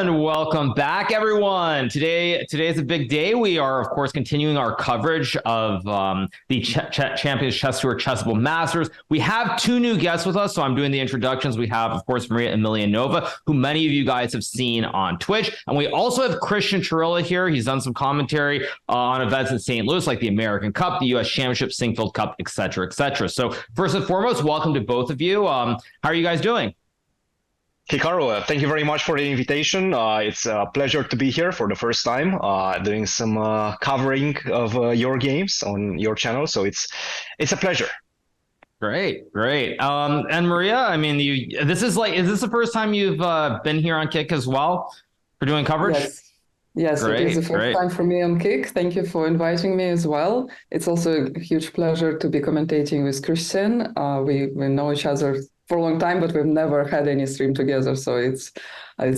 And welcome back, everyone. Today is a big day. We are, of course, continuing our coverage of the Champions Chess Tour Chessable Masters. We have two new guests with us, so I'm doing the introductions. We have, of course, Maria Emelianova, who many of you guys have seen on Twitch. And we also have Cristian Chirila here. He's done some commentary on events in St. Louis, like the American Cup, the U.S. Championship, Singfield Cup, et cetera, et cetera. So first and foremost, welcome to both of you. How are you guys doing? Hikaru, thank you very much for the invitation. It's a pleasure to be here for the first time, doing some covering of your games on your channel. So it's a pleasure. Great. And Maria, I mean, is this the first time you've been here on Kick as well for doing coverage? Yes, great, it is the first time for me on Kick. Thank you for inviting me as well. It's also a huge pleasure to be commentating with Cristian. We know each other for a long time, but we've never had any stream together. So it's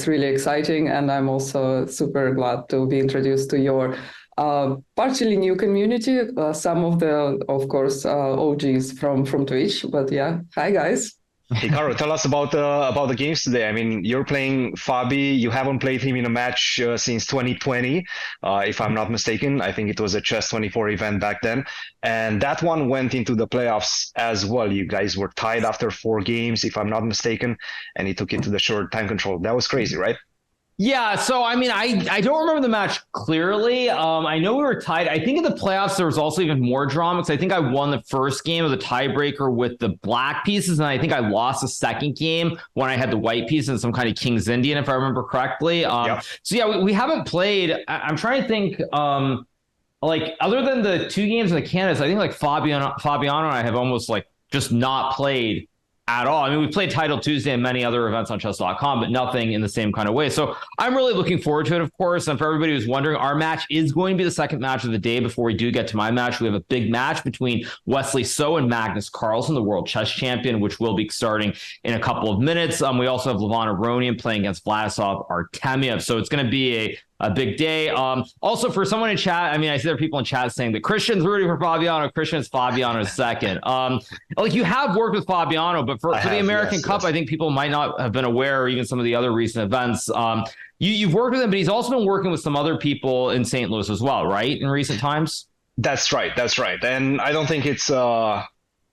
really exciting. And I'm also super glad to be introduced to your partially new community. Some of the, of course, OGs from Twitch. But yeah, hi guys. Hikaru, tell us about the games today. I mean, you're playing Fabi. You haven't played him in a match since 2020, if I'm not mistaken. I think it was a Chess 24 event back then. And that one went into the playoffs as well. You guys were tied after 4 games, if I'm not mistaken, and he took it to the short time control. That was crazy, right? Yeah, so I mean, I don't remember the match clearly. I know we were tied. I think in the playoffs there was also even more drama because I think I won the first game of the tiebreaker with the black pieces, and I think I lost the second game when I had the white pieces and some kind of King's Indian, if I remember correctly. Yep. So yeah, we haven't played. I'm trying to think. Like other than the 2 games in the candidates, I think like Fabiano and I have almost like just not played at all. I mean, we played Title Tuesday and many other events on chess.com, but nothing in the same kind of way. So I'm really looking forward to it, of course. And for everybody who's wondering, our match is going to be the second match of the day. Before we do get to my match, we have a big match between Wesley So and Magnus Carlsen, the world chess champion, which will be starting in a couple of minutes. We also have Aronian playing against Vladislav Artemiev. So it's going to be a big day. Also, for someone in chat, I mean, I see there are people in chat saying that Cristian's rooting for Fabiano. Cristian's Fabiano's second. Like you have worked with Fabiano, but for the American Cup, yes. I think people might not have been aware, or even some of the other recent events. You've worked with him, but he's also been working with some other people in St. Louis as well, right? In recent times. That's right. And I don't think it's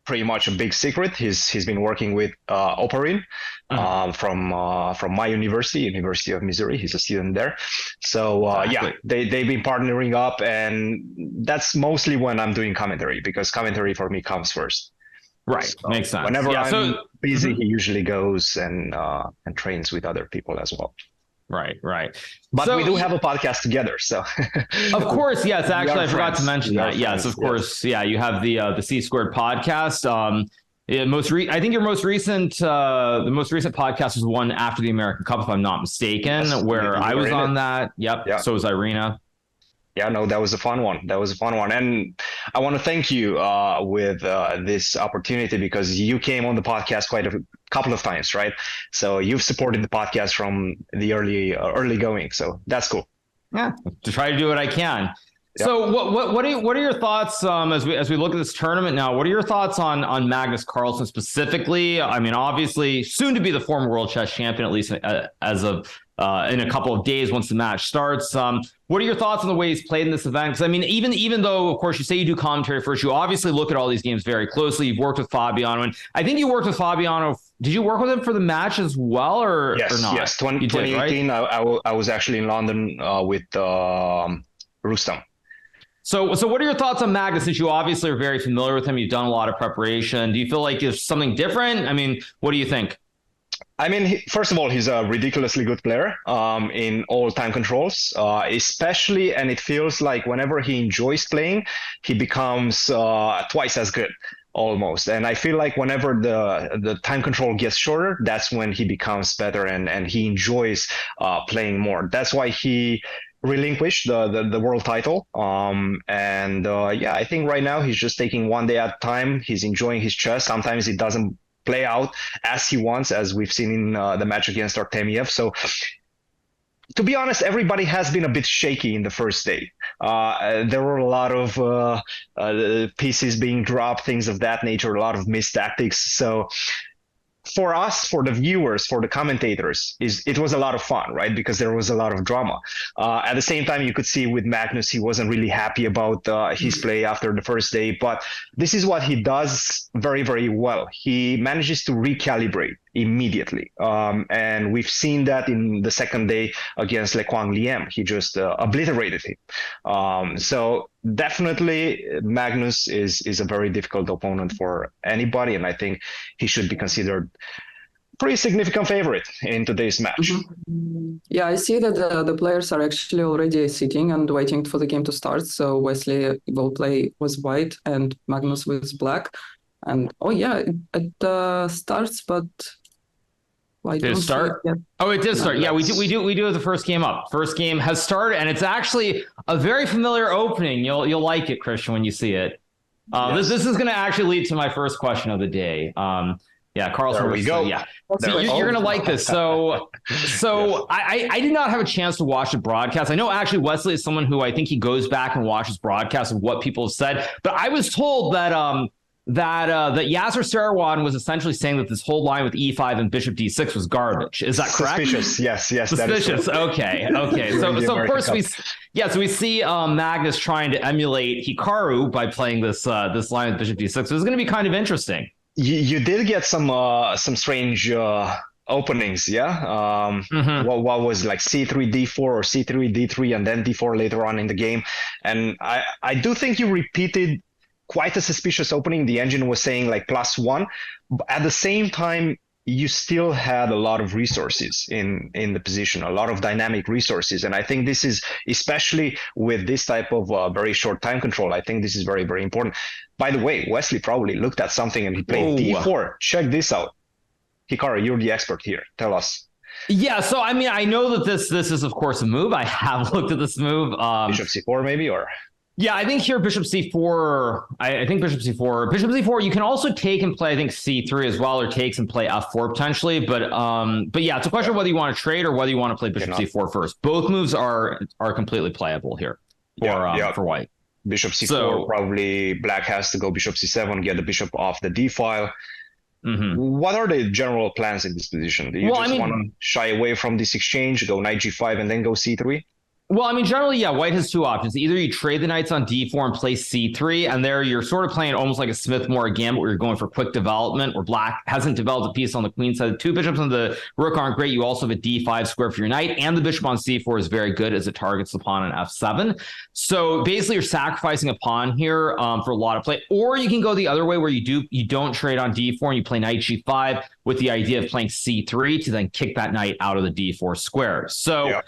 pretty much a big secret. He's been working with Oparin from my University of Missouri. He's a student there. So yeah, they've been partnering up, and that's mostly when I'm doing commentary, because commentary for me comes first. Right, so makes sense. Whenever I'm busy, he usually goes and trains with other people as well. Right. But so, we do have a podcast together, so. Of course, yes. Actually, I forgot to mention that. Yes, of course. Yeah, you have the C Squared podcast. I think your most recent podcast was one after the American Cup, if I'm not mistaken, where I was on that. Yep. Yeah. So was Irina. Yeah, no, that was a fun one. And I want to thank you with this opportunity, because you came on the podcast quite a couple of times, right? So you've supported the podcast from the early going. So that's cool. Yeah, to try to do what I can. Yep. So what are your thoughts as we look at this tournament now? What are your thoughts on Magnus Carlsen specifically? I mean, obviously soon to be the former world chess champion, at least as of in a couple of days once the match starts. What are your thoughts on the way he's played in this event? Because I mean, even though, of course, you say you do commentary first, you obviously look at all these games very closely. You've worked with Fabiano, and I think you worked with Fabiano. Did you work with him for the match as well, or not? Yes, 2018. Right? I was actually in London with Rustam. So what are your thoughts on Magnus, since you obviously are very familiar with him? You've done a lot of preparation. Do you feel like there's something different? I mean, what do you think? I mean, first of all, he's a ridiculously good player in all time controls, especially, and it feels like whenever he enjoys playing, he becomes twice as good almost. And I feel like whenever the time control gets shorter, that's when he becomes better and he enjoys playing more. That's why he relinquished the world title. Yeah, I think right now he's just taking one day at a time. He's enjoying his chess. Sometimes it doesn't play out as he wants, as we've seen in the match against Artemiev. So to be honest, everybody has been a bit shaky in the first day. There were a lot of pieces being dropped, things of that nature, a lot of missed tactics. So for us, for the viewers, for the commentators, it was a lot of fun, right? Because there was a lot of drama. At the same time, you could see with Magnus, he wasn't really happy about his play after the first day. But this is what he does very, very well. He manages to recalibrate immediately. And we've seen that in the second day against Le Quang Liem. He just obliterated him. So definitely Magnus is a very difficult opponent for anybody, and I think he should be considered pretty significant favorite in today's match. Yeah, I see that the players are actually already sitting and waiting for the game to start. So Wesley will play with white and Magnus with black. And it starts, but did it start? Oh, it did start. Yeah, we do have the first game up. First game has started, and it's actually a very familiar opening. You'll like it, Cristian, when you see it. Yes. This is going to actually lead to my first question of the day. Carlsen. There we go. Yeah, so you're going to like this. So I did not have a chance to watch the broadcast. I know actually Wesley is someone who I think he goes back and watches broadcasts of what people have said, but I was told that that Yasser Seirawan was essentially saying that this whole line with e5 and bishop d6 was garbage. Is that correct? Suspicious. Yes. Suspicious. Okay. So of course we see Magnus trying to emulate Hikaru by playing this line with bishop d6. So it's going to be kind of interesting. You did get some strange openings, yeah. What was like c3 d4 or c3 d3 and then d4 later on in the game, and I do think you repeated quite a suspicious opening. The engine was saying like +1, but at the same time you still had a lot of resources in the position, a lot of dynamic resources, and I think this is, especially with this type of very short time control, I think this is very, very important. By the way, Wesley probably looked at something and he played d4. Check this out. Hikaru, you're the expert here. Tell us. Yeah, so I mean, I know that this is of course a move. I have looked at this move. Bishop c4 maybe, or? Yeah, I think here bishop c4. I think bishop c4. Bishop c4. You can also take and play, I think, c3 as well, or takes and play f4 potentially. But yeah, it's a question of whether you want to trade or whether you want to play bishop c4 first. Both moves are completely playable here for white. Bishop c4, probably black has to go bishop c7, get the bishop off the d file. What are the general plans in this position? Do you want to shy away from this exchange, go knight g5 and then go c3? Well, I mean, generally, yeah, white has two options. Either you trade the knights on d4 and play c3, and there you're sort of playing almost like a Smith-Morra gambit where you're going for quick development, where black hasn't developed a piece on the queen side. The two bishops on the rook aren't great. You also have a d5 square for your knight, and the bishop on c4 is very good as it targets the pawn on f7. So basically, you're sacrificing a pawn here for a lot of play. Or you can go the other way where you don't trade on d4 and you play knight g5 with the idea of playing c3 to then kick that knight out of the d4 square. So... Yeah.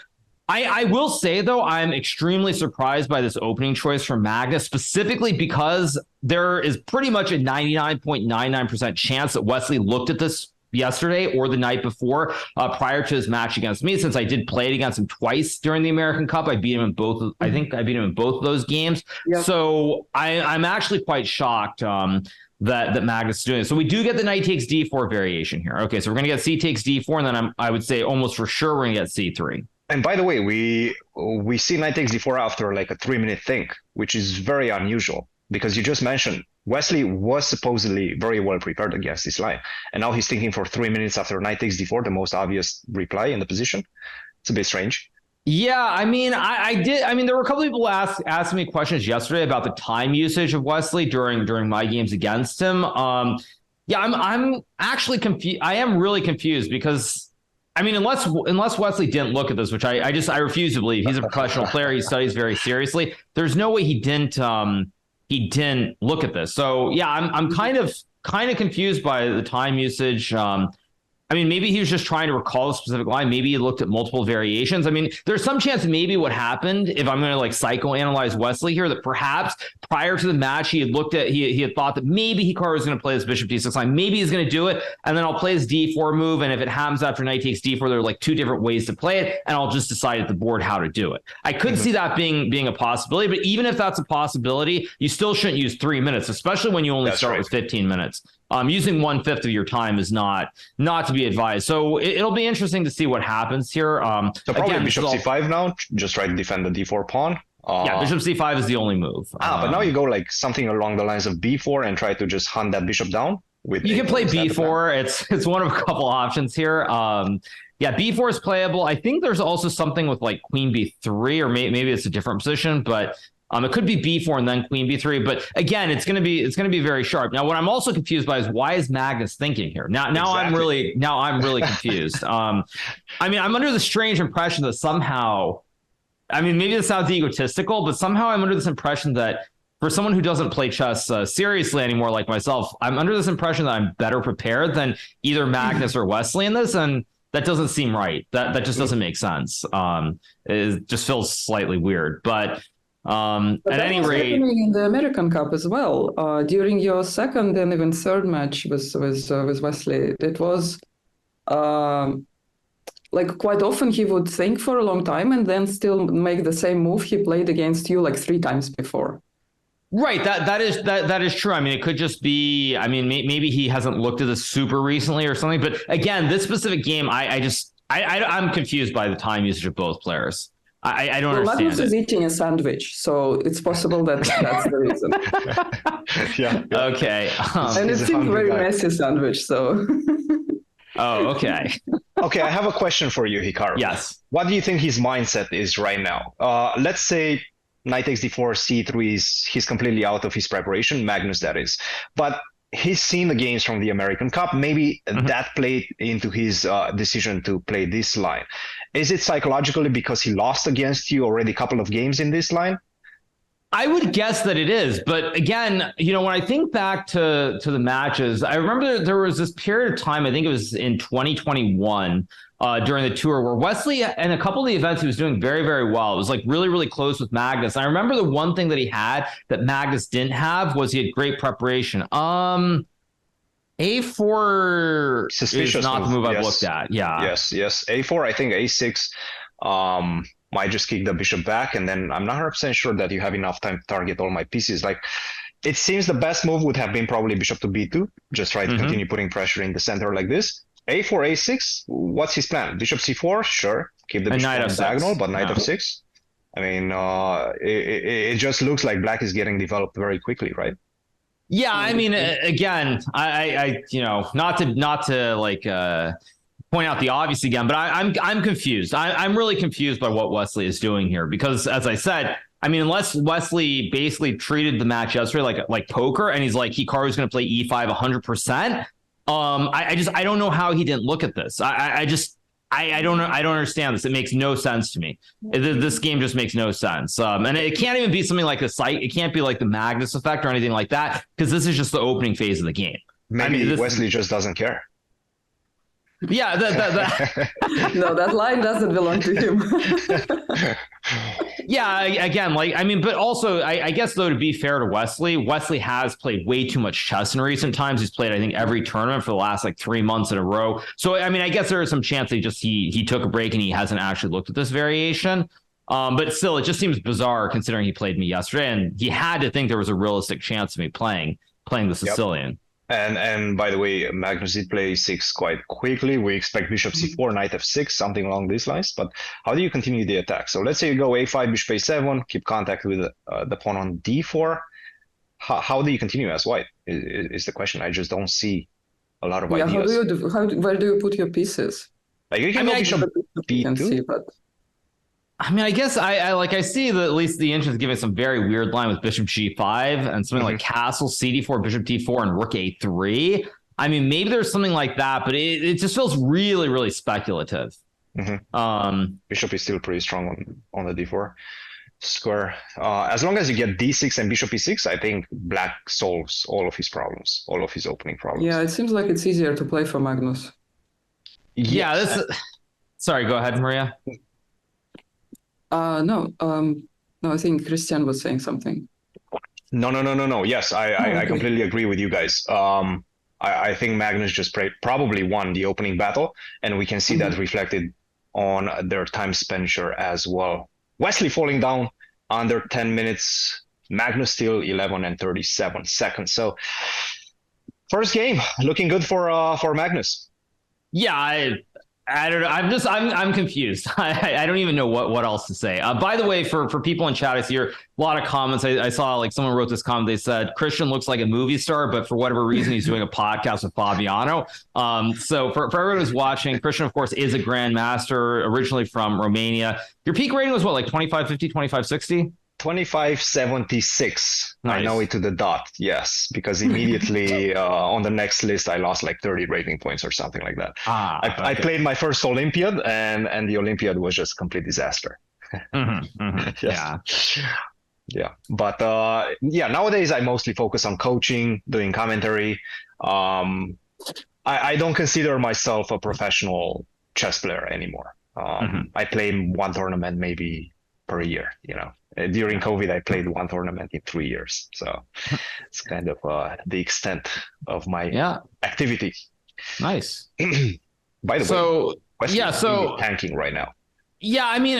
I will say, though, I'm extremely surprised by this opening choice from Magnus, specifically because there is pretty much a 99.99% chance that Wesley looked at this yesterday or the night before prior to his match against me, since I did play it against him twice during the American Cup. I beat him in both. I think I beat him in both of those games. Yep. So I'm actually quite shocked that Magnus is doing it. So we do get the knight takes d4 variation here. Okay, so we're going to get c takes d4, and then I would say almost for sure we're going to get c3. And by the way, we see knight takes d4 after like a 3-minute think, which is very unusual because you just mentioned Wesley was supposedly very well prepared against this line. And now he's thinking for 3 minutes after knight takes d4, the most obvious reply in the position. It's a bit strange. Yeah, I mean, I did. I mean, there were a couple of people asking me questions yesterday about the time usage of Wesley during my games against him. Yeah, I'm actually confused. I am really confused because, I mean, unless Wesley didn't look at this, which I refuse to believe. He's a professional player. He studies very seriously. There's no way he didn't look at this. So yeah, I'm kind of confused by the time usage. I mean, maybe he was just trying to recall a specific line. Maybe he looked at multiple variations. I mean, there's some chance maybe what happened, if I'm going to like psychoanalyze Wesley here, that perhaps prior to the match, he had thought that maybe Hikaru was going to play this bishop d6 line. Maybe he's going to do it, and then I'll play his d4 move. And if it happens after knight takes d4, there are like two different ways to play it, and I'll just decide at the board how to do it. I could see that being a possibility, but even if that's a possibility, you still shouldn't use 3 minutes, especially when you only start with 15 minutes. Using 1/5 of your time is not to be advised. So it'll be interesting to see what happens here. So probably again, bishop c5 now, just try to defend the d4 pawn. Yeah, bishop c5 is the only move. But now you go like something along the lines of b4 and try to just hunt that bishop down. with You can play A4. b4. It's one of a couple options here. Yeah, b4 is playable. I think there's also something with like queen b3, or maybe it's a different position, but it could be b4 and then queen b3. But again, it's gonna be very sharp. Now, what I'm also confused by is why is Magnus thinking here? Now Exactly. I'm really confused. I mean, I'm under the strange impression that somehow, I mean, maybe this sounds egotistical, but somehow I'm under this impression that for someone who doesn't play chess seriously anymore, like myself, I'm under this impression that I'm better prepared than either Magnus or Wesley in this, and that doesn't seem right. That just doesn't make sense. It just feels slightly weird. But at any rate, happening in the American Cup as well. During your second and even third match with Wesley, it was like quite often he would think for a long time and then still make the same move he played against you like 3 times before. Right, that is true. I mean, it could just be. I mean, maybe he hasn't looked at this super recently or something. But again, this specific game, I'm confused by the time usage of both players. I don't understand. Magnus is eating a sandwich, so it's possible that that's the reason. Yeah. Okay. And it seems very messy sandwich. So. Oh, okay. Okay, I have a question for you, Hikaru. Yes. What do you think his mindset is right now? Let's say knight takes d4, c3 he's completely out of his preparation, Magnus that is. But he's seen the games from the American Cup. Maybe that played into his decision to play this line. Is it psychologically because he lost against you already a couple of games in this line? I would guess that it is, but again, when I think back to the matches, I remember there was this period of time, I think it was in 2021, during the tour, where Wesley and a couple of the events he was doing very, very well. It was like really, really close with Magnus. And I remember the one thing that he had that Magnus didn't have was he had great preparation. A4 Suspicious is not the move I've looked at. Yeah. Yes. A4, I think A6. Might just kick the bishop back, and then I'm not 100% sure that you have enough time to target all my pieces. Like, it seems the best move would have been probably bishop to b2, just try to continue putting pressure in the center like this. A4, A6, what's his plan? Bishop c4, sure, keep the bishop on the diagonal, but knight f6. I mean, it just looks like black is getting developed very quickly, right? Yeah, I mean, again, I not to like point out the obvious again, but I'm confused. I'm really confused by what Wesley is doing here, because as I said, I mean, unless Wesley basically treated the match yesterday like poker, and he's like, Hikaru's going to play e5 100%. I don't know how he didn't look at this. I don't know. I don't understand this. It makes no sense to me. This game just makes no sense. And it can't even be something like the site. It can't be like the Magnus effect or anything like that, because this is just the opening phase of the game. Maybe Wesley just doesn't care. Yeah, No, that line doesn't belong to him. Yeah, again, but also, I guess, though, to be fair to Wesley has played way too much chess in recent times. He's played, I think, every tournament for the last 3 months in a row. So, I mean, I guess there is some chance that he took a break and he hasn't actually looked at this variation. But still, it just seems bizarre considering he played me yesterday, and he had to think there was a realistic chance of me playing the Sicilian. Yep. And by the way, Magnus did play e6 quite quickly. We expect bishop c4, knight f6, something along these lines. But how do you continue the attack? So let's say you go a5, bishop a7, keep contact with the pawn on d4. How do you continue as white is the question. I just don't see a lot of ideas. Where do you put your pieces? Like, you can go bishop b2. I mean, I guess I see that at least the Ancients giving some very weird line with bishop g5 and something like castle cd4, bishop d4, and rook a3. I mean, maybe there's something like that, but it just feels really, really speculative. Bishop is still pretty strong on the d4 square. As long as you get d6 and bishop e6, I think black solves all of his problems, all of his opening problems. Yeah, it seems like it's easier to play for Magnus. Yeah, sorry, go ahead, Maria. No, I think Cristian was saying something. No. Yes, I completely agree with you guys. I think Magnus just probably won the opening battle, and we can see that reflected on their time spent as well. Wesley falling down under 10 minutes, Magnus still 11 and 37 seconds. So first game looking good for Magnus. Yeah, I don't know. I'm confused. I don't even know what else to say. By the way, for people in chat, I see a lot of comments. I saw like someone wrote this comment. They said Cristian looks like a movie star, but for whatever reason, he's doing a podcast with Fabiano. So for everyone who's watching, Cristian, of course, is a grandmaster, originally from Romania. Your peak rating was what, like 2550, 2560? 2576. Nice. I know it to the dot, yes, because immediately on the next list I lost like 30 rating points or something like that. I played my first Olympiad, and the Olympiad was just a complete disaster. Yeah. But nowadays I mostly focus on coaching, doing commentary. I don't consider myself a professional chess player anymore. I play one tournament maybe per year, During COVID, I played one tournament in 3 years. So it's kind of the extent of my activity. Nice. By the way, Wesley's tanking right now. Yeah, I mean,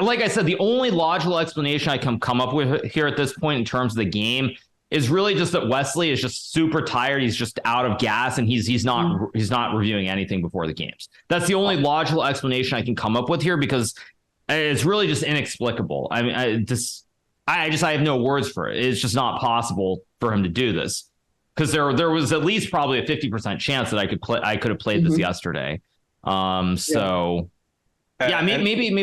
like I said, the only logical explanation I can come up with here at this point in terms of the game is really just that Wesley is just super tired. He's just out of gas, and he's not reviewing anything before the games. That's the only logical explanation I can come up with here, because it's really just inexplicable. I mean, I have no words for it. It's just not possible for him to do this, because there was at least probably a 50% chance that I could have played this yesterday. Maybe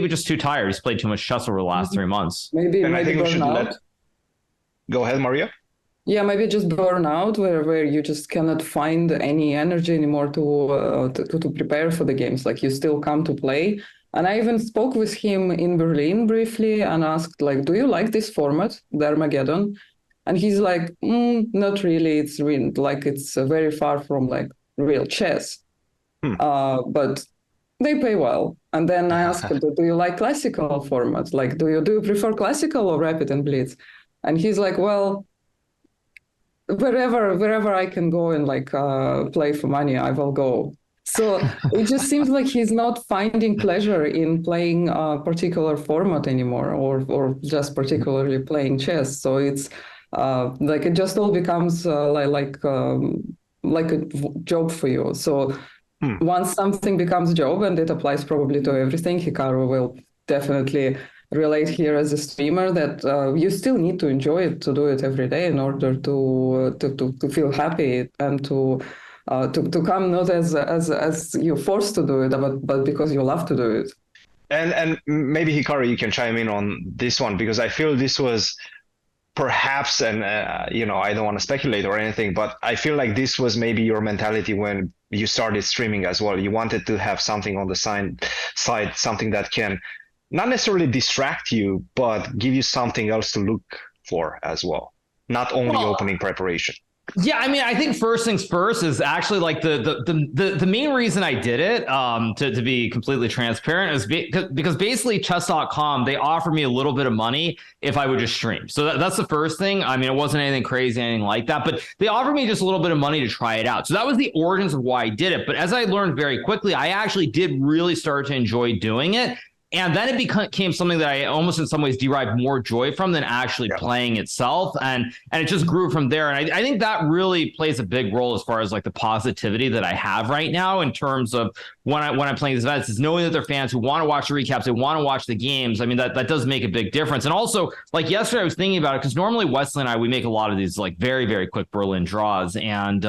just too tired. He's played too much chess over the last 3 months. Maybe I think we should burnout. Go ahead, Maria. Yeah, maybe just burnout, where you just cannot find any energy anymore to prepare for the games. Like, you still come to play. And I even spoke with him in Berlin briefly and asked, like, do you like this format, the Armageddon? And he's like, not really. It's very far from like real chess. But they pay well. And then I asked him, do you like classical format? Like, do you prefer classical or rapid and blitz? And he's like, well, wherever I can go and like play for money, I will go. So it just seems like he's not finding pleasure in playing a particular format anymore, or just particularly playing chess. So it's like it just all becomes like a job for you. So once something becomes a job, and it applies probably to everything, Hikaru will definitely relate here as a streamer, that you still need to enjoy it, to do it every day in order to feel happy, and to come not as you're forced to do it, but because you love to do it. And maybe Hikaru, you can chime in on this one, because I feel this was perhaps, and I don't want to speculate or anything, but I feel like this was maybe your mentality when you started streaming as well. You wanted to have something on the side, something that can not necessarily distract you, but give you something else to look for as well. Not only opening preparation. Yeah, I mean, I think first things first is actually like the main reason I did it, to be completely transparent, is because basically chess.com, they offer me a little bit of money if I would just stream. So that's the first thing. I mean, it wasn't anything crazy, anything like that, but they offered me just a little bit of money to try it out. So that was the origins of why I did it. But as I learned very quickly, I actually did really start to enjoy doing it. And then it became something that I almost in some ways derived more joy from than actually playing itself. And it just grew from there. And I think that really plays a big role as far as like the positivity that I have right now in terms of when I'm playing these events, is knowing that they're fans who want to watch the recaps, they want to watch the games. I mean, that does make a big difference. And also, like yesterday, I was thinking about it, because normally Wesley and I, we make a lot of these like very, very quick Berlin draws. And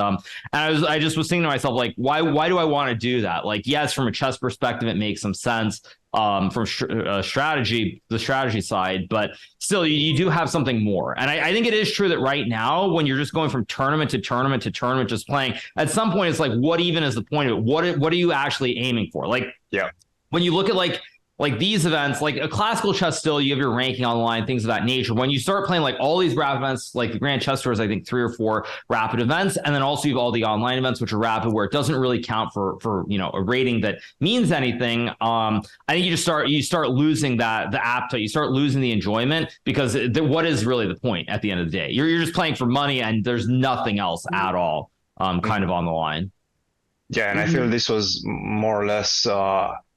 I just was thinking to myself, like, why do I want to do that? Like, yes, from a chess perspective, it makes some sense. From the strategy side, but still you do have something more. And I think it is true that right now, when you're just going from tournament to tournament to tournament, just playing, at some point it's like, what even is the point of it? What are you actually aiming for? Like, when you look at like these events, like a classical chess, still you have your ranking online, things of that nature. When you start playing like all these rapid events, like the Grand Chess Tour is, I think, 3 or 4 rapid events, and then also you have all the online events which are rapid, where it doesn't really count for a rating that means anything. I think you start losing the appetite, you start losing the enjoyment, because what is really the point at the end of the day? You're just playing for money, and there's nothing else at all kind of on the line. Yeah, and I feel this was more or less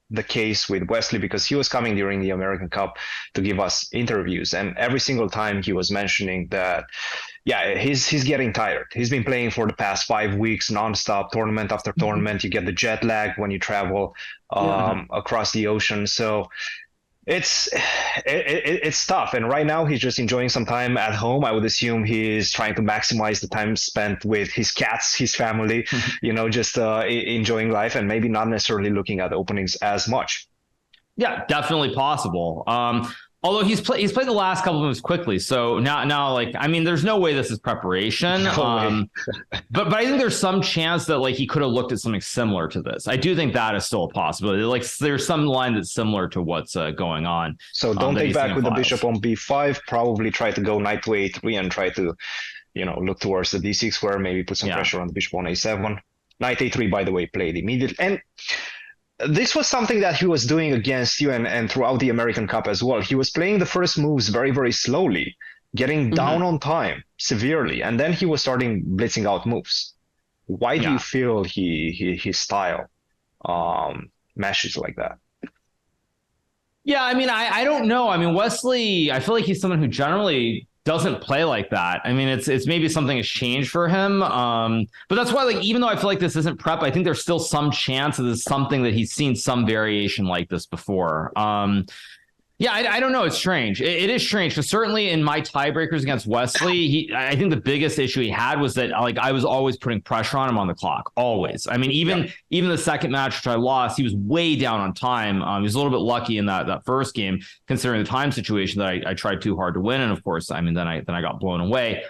the case with Wesley, because he was coming during the American Cup to give us interviews, and every single time he was mentioning that Yeah, he's getting tired. He's been playing for the past 5 weeks nonstop, tournament after tournament. You get the jet lag when you travel across the ocean, so it's tough. And right now he's just enjoying some time at home. I would assume he's trying to maximize the time spent with his cats, his family, just enjoying life, and maybe not necessarily looking at openings as much. Yeah, definitely possible. Although he's played the last couple of moves quickly, so now like, I mean, there's no way this is preparation. But I think there's some chance that like he could have looked at something similar to this. I do think that is still a possibility. Like there's some line that's similar to what's going on. So don't take back with the bishop on b5. Probably try to go knight to a3 and try to, look towards the d6 square. Maybe put some pressure on the bishop on a7. Knight a3, by the way, played immediately. And this was something that he was doing against you and throughout the American Cup as well. He was playing the first moves very, very slowly, getting down on time severely, and then he was starting blitzing out moves. Why do you feel his style meshes like that? Yeah, I mean, I don't know. I mean, Wesley, I feel like he's someone who generally doesn't play like that. I mean, it's maybe something has changed for him. But that's why, like, even though I feel like this isn't prep, I think there's still some chance that it's something that he's seen some variation like this before. Yeah, I don't know. It's strange. It is strange because certainly in my tiebreakers against Wesley, I think the biggest issue he had was that like I was always putting pressure on him on the clock, always. I mean, even the second match which I lost, he was way down on time. He was a little bit lucky in that first game, considering the time situation that I tried too hard to win, and of course, I mean, then I got blown away.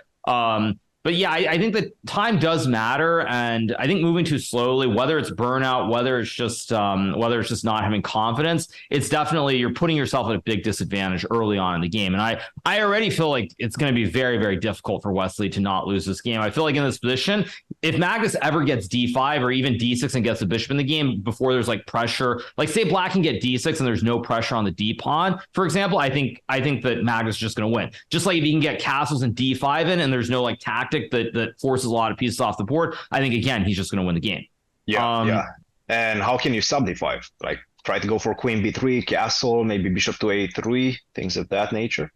But yeah, I think that time does matter, and I think moving too slowly, whether it's burnout, whether it's just not having confidence, it's definitely you're putting yourself at a big disadvantage early on in the game. And I already feel like it's going to be very, very difficult for Wesley to not lose this game. I feel like in this position, if Magnus ever gets d5 or even d6 and gets a bishop in the game before there's like pressure, like say Black can get d6 and there's no pressure on the d pawn, for example, I think that Magnus is just going to win. Just like if he can get castles and d5 in and there's no like tactic that forces a lot of pieces off the board, I think again he's just going to win the game. Yeah. And how can you sub d5? Like try to go for queen b3, castle, maybe bishop to a3, things of that nature.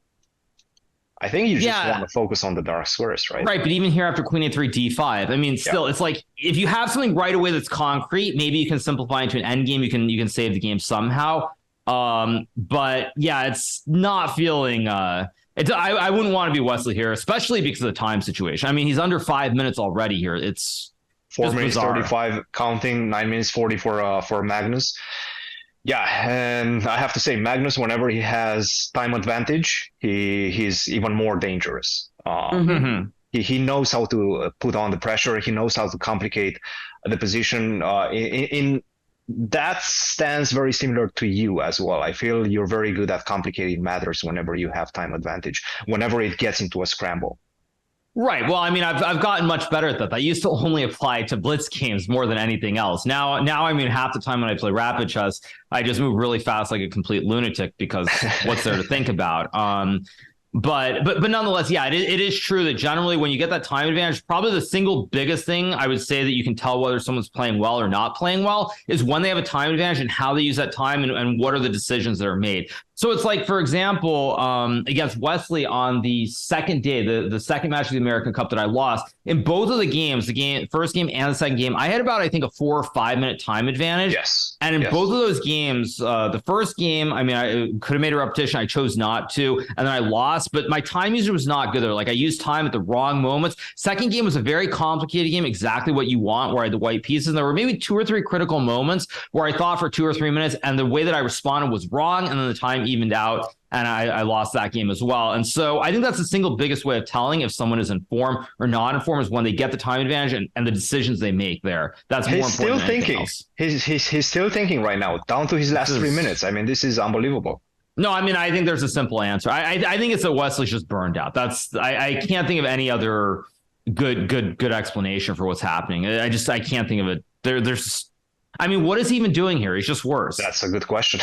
I think you just want to focus on the dark squares, right? Right, but even here after queen a3, d5, I mean, still, it's like if you have something right away that's concrete, maybe you can simplify into an end game. You can save the game somehow. But yeah, it's not feeling. I wouldn't want to be Wesley here, especially because of the time situation. I mean, he's under 5 minutes already here. It's 4 minutes 35 counting, 9 minutes 40 for Magnus. Yeah, and I have to say, Magnus, whenever he has time advantage, he's even more dangerous. He knows how to put on the pressure. He knows how to complicate the position. In that stands very similar to you as well. I feel you're very good at complicating matters whenever you have time advantage, whenever it gets into a scramble. Right. Well, I mean, I've gotten much better at that. That used to only apply to blitz games more than anything else. Now, I mean, half the time when I play rapid chess, I just move really fast like a complete lunatic because what's there to think about? But nonetheless, yeah, it is true that generally when you get that time advantage, probably the single biggest thing I would say that you can tell whether someone's playing well or not playing well is when they have a time advantage and how they use that time and what are the decisions that are made. So it's like, for example, against Wesley on the second day, the second match of the American Cup that I lost, in both of the games, first game and the second game, I had about, I think, a 4 or 5 minute time advantage. Yes. And in both of those games, the first game, I mean, I could have made a repetition. I chose not to. And then I lost, but my time user was not good there. Like I used time at the wrong moments. Second game was a very complicated game, exactly what you want, where I had the white pieces. And there were maybe 2 or 3 critical moments where I thought for 2 or 3 minutes and the way that I responded was wrong. And then the time evened out and I lost that game as well. And so I think that's the single biggest way of telling if someone is in form or not in form is when they get the time advantage and the decisions they make there. That's more important than anything else. He's still thinking right now, down to his last 3 minutes. I mean, this is unbelievable. No, I mean, I think there's a simple answer. I think it's that Wesley's just burned out. I can't think of any other good explanation for what's happening. I can't think of it. There's I mean, what is he even doing here? He's just worse. That's a good question.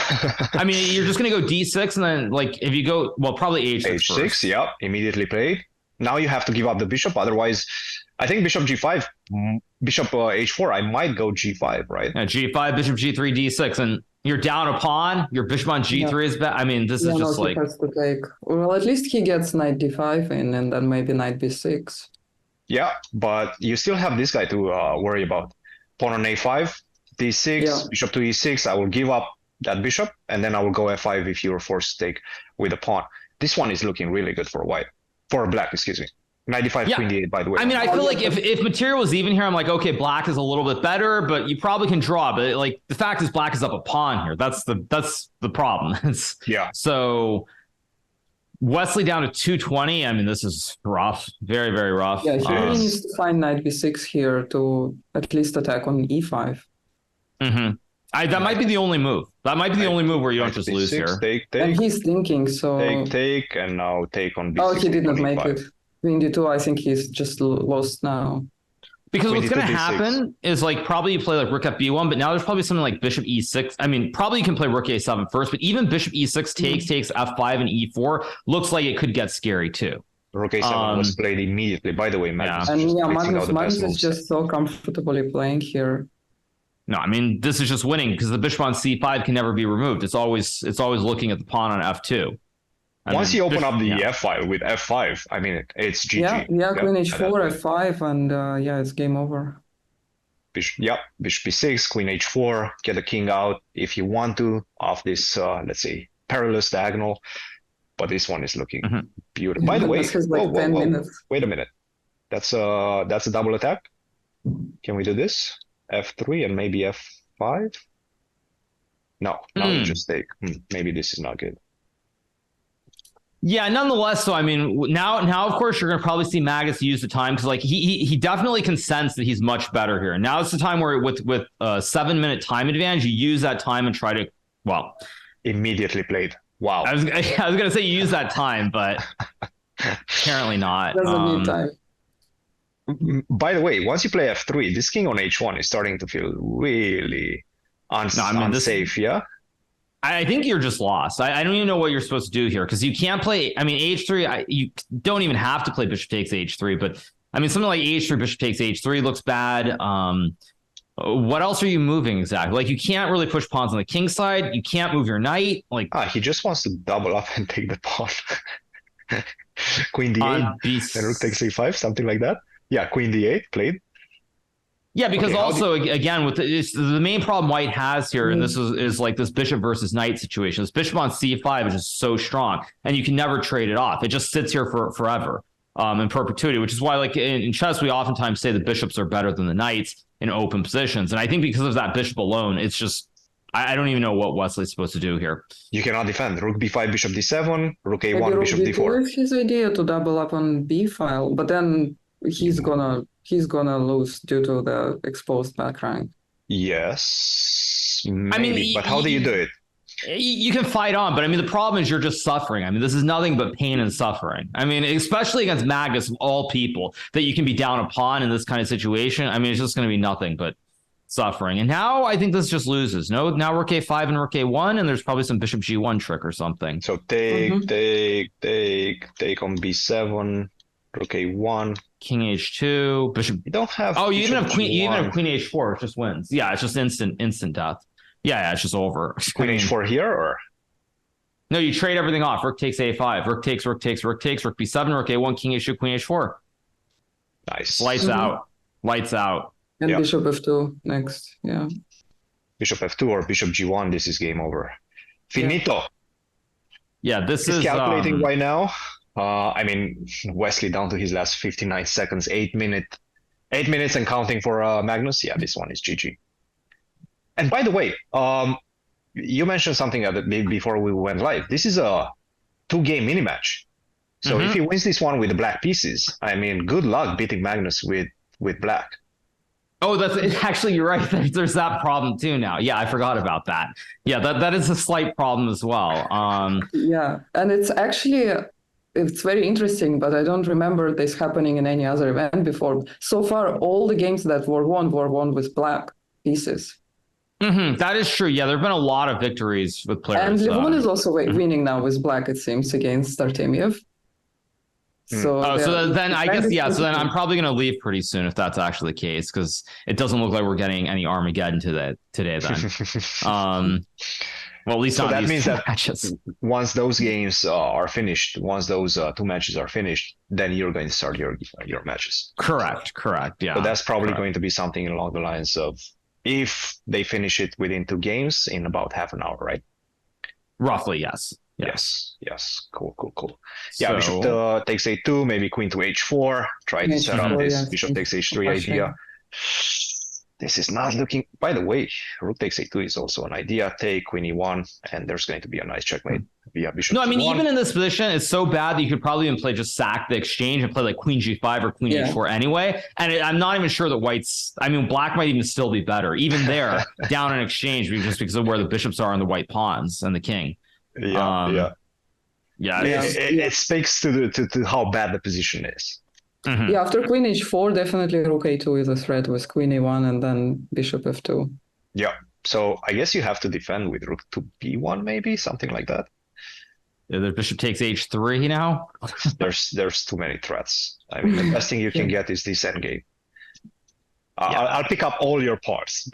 I mean, you're just going to go d6 and then, like, if you go, well, probably h6 h6, first. Yep, immediately played. Now you have to give up the bishop. Otherwise, I think bishop g5, bishop h4, I might go g5, right? Yeah, g5, bishop g3, d6. And, You're down a pawn. Your bishop on g3 is bad. I mean, this is just he has to take. Well, at least he gets knight d5 in, and then maybe knight b6. Yeah, but you still have this guy to worry about. Pawn on a5, d6, bishop to e6. I will give up that bishop, and then I will go f5 if you're forced to take with a pawn. This one is looking really good for white. For black, excuse me. Knight d5, queen d8, by the way. I mean, I feel like if material was even here, I'm like, okay, black is a little bit better, but you probably can draw. But like the fact is, black is up a pawn here. That's the problem. So Wesley down to 220. I mean, this is rough. Very, very rough. Yeah, he really needs to find knight b6 here to at least attack on e5. That might be the only move. That might be the only move where you don't just lose here. Take. And he's thinking, so... Take, and now take on b6. Oh, he did not make it. Queen d2, I think he's just lost now. Because what's going to happen is like probably you play like rook fb1, but now there's probably something like bishop e6. I mean, probably you can play rook a7 first, but even bishop e6 takes f5 and e4 looks like it could get scary too. Rook a7 was played immediately. By the way, Magnus. Magnus is just so comfortably playing here. No, I mean, this is just winning because the bishop on c5 can never be removed. It's always looking at the pawn on f2. Once you open up the f5 with f5, I mean, it's GG. Yeah, queen h4, f5, and it's game over. Bishop b6, queen h4, get the king out if you want to off this, let's say, perilous diagonal. But this one is looking beautiful. By the way, wait a minute. That's a double attack. Can we do this? f3 and maybe f5? No, now you just take. Maybe this is not good. Yeah, nonetheless, so I mean, now of course you're gonna probably see Magnus use the time because like he definitely can sense that he's much better here. And now it's the time where with 7-minute time advantage, you use that time and try to immediately played. Wow. I was gonna say you use that time, but apparently not. Doesn't need time. By the way, once you play f3, this king on h1 is starting to feel really unsafe. Yeah. I think you're just lost. I don't even know what you're supposed to do here because you can't play. I mean, h3. You don't even have to play bishop takes h3. But I mean, something like h3, bishop takes h3 looks bad. What else are you moving exactly? Like you can't really push pawns on the king side. You can't move your knight. Like he just wants to double up and take the pawn. Queen d8 and rook takes a5, something like that. Yeah, queen d8 played. Yeah, because again, with the main problem white has here, and this is like this bishop versus knight situation. This bishop on c5 is just so strong, and you can never trade it off. It just sits here for forever, in perpetuity, which is why, like in chess, we oftentimes say the bishops are better than the knights in open positions. And I think because of that bishop alone, it's just I don't even know what Wesley's supposed to do here. You cannot defend. Rook b5, bishop d7, rook a1, bishop d4. It's his idea to double up on b file, but then he's gonna lose due to the exposed back rank. Yes, maybe. But how do you do it? You can fight on, but I mean, the problem is you're just suffering. I mean, this is nothing but pain and suffering. I mean, especially against Magnus of all people, that you can be down a pawn in this kind of situation. I mean, it's just going to be nothing but suffering. And now I think this just loses. No, now rook a5 and rook a1, and there's probably some bishop g1 trick or something. So take on b7. Rook a1, king h2, bishop. You don't have. Oh, you even have queen. You even have queen h4. It just wins. Yeah, it's just instant death. Yeah, it's just over. Queen h4 here, or no? You trade everything off. Rook takes a5. Rook takes. Rook b7. Rook a1. King h2. Queen h4. Nice. Lights out. Lights out. And bishop f2 next. Yeah. Bishop f2 or bishop g1. This is game over. Finito. Yeah, this is calculating right now. I mean, Wesley down to his last 59 seconds, 8 minutes and counting for Magnus. Yeah, this one is GG. And by the way, you mentioned something before we went live. This is a 2-game mini match. So if he wins this one with the black pieces, I mean, good luck beating Magnus with black. Oh, actually, you're right. There's that problem too now. Yeah, I forgot about that. Yeah, that is a slight problem as well. Yeah, and it's actually... It's very interesting, but I don't remember this happening in any other event before. So far, all the games that were won with black pieces. That is true. Yeah, there have been a lot of victories with players. And Levon is also winning now with black, it seems, against Artemiev. So then I guess, so then I'm probably going to leave pretty soon if that's actually the case, because it doesn't look like we're getting any Armageddon today then. Well, at least So not that these means that matches. once those games are finished, once those 2 matches are finished, then you're going to start your matches. Correct. Yeah. So that's probably going to be something along the lines of, if they finish it within 2 games in about half an hour, right? Roughly, yes. Yes. Cool. Yeah, bishop takes a2, maybe queen to h4. Try to set up this bishop takes h3 idea. This is not looking. By the way, rook takes a2 is also an idea. Take queen e1, and there's going to be a nice checkmate via bishop. No, I mean, e1. even in this position, it's so bad that you could probably even play just sack the exchange and play like queen g5 or queen h4 anyway. And I'm not even sure that black might even still be better, even there, down in exchange, just because of where the bishops are on the white pawns and the king. Yeah. It speaks to how bad the position is. Mm-hmm. Yeah, after queen h4, definitely rook a2 is a threat with queen a1 and then bishop f2. Yeah, so I guess you have to defend with rook to b1, maybe something like that. Yeah, the bishop takes h3 now. There's too many threats. I mean, the best thing you can get is this endgame. I'll pick up all your parts.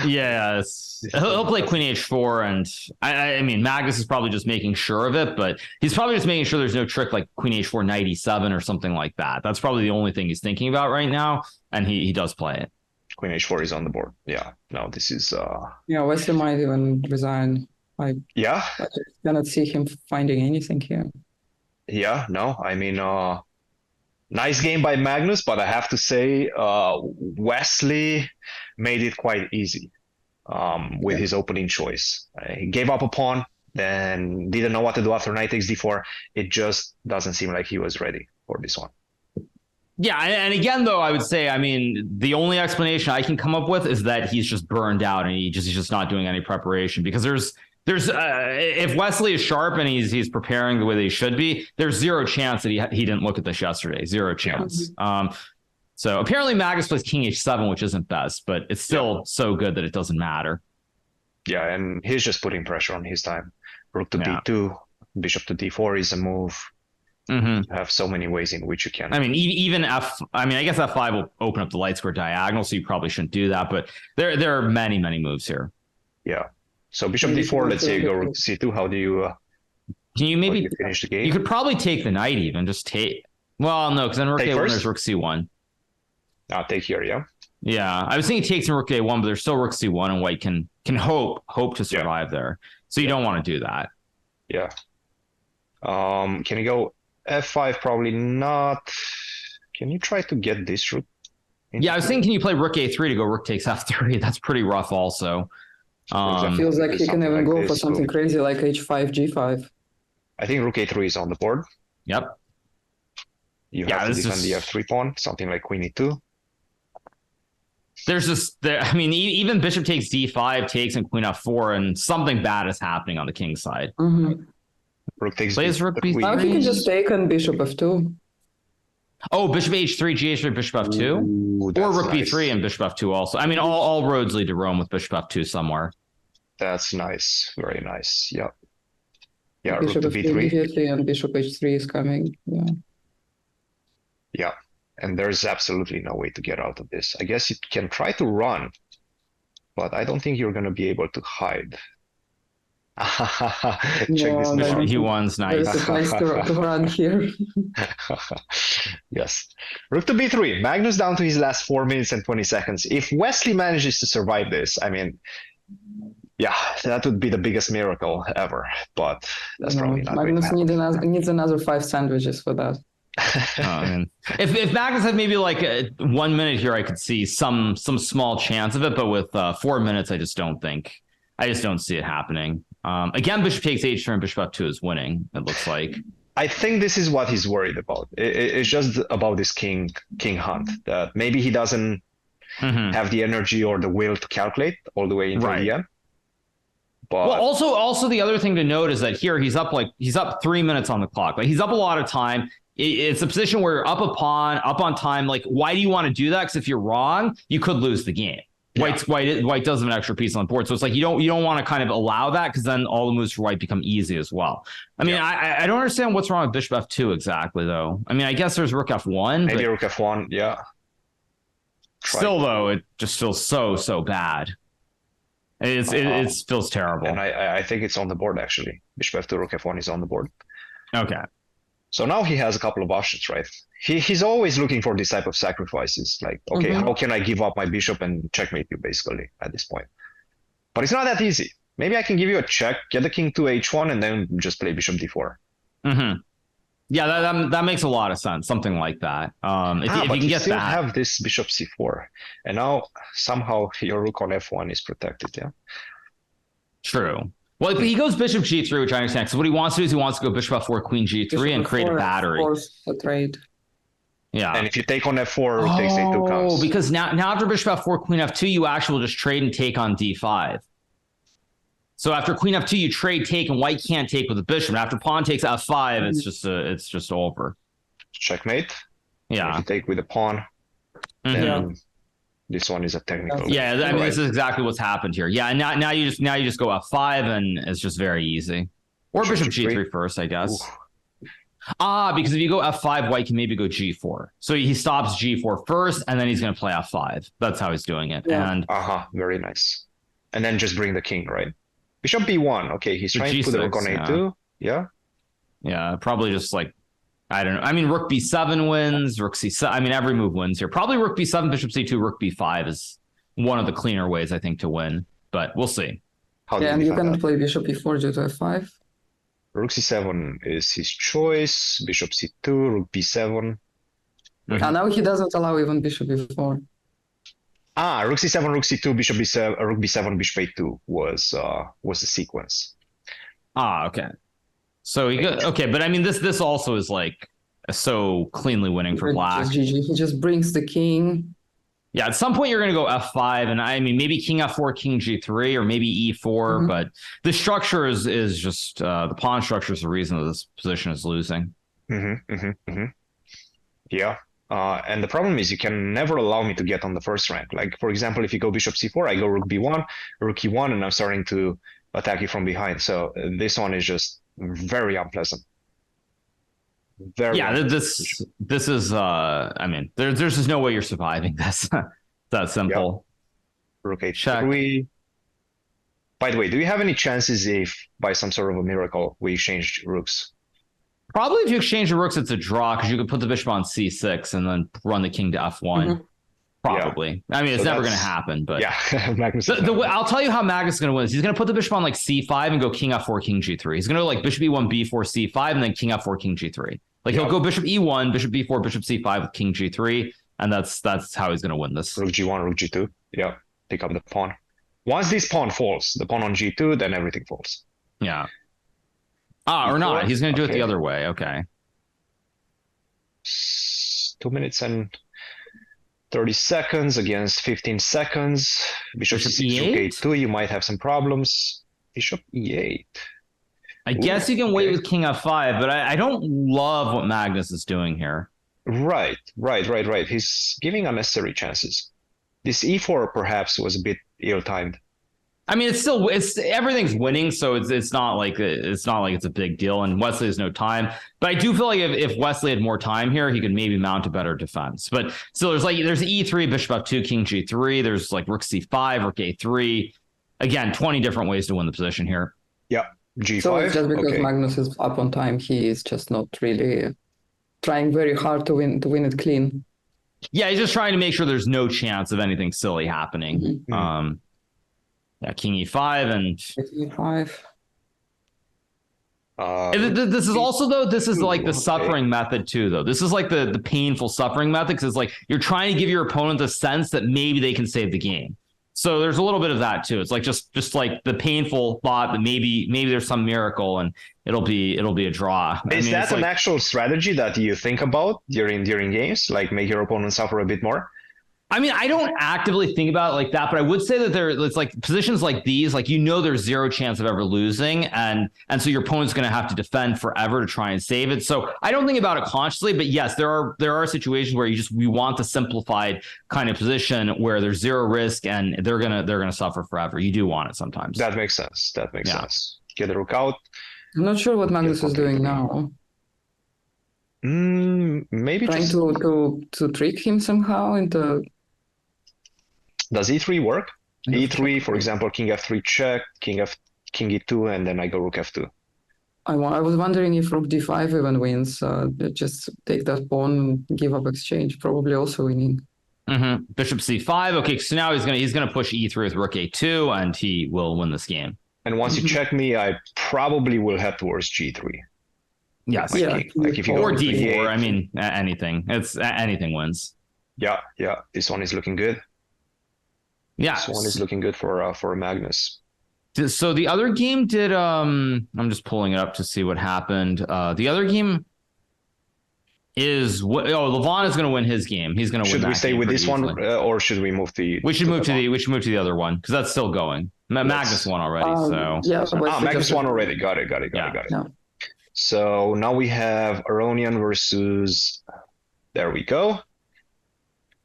He'll play queen h4, and I mean, Magnus is probably just making sure of it, but he's probably just making sure there's no trick like queen h4 knight e7 or something like that. That's probably the only thing he's thinking about right now, and he does play it. Queen h4 is on the board. Yeah, no, this is Wesley might even resign. I cannot see him finding anything here. Yeah, no, I mean, nice game by Magnus, but I have to say, Wesley made it quite easy with his opening choice. He gave up a pawn, then didn't know what to do after knight takes d4. It just doesn't seem like he was ready for this one. Yeah, and again, though, I would say, I mean, the only explanation I can come up with is that he's just burned out and he's just not doing any preparation, because there's if Wesley is sharp and he's preparing the way that he should be, there's zero chance that he didn't look at this yesterday. Zero chance. So apparently Magnus plays king h7, which isn't best, but it's still so good that it doesn't matter. Yeah, and he's just putting pressure on his time. Rook to d2, bishop to d4 is a move. You have so many ways in which you can. I mean, I guess f5 will open up the light square diagonal, so you probably shouldn't do that, but there are many moves here. Yeah. So bishop d4, let's say you go rook to c2. How do you can you maybe finish the game? You could probably take the knight even. Just take. Well, no, because then rook a1, there's rook c1. I'll take here, yeah. Yeah, I was thinking takes in rook a1, but there's still rook c1, and white can hope to survive there. So you don't want to do that. Yeah. Can you go f5? Probably not. Can you try to get this rook? Yeah, I was thinking, can you play rook a3 to go rook takes f3? That's pretty rough also. Feels like he can even go for something crazy like h5, g5. I think rook a3 is on the board. Yep. You have to defend the f3 pawn, something like queen e2. There's even bishop takes d5 takes and queen f4, and something bad is happening on the king's side. Rook takes plays rook b3. Now he can just take on bishop f2. Oh, bishop h3, gh3, bishop f2? Ooh, or rook b3 and bishop f2 also. I mean, all roads lead to Rome with bishop f2 somewhere. That's nice. Very nice. Yeah. Yeah, bishop rook to f3 b3. immediately and bishop h3 is coming. Yeah. And there's absolutely no way to get out of this. I guess you can try to run, but I don't think you're going to be able to hide. Check this bishop e1's nice. It's nice to run here. Yes. Rook to b3. Magnus down to his last 4 minutes and 20 seconds. If Wesley manages to survive this, I mean, yeah, that would be the biggest miracle ever. But that's probably not Magnus needs another 5 sandwiches for that. If Magnus had maybe like 1 minute here, I could see some small chance of it. But with 4 minutes, I just don't see it happening. Again, bishop takes h3 and bishop f2 is winning, it looks like. I think this is what he's worried about. It's just about this king hunt. That maybe he doesn't have the energy or the will to calculate all the way into the end. But well, also the other thing to note is that here he's up 3 minutes on the clock. Like he's up a lot of time. It's a position where you're up a pawn, up on time. Like, why do you want to do that? Because if you're wrong, you could lose the game. White does have an extra piece on the board, so it's like you don't want to kind of allow that because then all the moves for white become easy as well. I mean, I don't understand what's wrong with bishop f2 exactly though. I mean, I guess there's rook f1. Maybe rook f1, yeah. Still though, it just feels so bad. It feels terrible. And I think it's on the board actually. Bishop f2, rook f1 is on the board. Okay. So now he has a couple of options, right? He's always looking for this type of sacrifices. Like, okay, how can I give up my bishop and checkmate you, basically, at this point? But it's not that easy. Maybe I can give you a check, get the king to h1, and then just play bishop d4. Mm-hmm. Yeah, that makes a lot of sense. Something like that. If you can get that, have this bishop c4, and now somehow your rook on f1 is protected. Yeah. True. Well, he goes bishop g3, which I understand. Because what he wants to do is he wants to go bishop f4, queen g3, bishop and create a battery. A trade. Yeah. And if you take on f4, rook takes a2 comes. Oh, because now after bishop f4, queen f2, you actually will just trade and take on d5. So after queen f2, you trade take, and white can't take with the bishop. And after pawn takes f5, it's just over. Checkmate. Yeah. If you take with the pawn, then this one is a technical. Yeah, I mean, this is exactly what's happened here. Yeah, and now you just go f5, and it's just very easy. Or bishop g3 first, I guess. Ooh. Because if you go f5, white can maybe go g4. So he stops g4 first, and then he's going to play f5. That's how he's doing it. Yeah. And very nice. And then just bring the king, right? Bishop b1. Okay, he's trying to put the rook on a2. Yeah. Yeah, probably just like, I don't know. I mean, rook b7 wins, rook c7. I mean, every move wins here. Probably rook b7, bishop c2, rook b5 is one of the cleaner ways, I think, to win. But we'll see. And you cannot play bishop e4 due to f5. Rook c7 is his choice. Bishop c2, rook b7. And now he doesn't allow even bishop e4. Rook c7, rook c2, bishop b7, rook b7, bishop a2 was the sequence. Okay. So but I mean, this also is like so cleanly winning for black. He just brings the king. Yeah, at some point you're going to go f5, and I mean maybe king f4, king g3, or maybe e4. But the structure is just the pawn structure is the reason that this position is losing. Yeah. And the problem is you can never allow me to get on the first rank. Like, for example, if you go bishop c4, I go rook b1, rook e1, and I'm starting to attack you from behind. So this one is just very unpleasant. This is I mean, there's just no way you're surviving this. That simple. Yep. Rook h3. By the way, do you have any chances if by some sort of a miracle we exchange rooks? Probably if you exchange the rooks, it's a draw because you could put the bishop on c6 and then run the king to f1. Probably. Yeah. I mean, it's never going to happen, but Magnus. I'll tell you how Magnus is going to win this. He's going to put the bishop on like c5 and go king f4, king g3. He's going to go like bishop e1, b4, c5, and then king f4, king g3. Like he'll go bishop e1, bishop b4, bishop c5 with king g3, and that's how he's going to win this. Rook g1, rook g2. Yeah, pick up the pawn. Once this pawn falls, the pawn on g2, then everything falls. Yeah. Or not. He's going to do it the other way. Okay. 2 minutes and 30 seconds against 15 seconds. Bishop c6, rook a2. You might have some problems. Bishop e8. I guess you can wait with king f5, but I don't love what Magnus is doing here. Right. He's giving unnecessary chances. This e4 perhaps was a bit ill-timed. I mean, it's everything's winning, so it's not like it's a big deal. And Wesley has no time, but I do feel like if Wesley had more time here, he could maybe mount a better defense. But still, there's e3, bishop f2, king g3. There's like rook c5, rook a3. Again, 20 different ways to win the position here. Yeah, g5. So it's just because Magnus is up on time, he is just not really trying very hard to win it clean. Yeah, he's just trying to make sure there's no chance of anything silly happening. Yeah, king e5 and e5. This is also though. This is like the suffering method too, though. This is like the painful suffering method because it's like you're trying to give your opponent the sense that maybe they can save the game. So there's a little bit of that too. It's like just like the painful thought that maybe there's some miracle and it'll be a draw. Is that an actual strategy that you think about during games, like make your opponent suffer a bit more? I mean, I don't actively think about it like that, but I would say that it's like positions like these, like there's zero chance of ever losing, and so your opponent's going to have to defend forever to try and save it. So I don't think about it consciously, but yes, there are situations where we want the simplified kind of position where there's zero risk and they're gonna suffer forever. You do want it sometimes. That makes sense. Get the rook out. I'm not sure what Magnus is doing now. Maybe trying to trick him somehow into. Does e3 work? E3, for example, king f3 check, king e2, and then I go rook f2. I was wondering if rook d5 even wins. Just take that pawn, give up exchange, probably also winning. Bishop c5. Okay, so now he's gonna push e3 with rook a2, and he will win this game. And once you check me, I probably will head towards g3. Yes, like if you or go d4. I mean, anything. Anything wins. Yeah. This one is looking good. Yeah, this one is looking good for Magnus. So the other game did. I'm just pulling it up to see what happened. The other game is Levon is going to win his game. He's going to win. Should we stay with this one, or should we move the? We should move to the other one because that's still going. Magnus won already. Magnus won already. Got it. No. So now we have Aronian versus. There we go.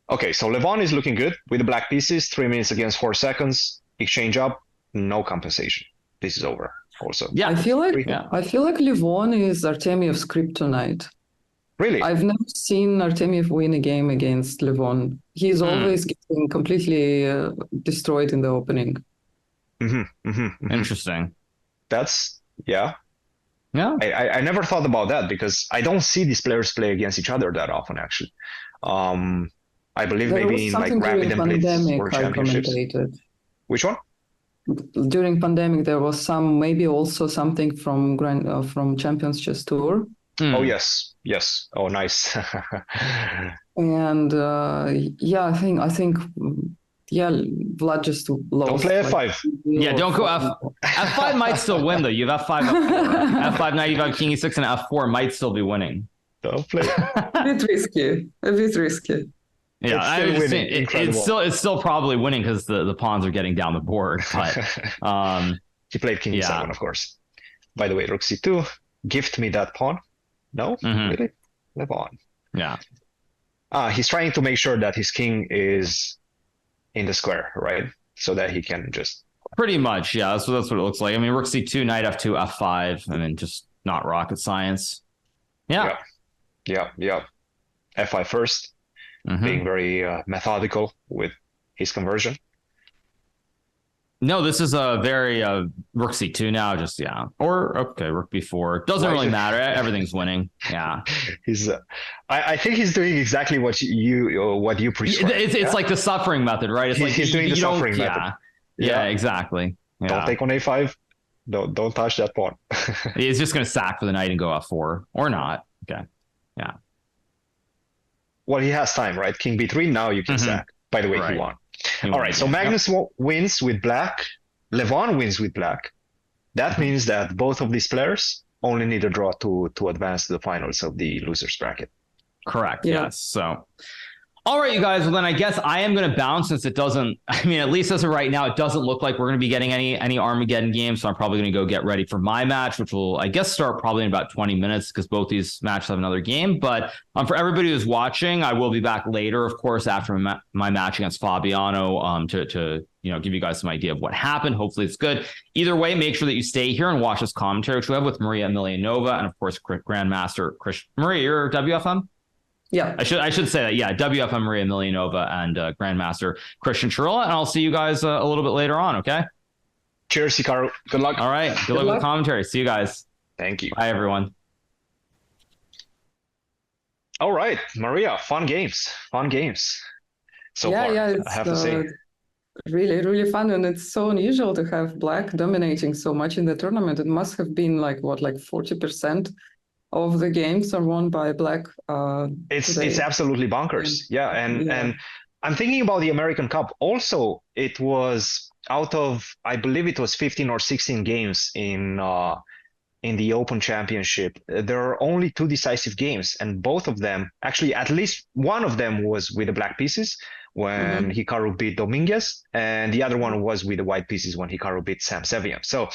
Okay, so Levon is looking good with the black pieces. 3 minutes against 4 seconds. Exchange up, no compensation. This is over. Also, yeah, I feel like Levon is Artemiev's kryptonite. Really, I've never seen Artemiev win a game against Levon. He's always getting completely destroyed in the opening. Interesting. That's yeah. I never thought about that because I don't see these players play against each other that often. Actually, I believe there maybe in like Rapid and Blitz or championships. Which one? During pandemic, there was maybe also something from Champions Chess Tour. Oh yes. Oh nice. And I think Vlad just lost. Don't play f5. Yeah, don't go f5 might still win though. You have f5, f4. F5 now you've got king e6 and f4 might still be winning. Don't play. A bit risky. Yeah, it's still probably winning because the pawns are getting down the board. But he played king e7, of course. By the way, rook c2. Gift me that pawn. No, really? Levon. Yeah. He's trying to make sure that his king is in the square, right? So that he can just. Pretty much, yeah. That's what it looks like. I mean, rook c2, knight f2, f5, and then just not rocket science. Yeah. f5 first. Being very methodical with his conversion. No, this is a very rook c2 now. Just rook b4. Doesn't really matter. Everything's winning. Yeah, he's. I think he's doing exactly what you prescribe. It's like the suffering method, right? It's like he's doing the suffering method. Yeah, exactly. Yeah. Don't take on a5. Don't touch that pawn. He's just going to sack for the knight and go f4 or not. Okay. Yeah. Well, he has time, right? King b3. Now you can sack. By the way, he won. All right. So Magnus wins with black. Levon wins with black. That means that both of these players only need a draw to advance to the finals of the losers bracket. Correct. Yeah. Yes. So. All right, you guys. Well, then I guess I am going to bounce since it doesn't. I mean, at least as of right now, it doesn't look like we're going to be getting any Armageddon games. So I'm probably going to go get ready for my match, which will, I guess, start probably in about 20 minutes because both these matches have another game. But for everybody who's watching, I will be back later, of course, after my match against Fabiano to give you guys some idea of what happened. Hopefully, it's good. Either way, make sure that you stay here and watch this commentary, which we have with Maria Emelianova and, of course, Grandmaster Cristian. Maria, you're WFM. Yeah, I should say that. Yeah, WFM Maria Emelianova and Grandmaster Cristian Chirila, and I'll see you guys a little bit later on. Okay. Cheers, Hikaru. Good luck. All right. Good luck with the commentary. See you guys. Thank you. Bye, everyone. All right, Maria. Fun games. So far, I have to say. Really, really fun, and it's so unusual to have black dominating so much in the tournament. It must have been like 40% of the games are won by black. It's absolutely bonkers. And I'm thinking about the American Cup. Also, it was out of, I believe it was 15 or 16 games in the Open Championship. There are only 2 decisive games, and both of them, actually at least one of them was with the black pieces. when Hikaru beat Dominguez, and the other one was with the white pieces when Hikaru beat Sam Sevian. So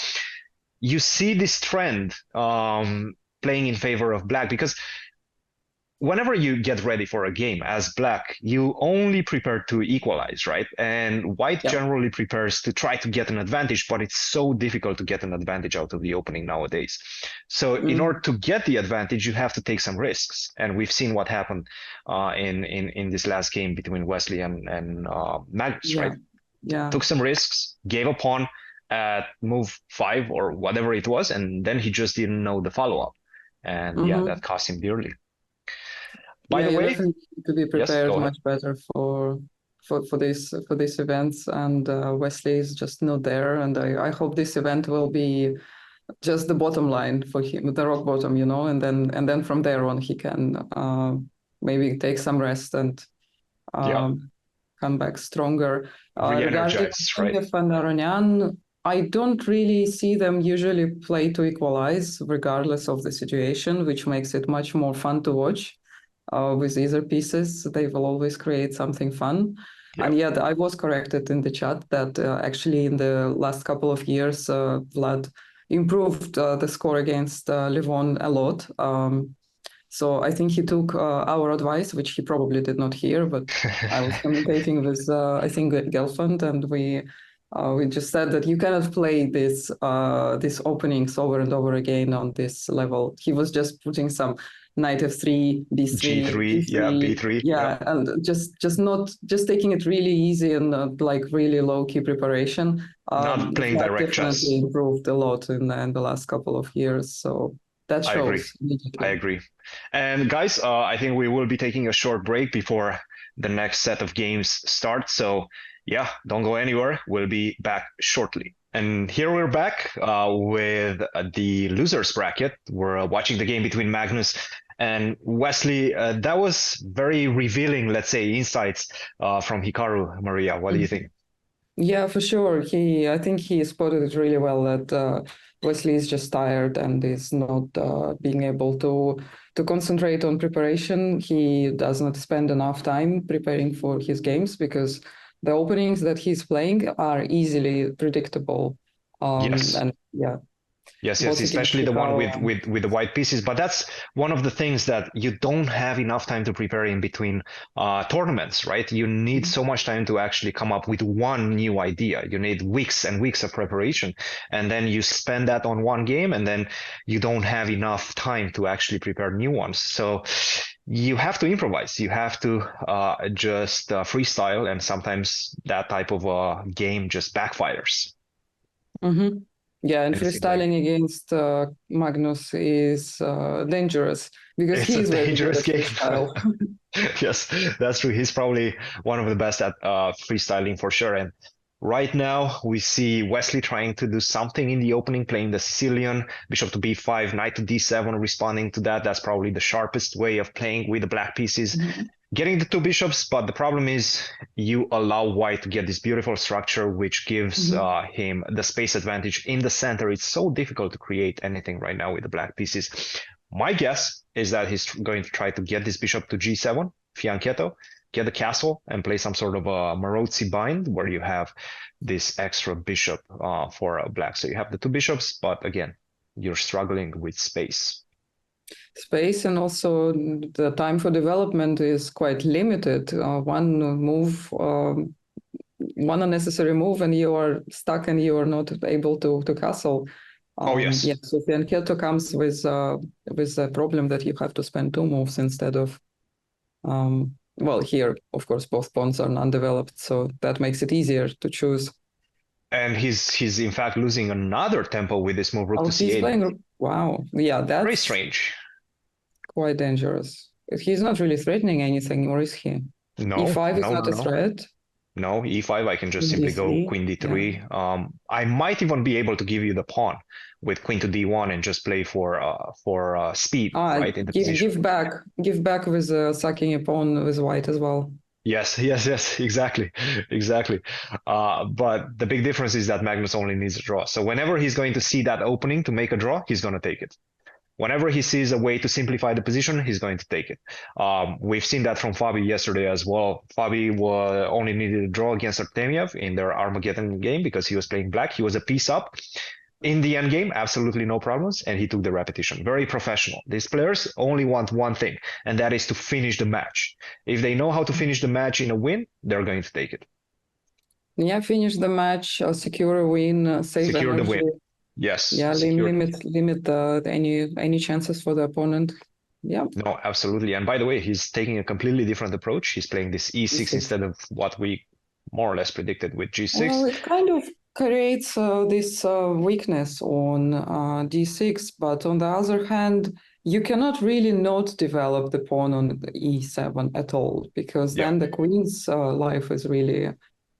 you see this trend playing in favor of black, because whenever you get ready for a game as black, you only prepare to equalize, right? And white generally prepares to try to get an advantage, but it's so difficult to get an advantage out of the opening nowadays. So in order to get the advantage, you have to take some risks. And we've seen what happened in this last game between Wesley and Magnus, right? Yeah. Took some risks, gave a pawn at move 5 or whatever it was, and then he just didn't know the follow-up. And that cost him dearly. By the way, definitely need to be prepared yes, much better for these events, and Wesley is just not there. And I hope this event will be just the bottom line for him, the rock bottom, and then from there on he can maybe take some rest and come back stronger. Regarding Artemiev and Aronian, I don't really see them usually play to equalize, regardless of the situation, which makes it much more fun to watch. With either pieces, they will always create something fun. And yet I was corrected in the chat that actually in the last couple of years, Vlad improved the score against Levon a lot. So I think he took our advice, which he probably did not hear, but I was commentating with, I think, Gelfand, and we just said that you cannot play these openings over and over again on this level. He was just putting some knight f3, b3, g3, b3, and just taking it really easy and like really low key preparation. Not playing direct chess. Definitely improved a lot in the last couple of years. So that shows. I agree. And guys, I think we will be taking a short break before the next set of games start. So yeah, don't go anywhere. We'll be back shortly. And here we're back with the losers bracket. We're watching the game between Magnus and Wesley. That was very revealing, let's say, insights from Hikaru. Maria, what do you think? Yeah, for sure. I think he spotted it really well that Wesley is just tired and is not being able to concentrate on preparation. He does not spend enough time preparing for his games because the openings that he's playing are easily predictable. Yes, especially the one with the white pieces. But that's one of the things that you don't have enough time to prepare in between tournaments, right? You need so much time to actually come up with one new idea. You need weeks and weeks of preparation. And then you spend that on one game, and then you don't have enough time to actually prepare new ones. So you have to improvise. You have to just freestyle. And sometimes that type of game just backfires. Mm-hmm. Yeah, and freestyling against Magnus is dangerous because he's a dangerous game. Yes, that's true. He's probably one of the best at freestyling for sure. And right now we see Wesley trying to do something in the opening, playing the Sicilian, bishop to b5, knight to d7, responding to that. That's probably the sharpest way of playing with the black pieces. Getting the two bishops, but the problem is you allow white to get this beautiful structure, which gives him the space advantage in the center. It's so difficult to create anything right now with the black pieces. My guess is that he's going to try to get this bishop to g7, fianchetto, get the castle, and play some sort of a Marozzi bind where you have this extra bishop for black. So you have the two bishops, but again, you're struggling with space. And also the time for development is quite limited. One move, one unnecessary move, and you are stuck and you are not able to castle. Yes. So fianchetto comes with a problem that you have to spend two moves instead of. Well, here, of course, both pawns are non-developed, so that makes it easier to choose. And he's in fact losing another tempo with this move rook to c8. He's playing. Wow, yeah, that's very strange. Quite dangerous. He's not really threatening anything, or is he? No, e5 is not a threat. No, e5, I can just simply go queen d3. Yeah. I might even be able to give you the pawn with queen to d1 and just play for speed, right? In the give back with sacking a pawn with white as well. Yes, exactly. But the big difference is that Magnus only needs a draw. So whenever he's going to see that opening to make a draw, he's going to take it. Whenever he sees a way to simplify the position, he's going to take it. We've seen that from Fabi yesterday as well. Fabi only needed a draw against Artemiev in their Armageddon game because he was playing black. He was a piece up. In the end game, absolutely no problems, and he took the repetition. Very professional. These players only want one thing, and that is to finish the match. If they know how to finish the match in a win, they're going to take it. Yeah, finish the match, secure a win, save Secure energy. the win. Yes. Yeah, limit any chances for the opponent. Yeah. No, absolutely. And by the way, he's taking a completely different approach. He's playing this E6 instead of what we more or less predicted with G6. Well, it kind of creates this weakness on D6, but on the other hand, you cannot really not develop the pawn on E7 at all, because then the queen's life is really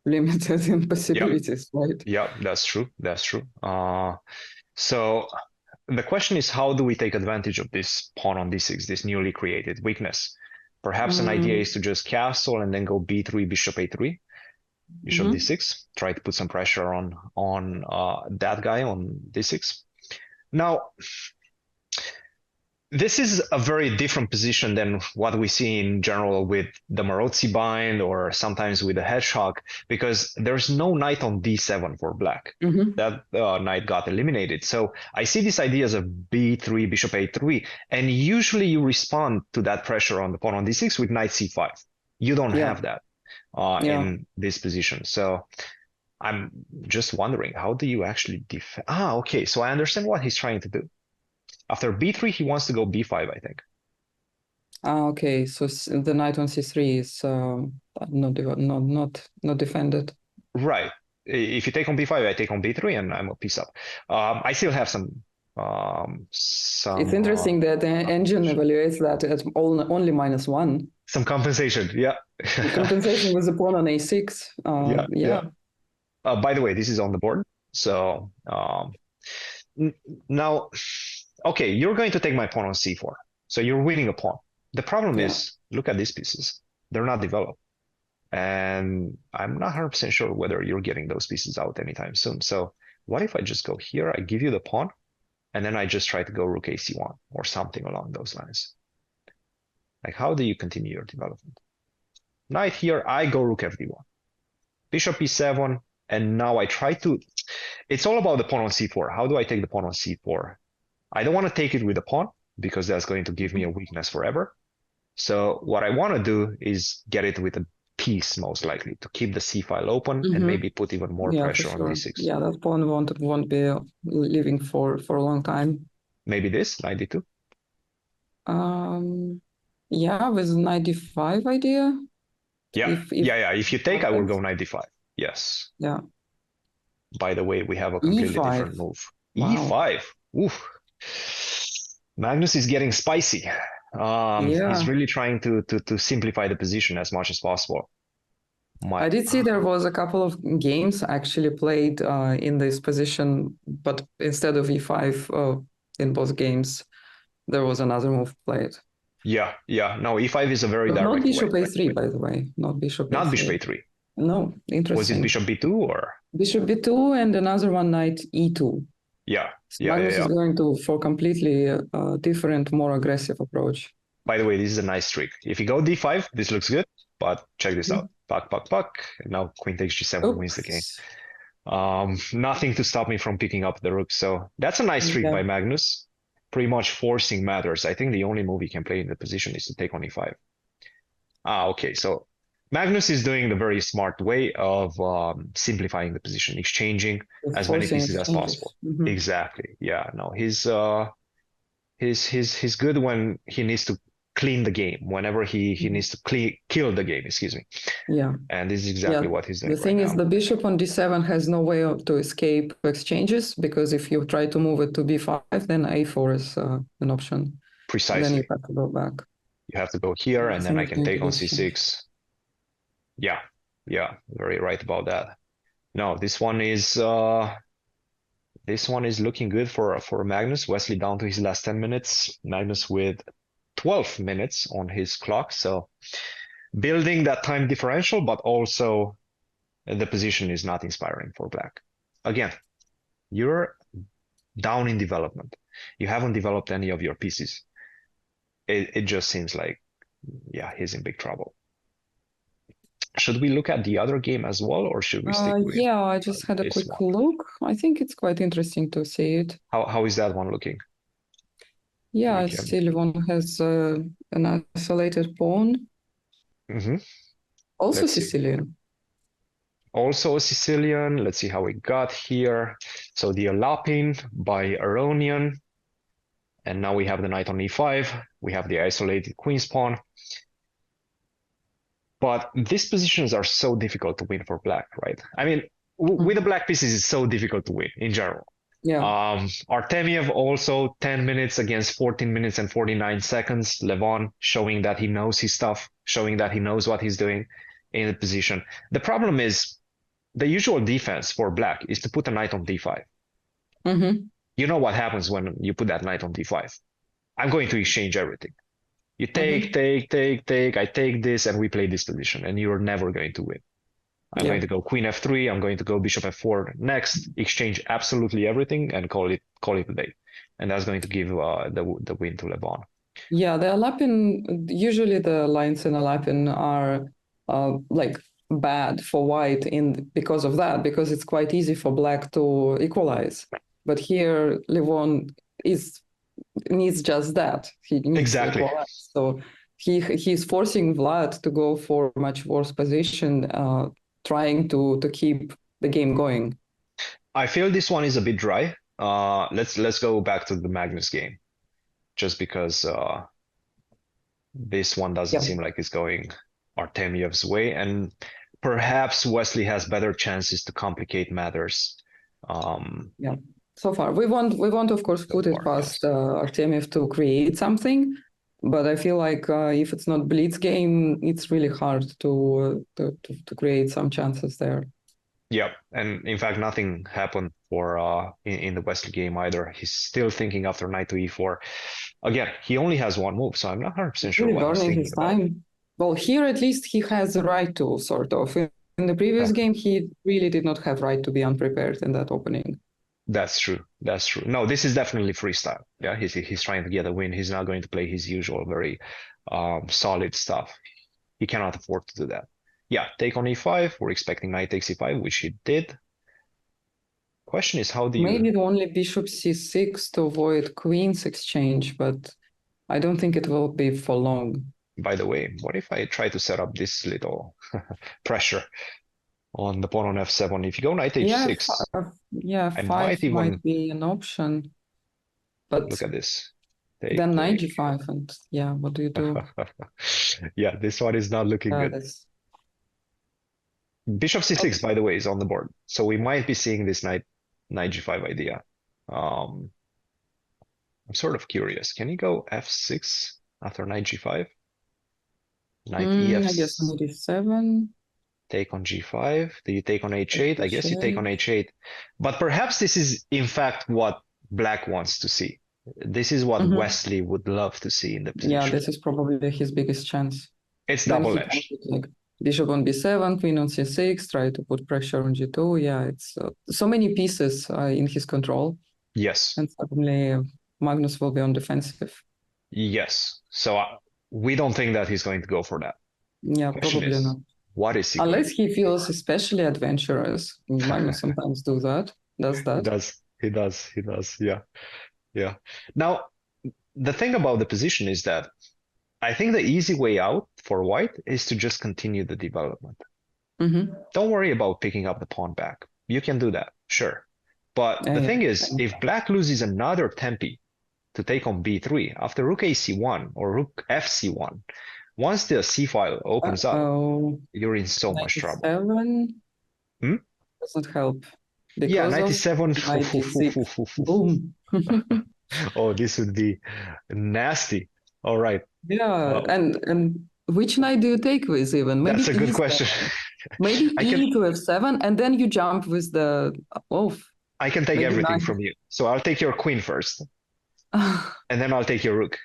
limited in possibilities, right? Yeah, that's true. That's true. So the question is, how do we take advantage of this pawn on D6, this newly created weakness? Perhaps an idea is to just castle and then go B3, bishop A3, bishop D6. Try to put some pressure on that guy on D6. Now, this is a very different position than what we see in general with the Marozzi bind or sometimes with the hedgehog, because there's no knight on D7 for black. That knight got eliminated. So I see these ideas of B3, bishop A3, and usually you respond to that pressure on the pawn on D6 with knight C5. You don't have that in this position. So I'm just wondering, how do you actually defend? Okay, so I understand what he's trying to do. After B3, he wants to go B5, I think. Okay, so the knight on C3 is not defended. Right. If you take on B5, I take on B3, and I'm a piece up. I still have some. It's interesting that the engine evaluates that at only -1. Some compensation, yeah. Compensation with the pawn on A6. By the way, this is on the board. So now. Okay, you're going to take my pawn on C4. So you're winning a pawn. The problem is, look at these pieces. They're not developed. And I'm not 100% sure whether you're getting those pieces out anytime soon. So what if I just go here, I give you the pawn, and then I just try to go rook AC1 or something along those lines? Like, how do you continue your development? Knight here, I go rook FD1. Bishop E7, and now I try to... It's all about the pawn on C4. How do I take the pawn on C4? I don't want to take it with a pawn because that's going to give me a weakness forever. So what I want to do is get it with a piece, most likely, to keep the C file open and maybe put even more pressure on D6. Yeah, that pawn won't be living for a long time. Maybe this, knight D2? Yeah, with knight D5 idea. Yeah, if you take, I will go knight D5. Yes. Yeah. By the way, we have a completely different move. Wow. E5. Oof. Magnus is getting spicy. He's really trying to simplify the position as much as possible. I did see there was a couple of games actually played in this position, but instead of E5 in both games, there was another move played. Yeah. No, E5 is a very direct not bishop way. A3, by the way. Not bishop Not A3. bishop A3. No, interesting. Was it bishop B2 or? Bishop B2 and another one knight E2. Yeah. Magnus is going for completely different, more aggressive approach. By the way, this is a nice trick. If you go D5, this looks good, but check this out. Puck. And now queen takes G7 wins the game. Nothing to stop me from picking up the rook. So that's a nice trick by Magnus. Pretty much forcing matters. I think the only move he can play in the position is to take on E5. Okay. So Magnus is doing the very smart way of simplifying the position, exchanging as many pieces as possible. Exactly. Yeah. No, he's good when he needs to clean the game. Whenever he needs to kill the game. Excuse me. Yeah. And this is exactly what he's doing. The thing is, the bishop on D7 has no way to escape exchanges, because if you try to move it to B5, then A4 is an option. Precisely. Then you have to go back. You have to go here, and then I can take on C6. Yeah, very right about that. No, this one is looking good for Magnus. Wesley down to his last 10 minutes. Magnus with 12 minutes on his clock. So building that time differential, but also the position is not inspiring for black. Again, you're down in development. You haven't developed any of your pieces. It just seems like, yeah, he's in big trouble. Should we look at the other game as well, or should we stick with Yeah, I just had a this quick one? look. I think it's quite interesting to see it. How is that one looking? Yeah, We can. still one has an isolated pawn, Mhm. also Let's see. Sicilian. Also a Sicilian. Let's see how we got here. So the Alapin by Aronian. And now we have the knight on e5. We have the isolated queen's pawn. But these positions are so difficult to win for black, right? I mean, with the black pieces, it's so difficult to win in general. Yeah. Artemiev also 10 minutes against 14 minutes and 49 seconds. Levon showing that he knows his stuff, showing that he knows what he's doing in the position. The problem is the usual defense for black is to put a knight on d5. Mm-hmm. You know what happens when you put that knight on d5. I'm going to exchange everything. You take, take, I take this, and we play this position, and you're never going to win. I'm going to go queen f3, I'm going to go bishop f4 next, exchange absolutely everything, and call it a day. And that's going to give the win to Levon. Yeah, the Alapin, usually the lines in Alapin are like bad for white because of that, because it's quite easy for black to equalize. But here, Levon needs just that. He needs Exactly. to equalize. So he's forcing Vlad to go for a much worse position, trying to keep the game going. I feel this one is a bit dry. Let's go back to the Magnus game, just because this one doesn't seem like it's going Artemiev's way, and perhaps Wesley has better chances to complicate matters. So far, we want of course put it past Artemiev to create something, but I feel like if it's not Blitz game, it's really hard to create some chances there. Yeah, and in fact, nothing happened for in the Wesley game either. He's still thinking after knight to e4. Again, he only has one move, so I'm not 100% sure really what he's thinking his about. time. Well, here at least he has the right to, sort of. In the previous game, he really did not have right to be unprepared in that opening. That's true. That's true. No, this is definitely freestyle. Yeah, he's trying to get a win. He's not going to play his usual very solid stuff. He cannot afford to do that. Yeah, take on e5. We're expecting knight takes e5, which he did. Question is, how do you... Maybe only bishop c6 to avoid queen's exchange, but I don't think it will be for long. By the way, what if I try to set up this little pressure on the pawn on f7? If you go knight h6, might be an option. But look at this. Then knight g5, and what do you do? Yeah, this one is not looking good. Bishop c6, by the way, is on the board, so we might be seeing this knight g5 idea. I'm sort of curious. Can you go f6 after knight g5? Knight ef. I guess knight e7. Take on g5. Do you take on h8? I guess you take on h8. But perhaps this is, in fact, what black wants to see. This is what Wesley would love to see in the position. Yeah, this is probably his biggest chance. It's double-edged. Like bishop on b7, queen on c6, try to put pressure on g2. Yeah, it's so many pieces in his control. Yes. And suddenly Magnus will be on defensive. Yes. So we don't think that he's going to go for that. Yeah, probably not. What is he? Unless he feels especially adventurous. Magnus sometimes does that. He does. Yeah. Now, the thing about the position is that I think the easy way out for white is to just continue the development. Don't worry about picking up the pawn back. You can do that, sure. But the thing is, if black loses another tempi to take on b3 after rook ac1 or rook fc1, once the c file opens up, you're in so much trouble. Doesn't help. Yeah, 97. Boom. Oh, this would be nasty. All right. Yeah, and which knight do you take with even? Maybe that's a good question. Maybe e to f7, and then you jump with the I can take everything from you. So I'll take your queen first, and then I'll take your rook.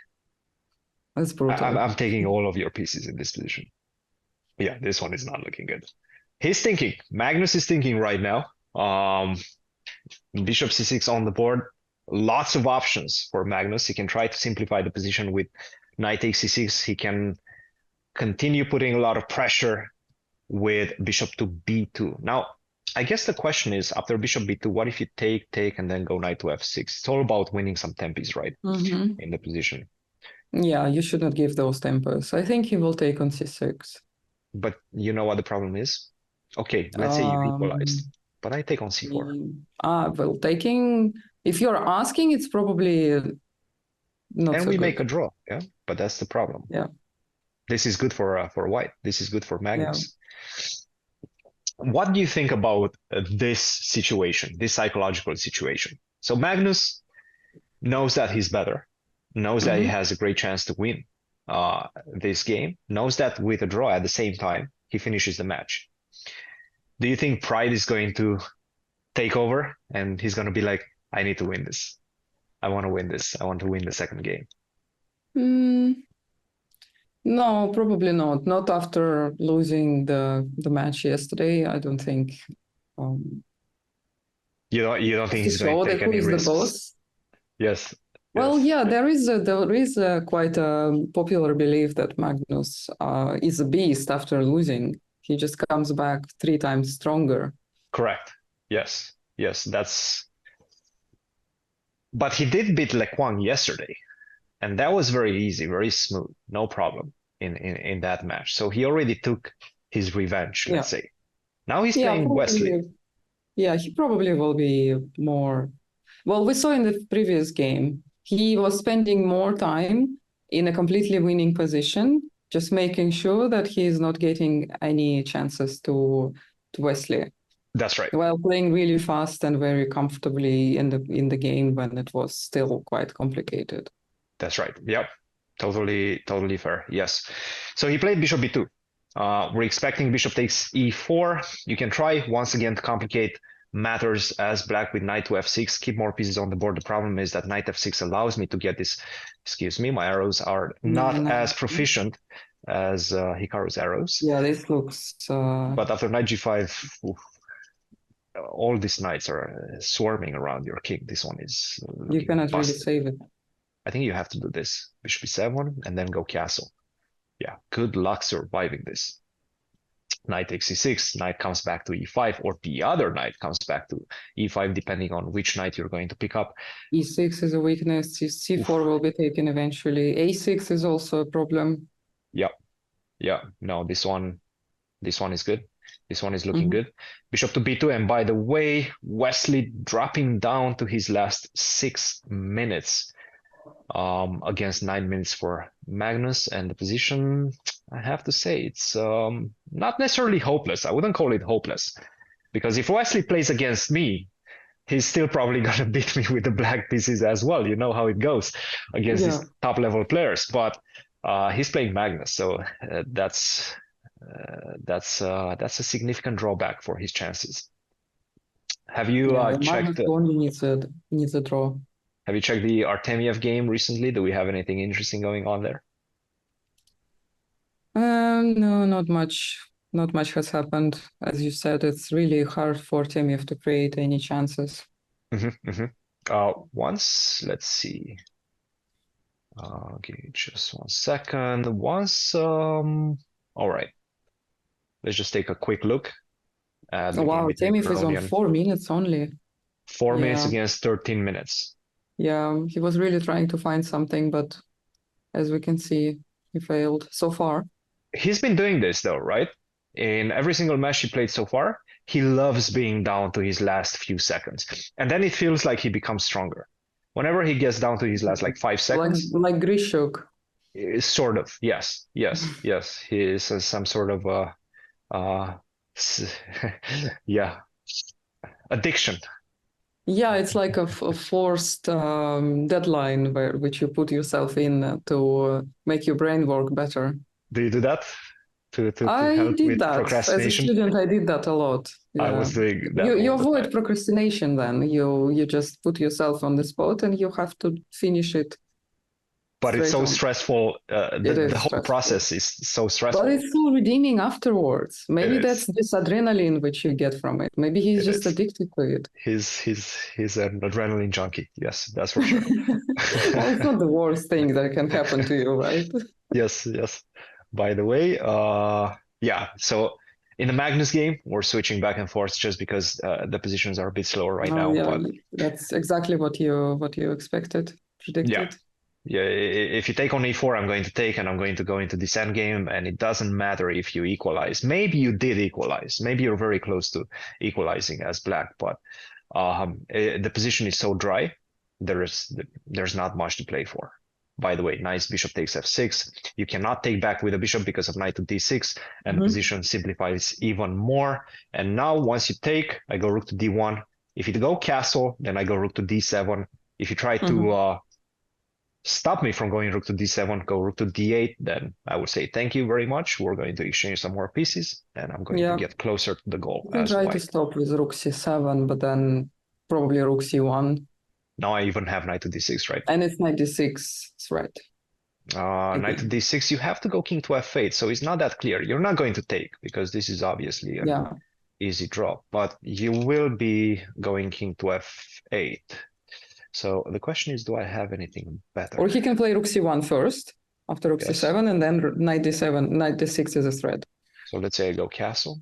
That's brutal. I'm taking all of your pieces in this position. Yeah, this one is not looking good. He's thinking. Magnus is thinking right now. Bishop c6 on the board. lots of options for Magnus. He can try to simplify the position with knight takes c6. He can continue putting a lot of pressure with bishop to b2. Now, I guess the question is, after bishop b2, what if you take, and then go knight to f6? It's all about winning some tempos, right? In the position. Yeah, you should not give those tempos. I think he will take on c6. But you know what the problem is? Okay, let's say you equalized, but I take on c4. Well, taking, if you're asking, it's probably not and so we good. make a draw, yeah? But that's the problem. Yeah. This is good for white. This is good for Magnus. Yeah. What do you think about this situation, this psychological situation? So Magnus knows that he's better, knows that he has a great chance to win this game, knows that with a draw at the same time, he finishes the match. Do you think pride is going to take over and he's going to be like, I need to win this. I want to win this. I want to win the second game. No, probably not. Not after losing the match yesterday. I don't think. You don't think he's going to take any risks? The boss? Yes. Well, yeah, there is quite a popular belief that Magnus is a beast after losing. He just comes back 3 times stronger. Correct. Yes. That's. But he did beat Le Quang yesterday, and that was very easy, very smooth, no problem in that match. So he already took his revenge, let's say. Now he's playing Wesley. Yeah, he probably will be more. Well, we saw in the previous game, he was spending more time in a completely winning position, just making sure that he is not getting any chances to Wesley. That's right. While playing really fast and very comfortably in the game when it was still quite complicated. That's right. Yep. Totally fair. Yes. So he played bishop b2. We're expecting bishop takes e4. You can try once again to complicate matters as black with knight to f6, keep more pieces on the board. The problem is that knight f6 allows me to get this. Excuse me, my arrows are not as proficient as Hikaru's arrows. Yeah, this looks. But after knight g5, all these knights are swarming around your king. This one is. You cannot busted. really save it. I think you have to do this. Bishop e7 and then go castle. Yeah, good luck surviving this. Knight takes e6, knight comes back to e5, or the other knight comes back to e5, depending on which knight you're going to pick up. e6 is a weakness. c4 will be taken eventually. a6 is also a problem. Yeah. No, this one is good. This one is looking good. Bishop to b2, and by the way, Wesley dropping down to his last 6 minutes. Against 9 minutes for Magnus, and the position, I have to say, it's not necessarily hopeless. I wouldn't call it hopeless, because if Wesley plays against me, he's still probably gonna beat me with the black pieces as well. You know how it goes against these top level players. But he's playing Magnus, so that's a significant drawback for his chances. Have you checked? Magnus only needs a draw. Have you checked the Artemiev game recently? Do we have anything interesting going on there? No, not much. Not much has happened. As you said, it's really hard for Artemiev to create any chances. Once, let's see. Okay, just 1 second. Once, all right. Let's just take a quick look. Wow, Artemiev is on 4 minutes only. 4 minutes against 13 minutes. Yeah, he was really trying to find something, but as we can see, he failed so far. He's been doing this though, right? In every single match he played so far, he loves being down to his last few seconds. And then it feels like he becomes stronger. Whenever he gets down to his last 5 seconds. Like Grishuk. Sort of, yes. He is some sort of addiction. Yeah, it's like a forced deadline which you put yourself in to make your brain work better. Do you do that? To I help did with that. Procrastination? As a student, I did that a lot. Yeah. I was doing that. You avoid procrastination then. You just put yourself on the spot and you have to finish it. But it's straight so on. stressful. It The is whole stressful. process is so stressful. But it's so redeeming afterwards. Maybe It that's is. this adrenaline which you get from it. Maybe he's It just is. addicted to it. He's an adrenaline junkie. Yes, that's for sure. Well, it's not the worst thing that can happen to you, right? Yes, yes. By the way, yeah. So in the Magnus game, we're switching back and forth just because the positions are a bit slower right Oh now. yeah, But that's exactly what you expected, yeah, predicted. yeah. If you take on e4, I'm going to take, and I'm going to go into this endgame, and it doesn't matter if you equalize. Maybe you did equalize. Maybe you're very close to equalizing as black, but the position is so dry. There's not much to play for. By the way, nice bishop takes f6. You cannot take back with a bishop because of knight to d6, and the position simplifies even more. And now once you take, I go rook to d1. If you go castle, then I go rook to d7. If you try to stop me from going rook to d7, go rook to d8, then I would say thank you very much. We're going to exchange some more pieces, and I'm going to get closer to the goal You can as try white. to stop with rook c7, but then probably rook c1. Now I even have knight to d6, right? And it's knight d6, that's right. Knight to d6, you have to go king to f8, so it's not that clear. You're not going to take, because this is obviously an easy draw, but you will be going king to f8. So the question is, do I have anything better? Or he can play rook c1 first, after rook c7, and then knight d7, knight d6 is a threat. So let's say I go castle.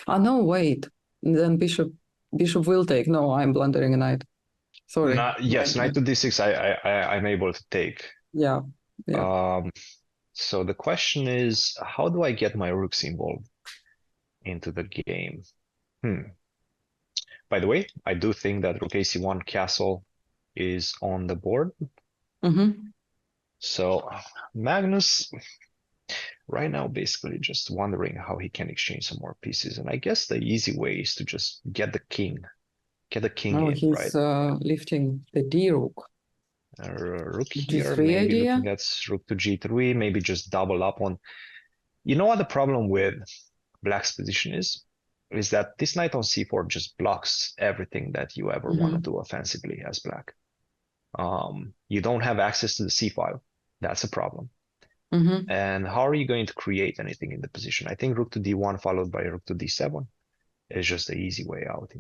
Ah, no, wait. Then bishop will take. No, I'm blundering a knight. Sorry. Yes, knight to d6, I'm able to take. Yeah. So the question is, how do I get my rooks involved into the game? By the way, I do think that rook ac1 castle is on the board. So Magnus right now basically just wondering how he can exchange some more pieces. And I guess the easy way is to just get the king. Get the king in, he's lifting the d rook. Rook G3 here, maybe idea? looking at rook to g3, maybe just double up on. You know what the problem with black's position is that this knight on c4 just blocks everything that you ever want to do offensively as black. You don't have access to the c file. That's a problem. And how are you going to create anything in the position? I think rook to d1 followed by rook to d7 is just the easy way out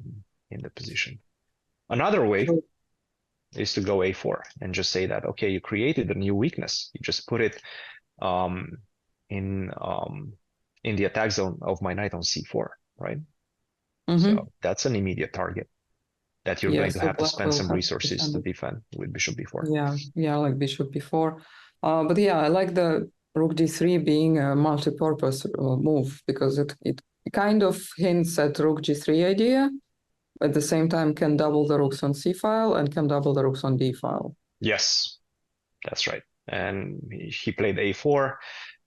in the position. Another way is to go a4 and just say that, okay, you created a new weakness. You just put it in the attack zone of my knight on c4, right? So that's an immediate target that you're going to have to spend some resources to defend with bishop b4. Yeah, like bishop b4. But yeah, I like the rook d3 being a multi-purpose move because it kind of hints at rook g3 idea. At the same time, can double the rooks on c file and can double the rooks on d file. Yes, that's right. And he played a4,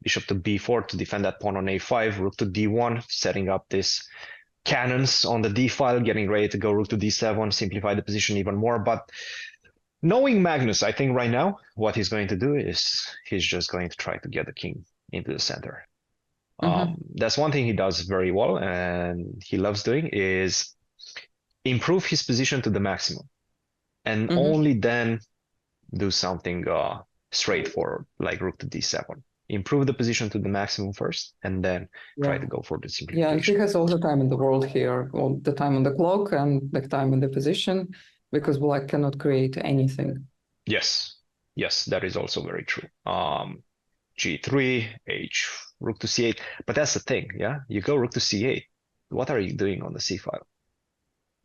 bishop to b4 to defend that pawn on a5, rook to d1, setting up this cannons on the d file, getting ready to go rook to d7, simplify the position even more. But knowing Magnus, I think right now what he's going to do is he's just going to try to get the king into the center. That's one thing he does very well and he loves doing is improve his position to the maximum and only then do something straightforward like rook to d7. Improve the position to the maximum first and then try to go for the simplification. Yeah, and he has all the time in the world here, all the time on the clock and the time in the position, because black cannot create anything. Yes, that is also very true. G3, H, rook to c8. But that's the thing, yeah? You go rook to c8. What are you doing on the c file?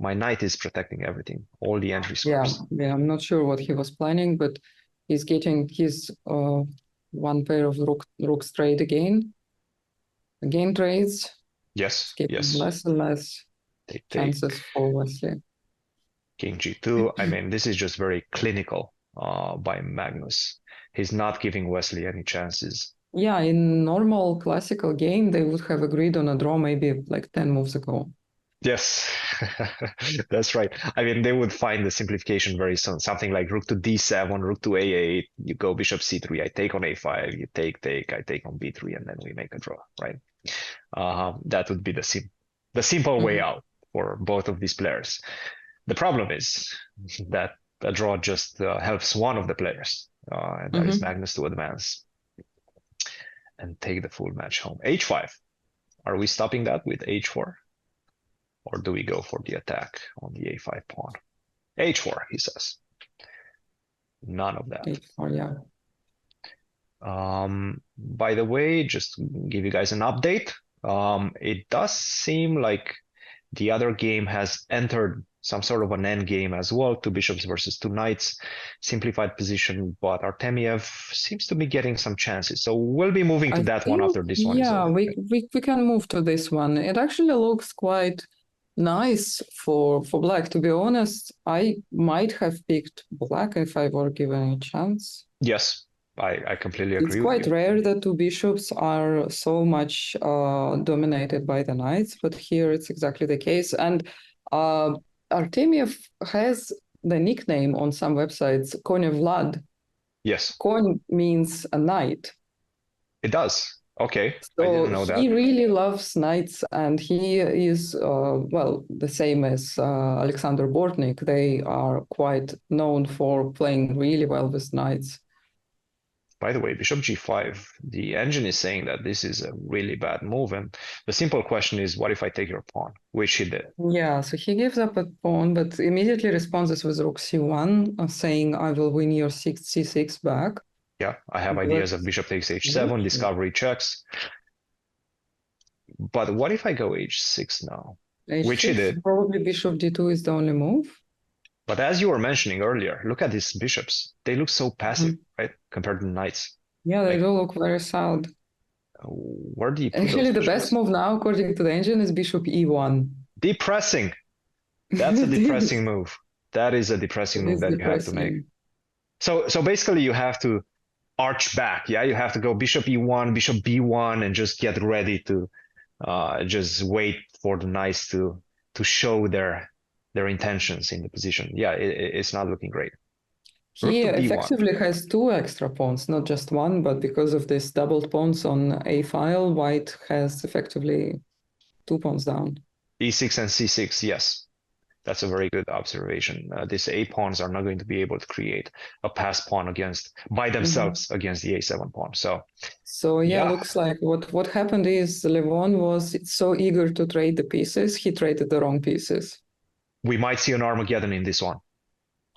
My knight is protecting everything, all the entry squares. Yeah, I'm not sure what he was planning, but he's getting his one pair of rook straight again. Again trades. Yes. Less and less chances for Wesley. King g2. I mean, this is just very clinical by Magnus. He's not giving Wesley any chances. Yeah, in normal classical game, they would have agreed on a draw maybe like 10 moves ago. Yes, that's right. I mean, they would find the simplification very soon. Something like rook to d7, rook to a8, you go bishop c3, I take on a5, you take, I take on b3, and then we make a draw, right? That would be the simple way out for both of these players. The problem is that a draw just helps one of the players, and that is Magnus to advance and take the full match home. H5. Are we stopping that with H4? Or do we go for the attack on the A5 pawn? H4, he says. None of that. H4, yeah. By the way, just to give you guys an update, it does seem like the other game has entered some sort of an end game as well, 2 bishops versus 2 knights, simplified position, but Artemiev seems to be getting some chances. So we'll be moving to that one after this one. Yeah, we can move to this one. It actually looks quite nice for black. To be honest, I might have picked black if I were given a chance. Yes, I completely agree. It's quite rare that 2 bishops are so much dominated by the knights, but here it's exactly the case. And Artemiev has the nickname on some websites, Konya Vlad. Yes. Kon means a knight. It does. Okay, so I didn't know that. He really loves knights, and he is, well, the same as Alexander Bortnik. They are quite known for playing really well with knights. By the way, bishop g5, the engine is saying that this is a really bad move. And the simple question is, what if I take your pawn? Which he did. Yeah, so he gives up a pawn, but immediately responds with rook c1, saying, I will win your c6 back. Yeah, I have ideas of bishop takes h7, discovery checks. But what if I go h6 now? H6, which he did. Probably bishop d2 is the only move. But as you were mentioning earlier, look at these bishops. They look so passive, right? Compared to knights. Yeah, they do look very sad. Where do you put Actually, those the best move now, according to the engine, is bishop e1. Depressing. That's a depressing move. That is a depressing move that you have to make. So basically you have to arch back. Yeah, you have to go bishop e1, bishop b1, and just get ready to just wait for the knights to show their intentions in the position. Yeah, it's not looking great. He effectively has 2 extra pawns, not just 1, but because of this doubled pawns on a file, white has effectively 2 pawns down. e6 and c6, yes. That's a very good observation. These a pawns are not going to be able to create a pass pawn by themselves against the a7 pawn. So yeah, looks like what happened is Levon was so eager to trade the pieces, he traded the wrong pieces. We might see an Armageddon in this one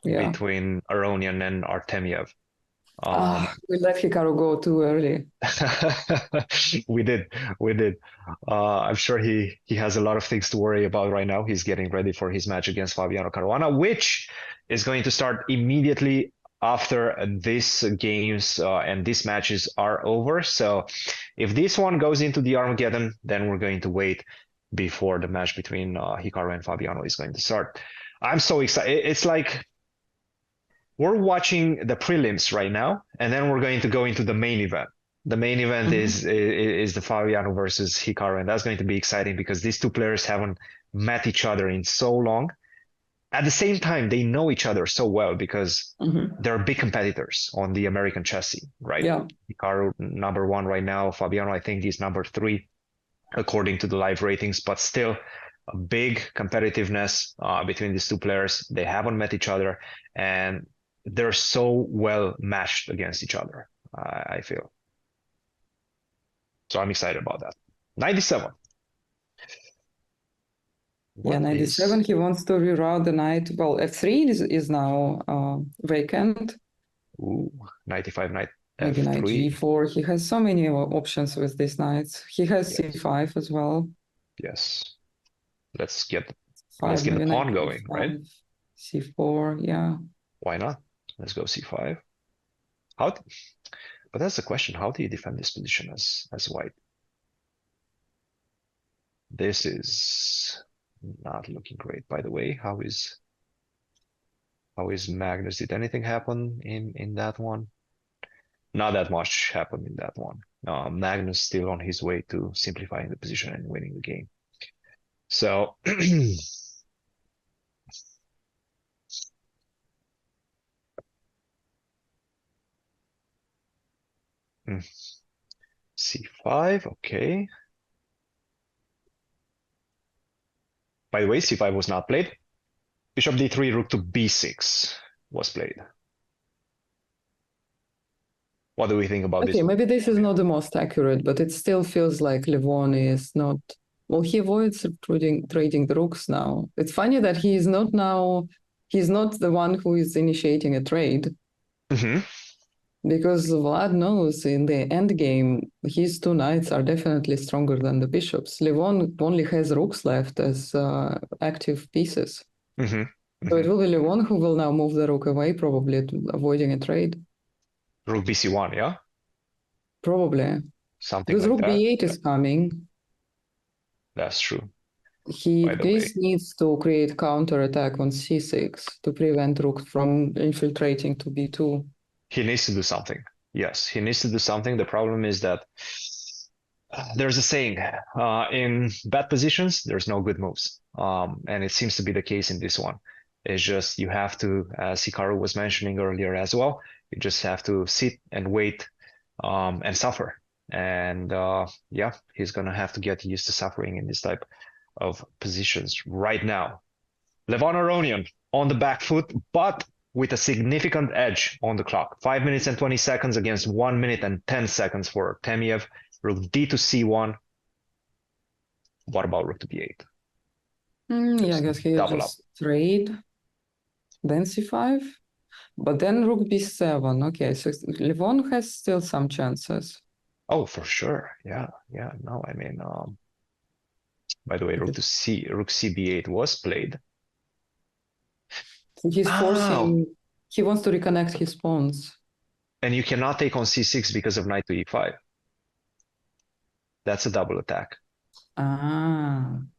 between Aronian and Artemiev. We let Hikaru go too early. We did. I'm sure he has a lot of things to worry about right now. He's getting ready for his match against Fabiano Caruana, which is going to start immediately after these games and these matches are over. So if this one goes into the Armageddon, then we're going to wait before the match between Hikaru and Fabiano is going to start. I'm so excited. It's like we're watching the prelims right now, and then we're going to go into the main event. The main event is the Fabiano versus Hikaru, and that's going to be exciting because these 2 players haven't met each other in so long. At the same time, they know each other so well because they're big competitors on the American chess scene, right? Yeah. Hikaru number 1 right now. Fabiano, I think, is number 3 according to the live ratings, but still a big competitiveness between these 2 players. They haven't met each other, and they're so well matched against each other, I feel. So I'm excited about that. 97. Yeah, 97, he wants to reroute the knight. Well, f3 is now vacant. Ooh, 95 knight Maybe f3. knight g4. He has so many options with these knights. He has c5 as well. Yes. Let's get the pawn going, right? c4, yeah. Why not? Let's go c5. But that's the question. How do you defend this position as white? This is not looking great, by the way. How is Magnus? Did anything happen in that one? Not that much happened in that one. Magnus still on his way to simplifying the position and winning the game. So c5, okay. By the way, c5 was not played. Bishop d3, rook to b6 was played. What do we think about this? Okay, maybe this is not the most accurate, but it still feels like Levon is not. Well, he avoids trading the rooks now. It's funny that he is not now. He's not the one who is initiating a trade. Mm-hmm. Because Vlad knows in the end game, his two knights are definitely stronger than the bishops. Levon only has rooks left as active pieces. Mm-hmm. So it will be Levon who will now move the rook away, probably avoiding a trade. Rook bc1, yeah? Probably. Something Because like rook that. b8 is coming. That's true. He By the way, needs to create counterattack on c6 to prevent rook from infiltrating to b2. he needs to do something. Yes, he needs to do something. The problem is that there's a saying, in bad positions, there's no good moves. And it seems to be the case in this one. It's just you have to, as Hikaru was mentioning earlier as well, you just have to sit and wait and suffer. And yeah, he's going to have to get used to suffering in this type of positions right now. Levon Aronian on the back foot, but with a significant edge on the clock. 5 minutes and 20 seconds against 1 minute and 10 seconds for Artemiev. Rook d to c1. What about rook to b8? Yeah, I guess he double just trade, then c5, but then rook b7. Okay, so Levon has still some chances. Oh, for sure. Yeah. No, I mean, by the way, rook cb8 was played. He's forcing. He wants to reconnect his pawns. And you cannot take on c6 because of knight to e5. That's a double attack.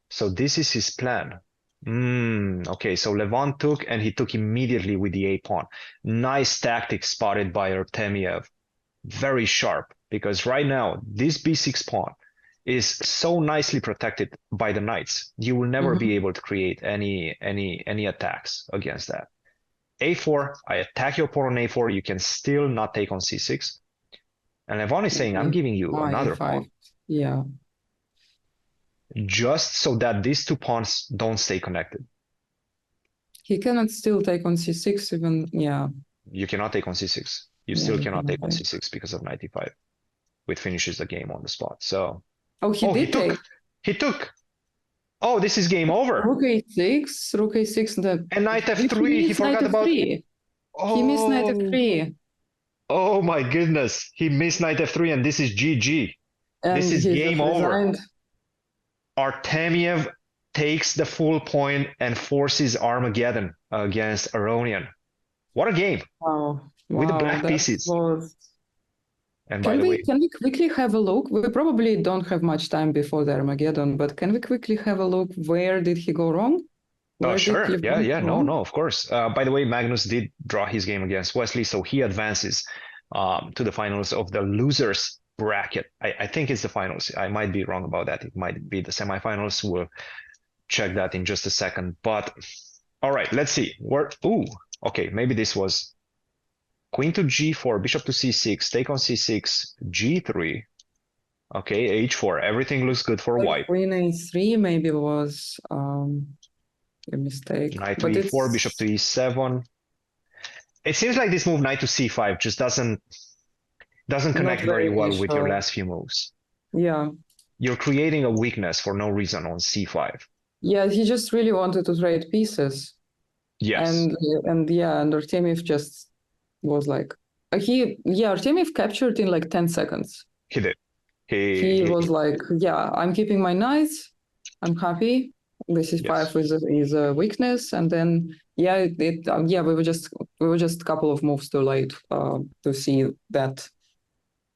So this is his plan. Okay, so Levon took, and he took immediately with the a pawn. Nice tactic spotted by Artemiev. Very sharp, because right now this b6 pawn is so nicely protected by the knights. You will never be able to create any attacks against that. a4, I attack your pawn on a4. You can still not take on c6. And Levon is saying, I'm giving you another pawn. Yeah. Just so that these two pawns don't stay connected. He cannot still take on c6 even, yeah. You cannot take on c6. You still cannot take on c6 because of knight e5, which finishes the game on the spot. So, he took. He took. Oh, this is game over. Rook a6, rook a6. And knight f3. He forgot about. Oh. He missed knight f3. Oh my goodness. He missed knight f3, and this is GG. And this is game over. Resigned. Artemiev takes the full point and forces Armageddon against Aronian. What a game. Wow. With the black pieces. And can we quickly have a look? We probably don't have much time before the Armageddon, but can we quickly have a look? Where did he go wrong? Sure. Yeah. No, of course. By the way, Magnus did draw his game against Wesley, so he advances to the finals of the losers bracket. I think it's the finals. I might be wrong about that. It might be the semifinals. We'll check that in just a second. But all right, let's see. Okay, maybe this was queen to g4, bishop to c6, take on c6, g3. Okay, h4. Everything looks good for white. Queen a3 maybe was a mistake. Knight to e4, bishop to e7. It seems like this move, knight to c5, just doesn't connect very well with your last few moves. Yeah. You're creating a weakness for no reason on c5. Yeah, he just really wanted to trade pieces. Yes. And Artemiev just was like, Artemiev captured in like 10 seconds. He did. He was like, yeah, I'm keeping my knights. I'm happy. This is 5 is a weakness. And then, we were just a couple of moves too late to see that.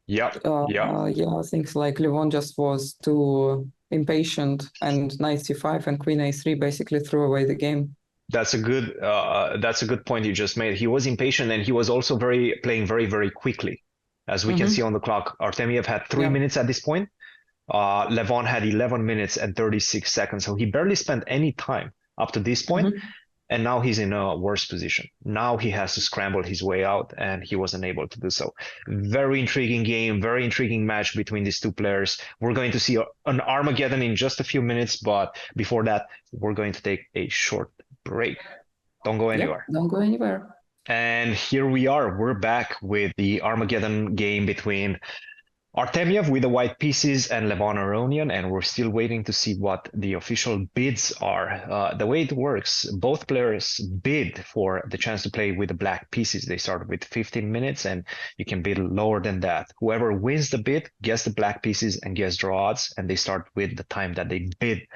Things like Levon just was too impatient, and knight c5 and queen a3 basically threw away the game. That's a good point you just made. He was impatient, and he was also playing very, very quickly. As we can see on the clock, Artemiev had 3 minutes at this point. Levon had 11 minutes and 36 seconds. So he barely spent any time up to this point. And now he's in a worse position. Now he has to scramble his way out, and he wasn't able to do so. Very intriguing game, very intriguing match between these two players. We're going to see an Armageddon in just a few minutes, but before that, we're going to take a short break. Don't go anywhere. Don't go anywhere. And here we are. We're back with the Armageddon game between Artemiev with the white pieces and Levon Aronian, and we're still waiting to see what the official bids are. The way it works, both players bid for the chance to play with the black pieces. They start with 15 minutes, and you can bid lower than that. Whoever wins the bid gets the black pieces and gets draw odds, and they start with the time that they bid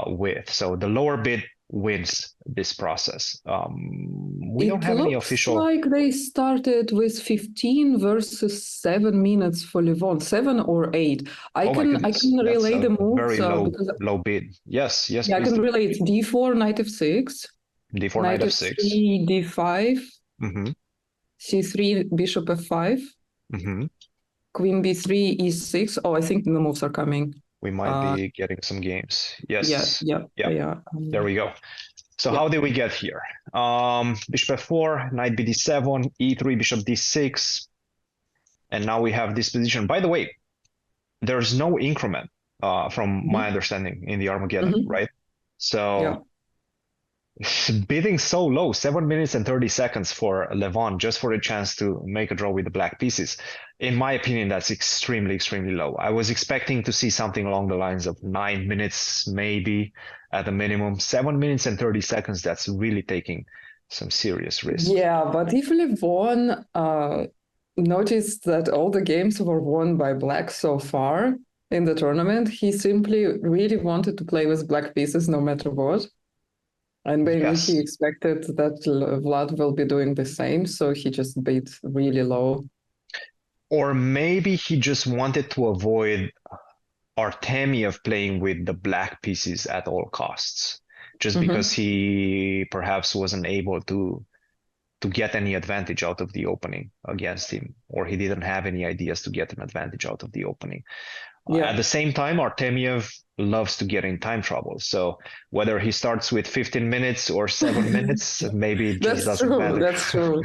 with. So the lower bid wins this process. We don't have any official. It looks like they started with 15 versus 7 minutes for Levon, 7 or 8. I can relay the moves. Very low bid. Yes. Yeah, I can relay it. D4, knight f6. D4, knight f6. C3, d5. Mm-hmm. C3, bishop f5. Mm-hmm. Queen b3, e6. Oh, I think the moves are coming. We might be getting some games. Yes. Yeah. There we go. So how did we get here? Bishop f4, knight bd7, e3, bishop d6. And now we have this position. By the way, there's no increment from my understanding in the Armageddon, right? So bidding so low, 7 minutes and 30 seconds for Levon just for a chance to make a draw with the black pieces. In my opinion, that's extremely, extremely low. I was expecting to see something along the lines of 9 minutes, maybe at the minimum. 7 minutes and 30 seconds, that's really taking some serious risk. Yeah, but if Levon noticed that all the games were won by black so far in the tournament, he simply really wanted to play with black pieces no matter what. And maybe he expected that Vlad will be doing the same, so he just bid really low. Or maybe he just wanted to avoid Artemiev playing with the black pieces at all costs, just because he perhaps wasn't able to get any advantage out of the opening against him, or he didn't have any ideas to get an advantage out of the opening. At the same time, Artemiev loves to get in time trouble. So whether he starts with 15 minutes or 7 minutes, maybe it just doesn't matter. That's true.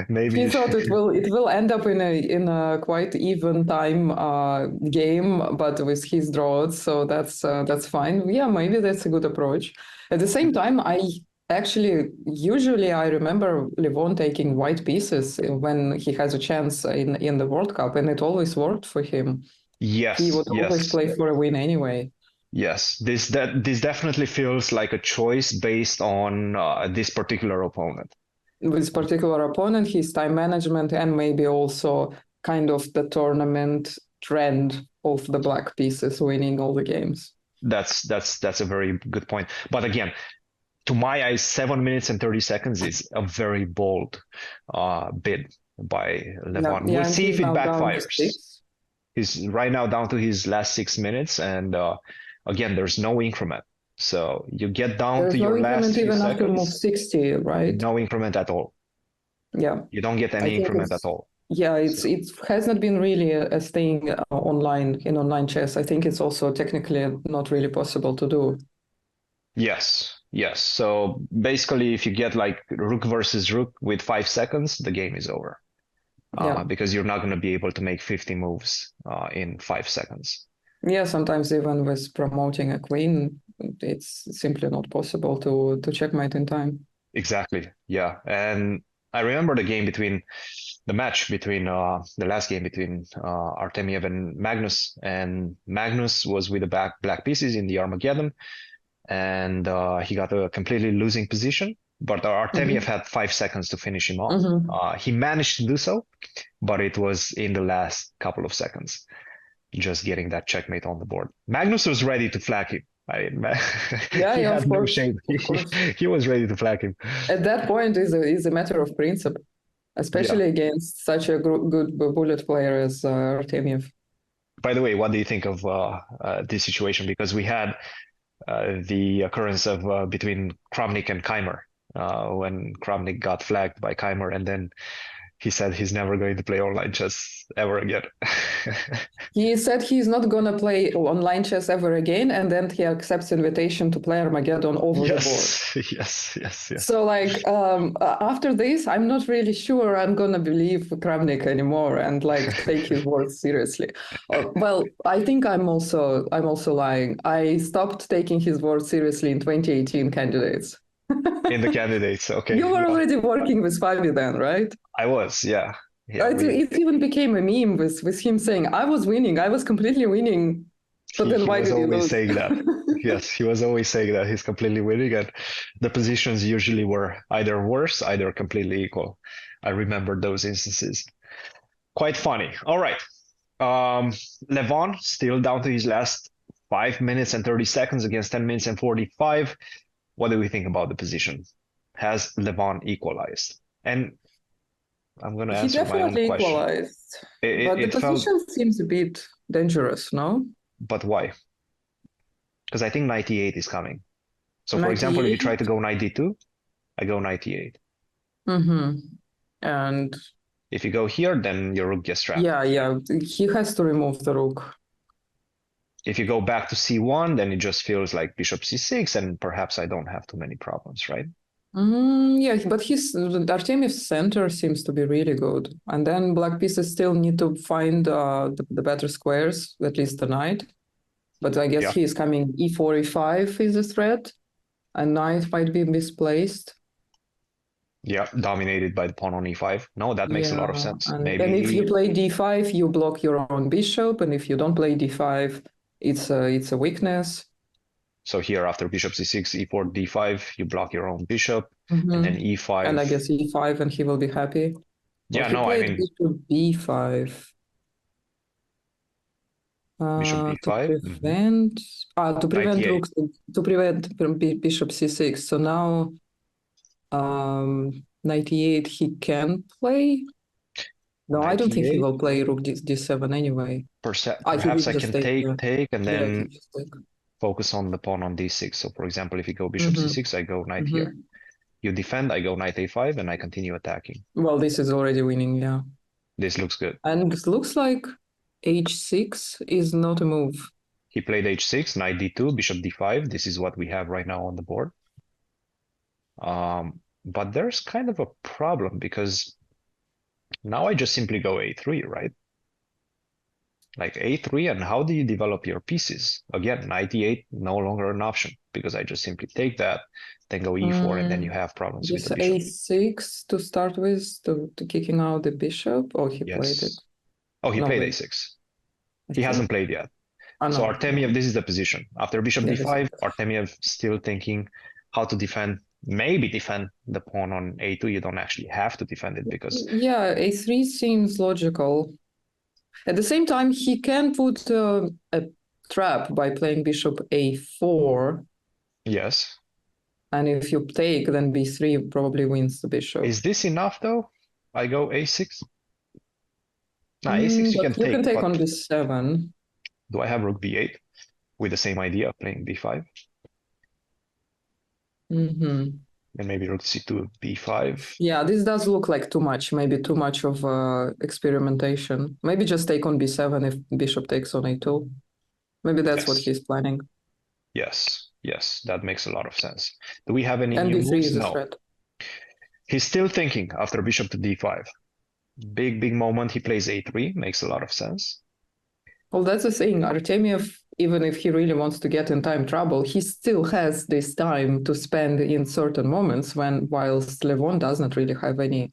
Maybe he thought it will end up in a quite even time game, but with his draws. So that's fine. Yeah, maybe that's a good approach. At the same time, usually I remember Levon taking white pieces when he has a chance in the World Cup, and it always worked for him. Yes, he would always play for a win anyway. Yes, this definitely feels like a choice based on this particular opponent. With particular opponent, his time management, and maybe also kind of the tournament trend of the black pieces winning all the games. That's a very good point. But again, to my eyes, 7 minutes and 30 seconds is a very bold bid by Levon. We'll see if it backfires. He's right now down to his last 6 minutes, and again, there's no increment. So you get down to your last few even seconds. After move 60, right? No increment at all. Yeah. You don't get any increment at all. Yeah, it has not been really a thing online in online chess. I think it's also technically not really possible to do. Yes. So basically, if you get like rook versus rook with 5 seconds, the game is over. Because you're not going to be able to make 50 moves in 5 seconds. Yeah, sometimes even with promoting a queen, it's simply not possible to checkmate in time. Exactly. Yeah. And I remember the last game between Artemiev and Magnus. And Magnus was with the black pieces in the Armageddon. And he got a completely losing position. But Artemiev had 5 seconds to finish him off. He managed to do so, but it was in the last couple of seconds, just getting that checkmate on the board. Magnus was ready to flag him. He had no shame. He was ready to flag him. At that point, is a matter of principle, especially against such a good bullet player as Artemiev. By the way, what do you think of this situation? Because we had the occurrence of between Kramnik and Keimer. When Kramnik got flagged by Keimer, and then he said he's never going to play online chess ever again. He said he's not going to play online chess ever again, and then he accepts invitation to play Armageddon over the board. Yes. So after this, I'm not really sure I'm going to believe Kramnik anymore and take his words seriously. Well, I think I'm also lying. I stopped taking his words seriously in 2018 candidates. in the candidates. Okay. You were Yeah. already working with Fabi then, right? I was, yeah. Yeah, It even became a meme with him saying, I was winning, I was completely winning. But then he why was did you always lose? saying that. Yes, he was always saying that he's completely winning, and the positions usually were either worse, either completely equal. I remember those instances. Quite funny. All right. Levon still down to his last 5 minutes and 30 seconds against 10 minutes and 45. What do we think about the position? Has Levon equalized? And I'm going to He answer my own definitely question. equalized. It, But the it felt, position seems a bit dangerous, no? but why? Because I think 98 is coming. So, for example, if you 98? try to go 92, I go 98. Mm-hmm. And If you go here, then your rook gets trapped. yeah, he has to remove the rook. If you go back to c1, then it just feels like bishop c6, and perhaps I don't have too many problems, right? Yeah, but Artemiev's center seems to be really good. And then black pieces still need to find the better squares, at least tonight. But I guess Yeah. he is coming e4, e5 is a threat, and knight might be misplaced. Yeah, dominated by the pawn on e5. No, that makes a lot of Yeah, sense. and Maybe if you he, play d5, you block your own bishop, and if you don't play d5, it's a weakness. so here after bishop c6, e4, d5, you block your own bishop, and then Mm-hmm. e5. And I guess e5, and he will be happy. Well, Yeah, he no, I played mean, bishop b5 bishop to b5, prevent to prevent 98. rooks to prevent bishop c6. So now 98 he can play. No, I don't think he 98. will play rook d7 anyway. He Perhaps did I just can take. Yeah, take, and yeah, he then just take. focus on the pawn on d6. So, for example, if you go bishop Mm-hmm. c6, I go knight here. Mm-hmm. You defend, I go knight a5, and I continue attacking. Well, this is already winning, yeah. This looks good. And it looks like h6 is not a move. He played h6, knight d2, bishop d5. This is what we have right now on the board. But there's kind of a problem because now I just simply go a3, right? Like a3, and how do you develop your pieces? Again, knight e8, no longer an option because I just simply take that, then go e4, and then you have problems with Just the bishop. a6 to start with, to kicking out the bishop. Oh, he played it. Yes. Oh, he No, played wait. a6. I He hasn't think. played yet. Oh, So no. Artemiev, this is the position. After bishop Yeah, d5, Artemiev still thinking how to defend, maybe defend the pawn on a2. You don't actually have to defend it because Yeah, a3 seems logical. At the same time, he can put a trap by playing bishop a4. yes. And if you take, then b3 probably wins the bishop. Is this enough though? I go a6. Now a6 you can But you can take, take but on b7. do I have rook b8 with the same idea of playing b5? Mm-hmm. And maybe rook c2, b5. Yeah, this does look like too much, maybe too much of experimentation. Maybe just take on b7 if bishop takes on a2. Maybe that's what Yes. he's planning. Yes. Yes. That makes a lot of sense. Do we have any And new b3 moves? is a No. threat. He's still thinking after bishop to d5. Big moment. He plays a3. Makes a lot of sense. Well, that's the thing. Artemiev, even if he really wants to get in time trouble, he still has this time to spend in certain moments whilst Levon doesn't really have any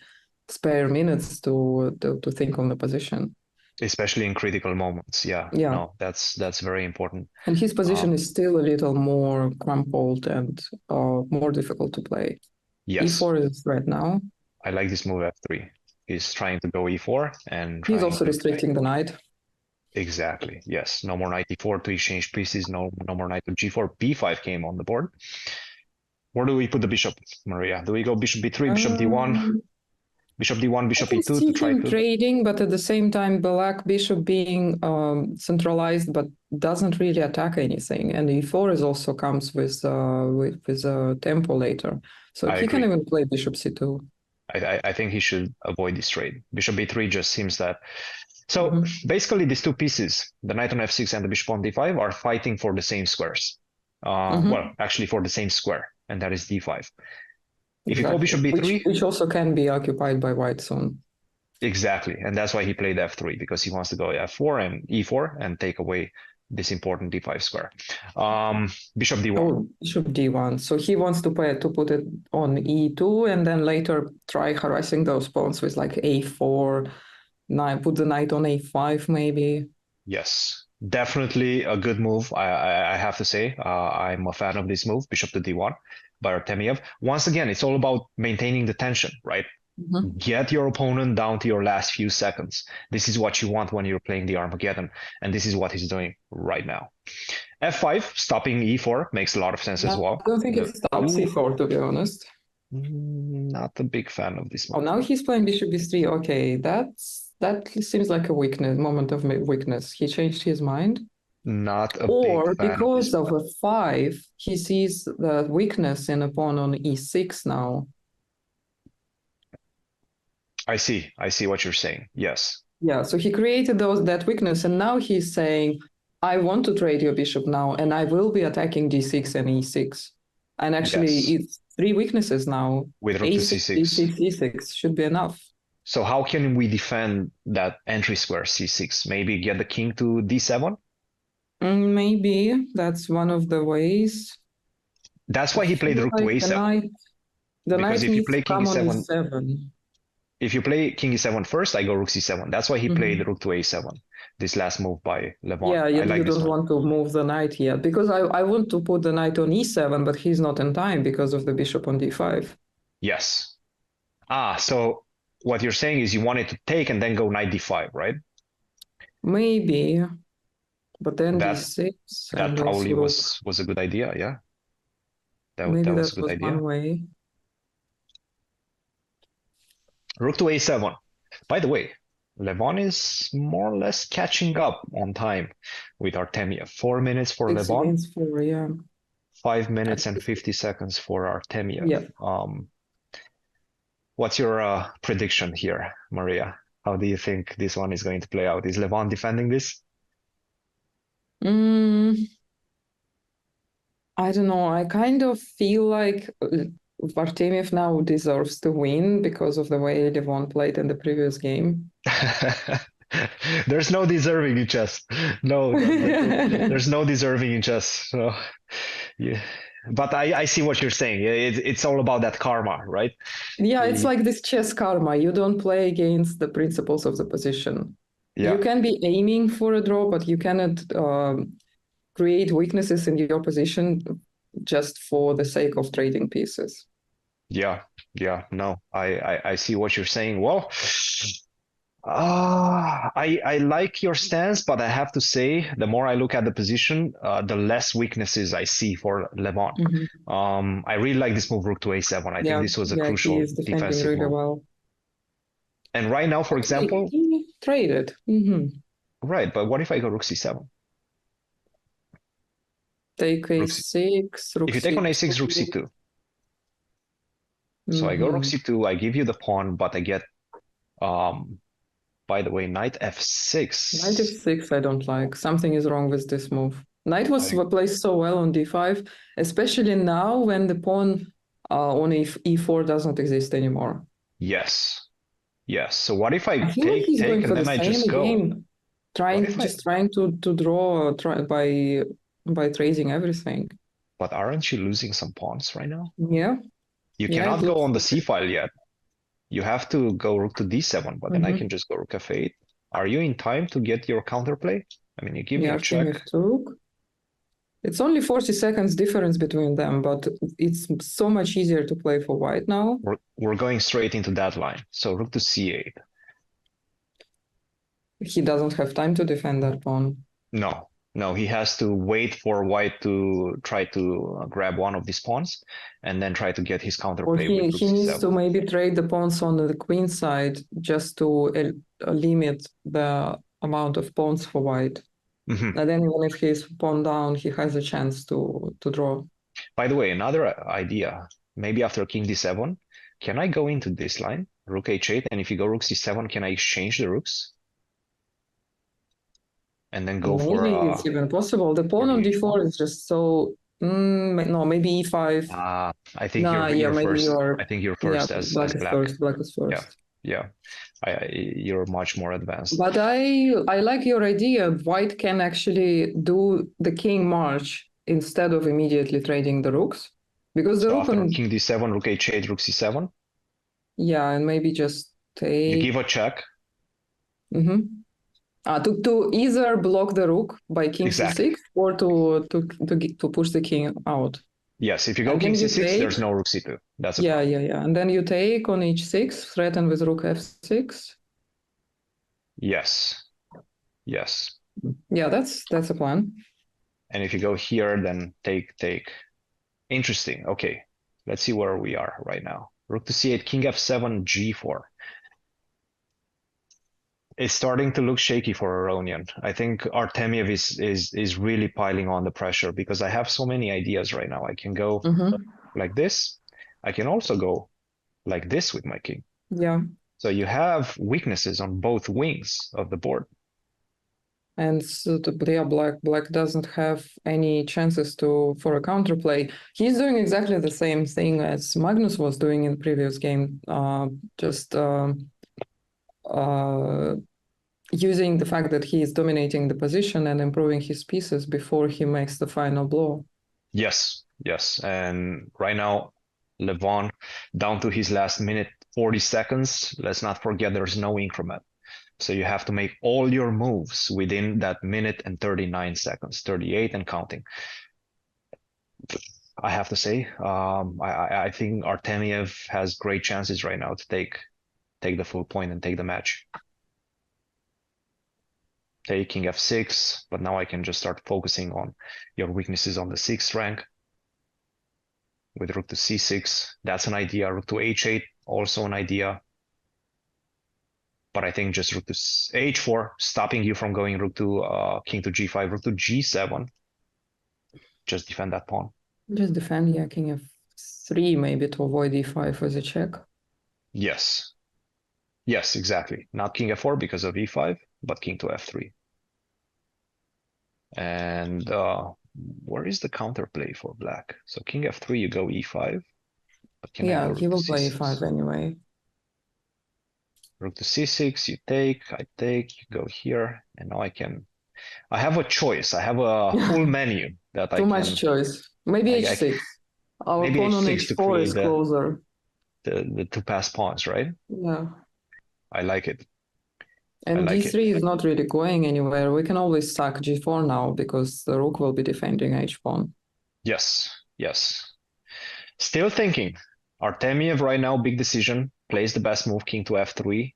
spare minutes to think on the position. Especially in critical moments. Yeah. Yeah. No, that's very important. And his position is still a little more crumpled and more difficult to play. Yes. E4 is a threat now. I like this move f3. He's trying to go e4 and He's also restricting the knight. Exactly. Yes. No more knight e4 to exchange pieces. No more knight to g4. b5 came on the board. Where do we put the bishop, Maria? Do we go bishop b3, bishop d1, bishop d1, bishop I can e2 see to try him to? trading, but at the same time, black bishop being centralized, but doesn't really attack anything. And e4 is also comes with a tempo later, so I he agree. can even play bishop c2. I think he should avoid this trade. Bishop b3 just seems that. So basically, these two pieces, the knight on f6 and the bishop on d5, are fighting for the same squares. Well, actually, for the same square, and that is d5. If you go bishop b3, which also can be occupied by white soon. Exactly, and that's why he played f3 because he wants to go f4 and e4 and take away this important d5 square. Bishop d1. Oh, bishop d1. So he wants to put it on e2 and then later try harassing those pawns with like a4, put the knight on a5 maybe. Yes, definitely a good move. I have to say, I'm a fan of this move, bishop to d1 by Artemiev. Once again, it's all about maintaining the tension, right? Mm-hmm. Get your opponent down to your last few seconds. This is what you want when you're playing the Armageddon, and this is what he's doing right now. f5, stopping e4 makes a lot of sense as well. I don't think it stops e4, to be honest. Not a big fan of this move. Oh, now he's playing bishop b3. Okay, that seems like a moment of weakness. He changed his mind. Not a or big fan because of a 5, he sees the weakness in a pawn on e6 now. I see what you're saying. Yes. Yeah, so he created that weakness, and now he's saying, I want to trade your bishop now, and I will be attacking d6 and e6. And actually, it's 3 weaknesses now. With rook to a6, c6. d6, e6 should be enough. So how can we defend that entry square c6? Maybe get the king to d7? Maybe that's one of the ways. That's why he played rook to a7. The knight needs to come on e7. If you play king e7 first, I go rook c7. That's why he played rook to a7. This last move by Levon. Yeah, you don't want to move the knight yet, because I want to put the knight on e7, but he's not in time because of the bishop on d5. Yes. So what you're saying is you wanted to take and then go knight d5, right? Maybe, but then d6. That probably was a good idea, yeah. That was a good idea. One way. Rook to a7. By the way, Levon is more or less catching up on time with Artemiev. 4 minutes for Levon. 4, yeah. 5 minutes and 50 seconds for Artemiev. Yeah. What's your prediction here, Maria? How do you think this one is going to play out? Is Levon defending this? I don't know. I kind of feel like Artemiev now deserves to win because of the way Levon played in the previous game. There's no deserving in chess. No, there's no deserving in chess. So, yeah. But I see what you're saying. It's all about that karma, right? Yeah, it's like this chess karma. You don't play against the principles of the position. Yeah. You can be aiming for a draw, but you cannot create weaknesses in your position just for the sake of trading pieces. Yeah, no, I see what you're saying. Well, I like your stance, but I have to say, the more I look at the position, the less weaknesses I see for Levon. I really like this move, rook to a7. I think this was a crucial defensive really move. Well. And right now, for example, he traded. Right, but what if I go rook c7? Take a6, rook if you take on a6, rook c2. So I go rook c2, I give you the pawn, but I get, by the way, knight f6. Knight f6 I don't like. Something is wrong with this move. Knight was placed so well on d5, especially now when the pawn on e4 doesn't exist anymore. Yes. So what if I take and then I just go? Game, trying to draw by trading everything. But aren't you losing some pawns right now? Yeah. You cannot go on the c file yet. You have to go rook to d7, but then I can just go rook f8. Are you in time to get your counterplay? I mean, you give me a check. It's only 40 seconds difference between them, but it's so much easier to play for white now. We're going straight into that line. So rook to c8. He doesn't have time to defend that pawn. No, he has to wait for white to try to grab one of these pawns and then try to get his counterplay. Or he needs to maybe trade the pawns on the queen side just to limit the amount of pawns for white. And then even if he's pawn down, he has a chance to draw. By the way, another idea, maybe after king d7, can I go into this line, rook h8, and if you go rook c7, can I exchange the rooks? And then go for... Maybe it's even possible. The pawn on d4 is just so... no, maybe e5. I think you're first. I think you're first as black is black. first. Black is first. Yeah. You're much more advanced. But I like your idea. White can actually do the king march instead of immediately trading the rooks. Because the So rook after on, king d7, rook h8, rook c7, yeah, and maybe just you take. give a check. To either block the rook by king Exactly. c6 or to push the king out. Yes, if you go And king then you c6, take, there's no rook c2. That's a yeah, problem. yeah, yeah. And then you take on h6, threaten with rook f6. Yes. Yes. Yeah, that's a plan. And if you go here, then take, take. Interesting. Okay. Let's see where we are right now. Rook to c8, king f7, g4. It's starting to look shaky for Aronian. I think Artemiev is really piling on the pressure because I have so many ideas right now. I can go like this. I can also go like this with my king. Yeah. So you have weaknesses on both wings of the board. And so black doesn't have any chances for a counterplay. He's doing exactly the same thing as Magnus was doing in the previous game, just using the fact that he is dominating the position and improving his pieces before he makes the final blow. Yes, yes. And right now, Levon down to his last minute, 40 seconds. Let's not forget there's no increment. So you have to make all your moves within that minute and 39 seconds, 38 and counting. I have to say, I think Artemiev has great chances right now to take the full point and take the match. Taking f6, but now I can just start focusing on your weaknesses on the 6th rank. With rook to c6, that's an idea. Rook to h8, also an idea. But I think just rook to h4, stopping you from going rook to king to g5, rook to g7. Just defend that pawn. Just defend, yeah, king f3 maybe to avoid e5 as a check. Yes. Yes, exactly. Not king f4 because of e5, but king to f3. And where is the counterplay for black? So king f3, you go e5. But can I go Yeah, rook he to will play c6? e5 anyway. Rook to c6, you take, I take, you go here, and now I have a choice. I have a full menu that I Too can, much choice. Maybe h6. Our maybe pawn on h6 to h4 is create closer. the two pass pawns, right? Yeah. I like it. I And like it. d3 is not really going anywhere. We can always sack g4 now because the rook will be defending h-pawn. Yes, yes. Still thinking. Artemiev right now, big decision. Plays the best move, king to f3,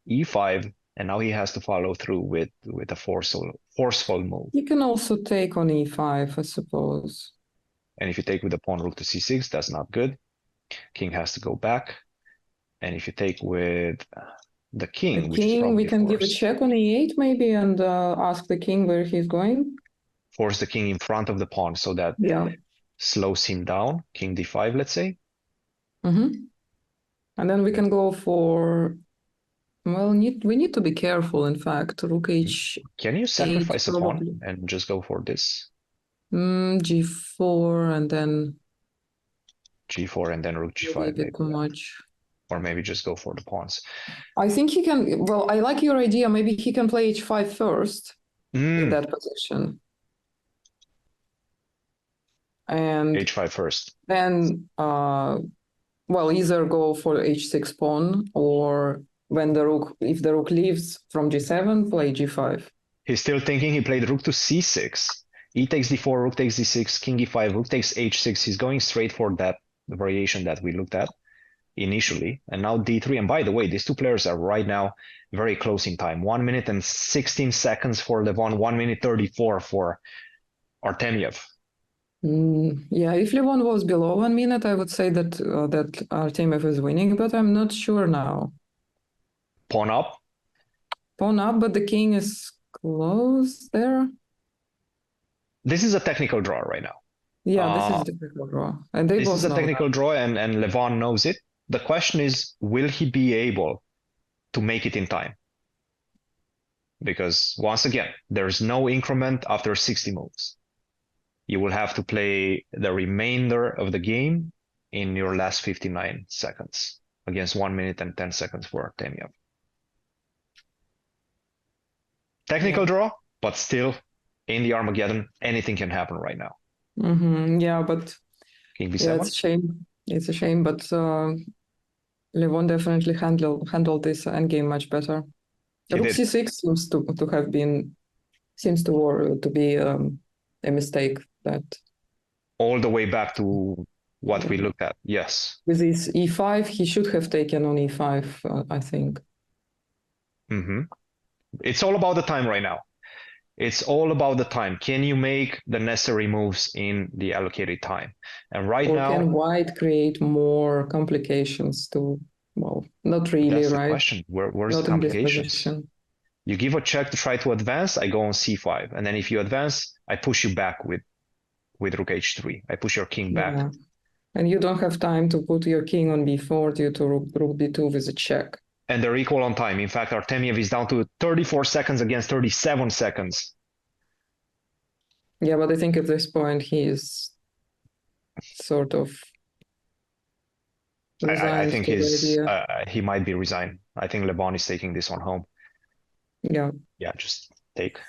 e5, and now he has to follow through with a forceful move. You can also take on e5, I suppose. And if you take with the pawn rook to c6, that's not good. King has to go back. And if you take with the king, The which is king, we probably can give a check on e8 maybe and ask the king where he's going. force the king in front of the pawn so that Yeah. slows him down. King d5, let's say. And then we can go for, well, we need to be careful, in fact. Rook h8 Can you sacrifice a pawn probably. and just go for this? G4 and then G4 and then rook maybe a g5, bit maybe. too much. Or maybe just go for the pawns. I think he can, well, I like your idea. Maybe he can play h5 first in that position. And h5 first. then, well, either go for h6 pawn or when if the rook leaves from g7, play g5. He's still thinking. He played rook to c6. E takes d4, rook takes d6, king e5, rook takes h6. He's going straight for that variation that we looked at initially. And now d3. And by the way, these two players are right now very close in time. 1 minute and 16 seconds for Levon, 1 minute 34 for Artemiev. Yeah, if Levon was below 1 minute, I would say that Artemiev is winning, but I'm not sure now. Pawn up. Pawn up, but the king is close there. This is a technical draw right now. Yeah, this is a technical draw. And they this both is a know technical that. draw, and Levon knows it. The question is, will he be able to make it in time? Because once again, there's no increment after 60 moves. You will have to play the remainder of the game in your last 59 seconds. against 1 minute and 10 seconds for Artemiev. Technical draw, but still in the Armageddon, anything can happen right now. Yeah, but King B7. yeah, it's a shame. It's a shame, but Levon definitely handled this endgame much better. Rook c6 seems to be a mistake that all the way back to what we looked at. Yes. With his e5, he should have taken on e5, I think. It's all about the time right now. It's all about the time. Can you make the necessary moves in the allocated time? And right now, can white create more complications to? Well, not really, that's right? The question. Where's not the complications? You give a check to try to advance. I go on c5, and then if you advance, I push you back with rook h3. I push your king back. Yeah. And you don't have time to put your king on b4 due to rook b2 with a check. And they're equal on time. In fact, Artemiev is down to 34 seconds against 37 seconds. Yeah, but I think at this point he is sort of resigned. I think he might be resigned. I think Levon is taking this one home. Yeah. Yeah, just take.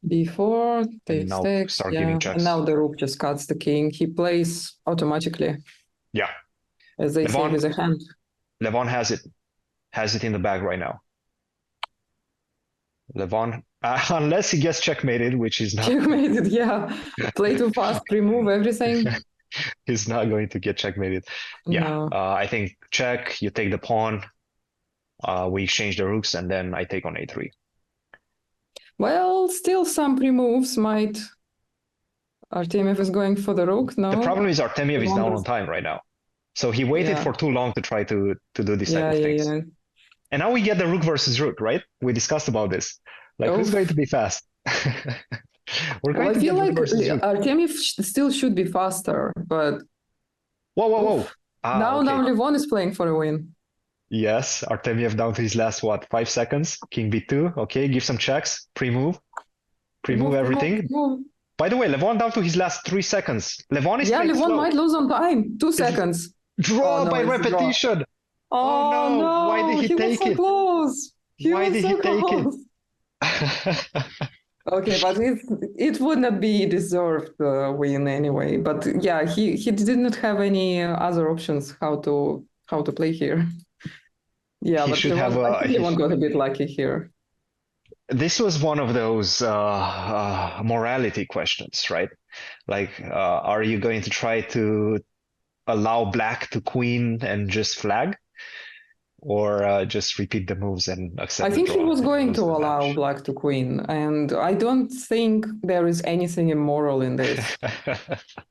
B4, takes, start giving checks. And now the rook just cuts the king. He plays automatically. Yeah. As they say with a hand. Levon has it in the bag right now. Levon, unless he gets checkmated, which is not. Checkmated, yeah. Play too fast, remove everything. He's not going to get checkmated. Yeah, no. I think check, you take the pawn, we exchange the rooks, and then I take on a3. Well, still some pre-moves might... Artemiev is going for the rook, no? The problem is Artemiev is down on time right now. So he waited for too long to try to do this type of things. Yeah. And now we get the rook versus rook, right? We discussed about this. Like, who's going to be fast? I feel like Artemiev still should be faster, but... Whoa. Now Levon is playing for a win. Yes, Artemiev down to his last, 5 seconds? King b2, okay, give some checks, pre-move everything. By the way, Levon down to his last 3 seconds. Levon is playing Levon slow. might lose on time, 2 seconds. Draw by repetition. Draw. Oh no! Why did he take it? Close. Why did he take it? Okay, but it would not be deserved win anyway. But yeah, he did not have any other options how to play here. Yeah, but Levon got a bit lucky here. This was one of those morality questions, right? Like, are you going to try to allow black to queen and just flag? Or just repeat the moves and accept I think he was going to allow black to queen, and I don't think there is anything immoral in this.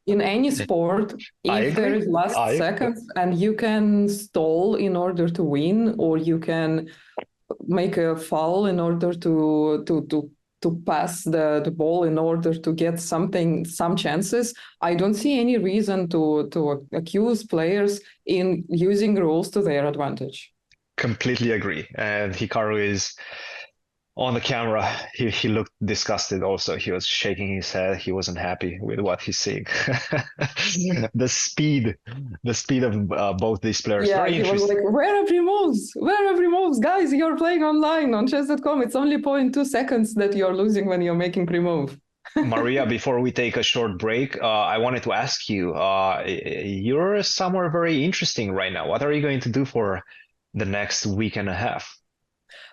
In any sport, if there is last seconds and you can stall in order to win, or you can make a foul in order to pass the ball in order to get some chances, I don't see any reason to accuse players in using rules to their advantage. Completely agree. And Hikaru is on the camera. He looked disgusted also. He was shaking his head. He wasn't happy with what he's seeing. The speed of both these players. Yeah, very he was like, where are pre-moves? Where are pre-moves? Guys, you're playing online on chess.com. It's only 0.2 seconds that you're losing when you're making pre-move. Maria, before we take a short break, I wanted to ask you, you're somewhere very interesting right now. What are you going to do for the next week and a half?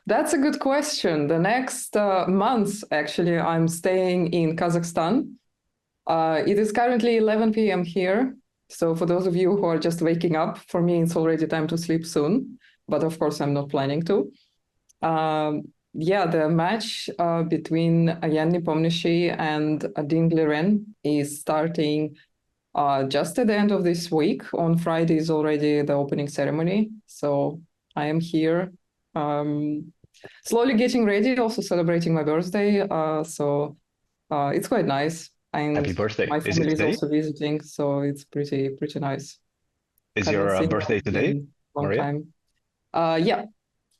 That's a good question. The next month, actually, I'm staying in Kazakhstan. It is currently 11 p.m. here. So for those of you who are just waking up, for me, it's already time to sleep soon. But of course, I'm not planning to. The match between Yan Nepomniachtchi and Ding Liren is starting just at the end of this week. On Friday is already the opening ceremony. So I am here slowly getting ready, also celebrating my birthday. So it's quite nice. And happy birthday. My family is also visiting, so it's pretty nice. Is your birthday today, Maria? Time. Yeah.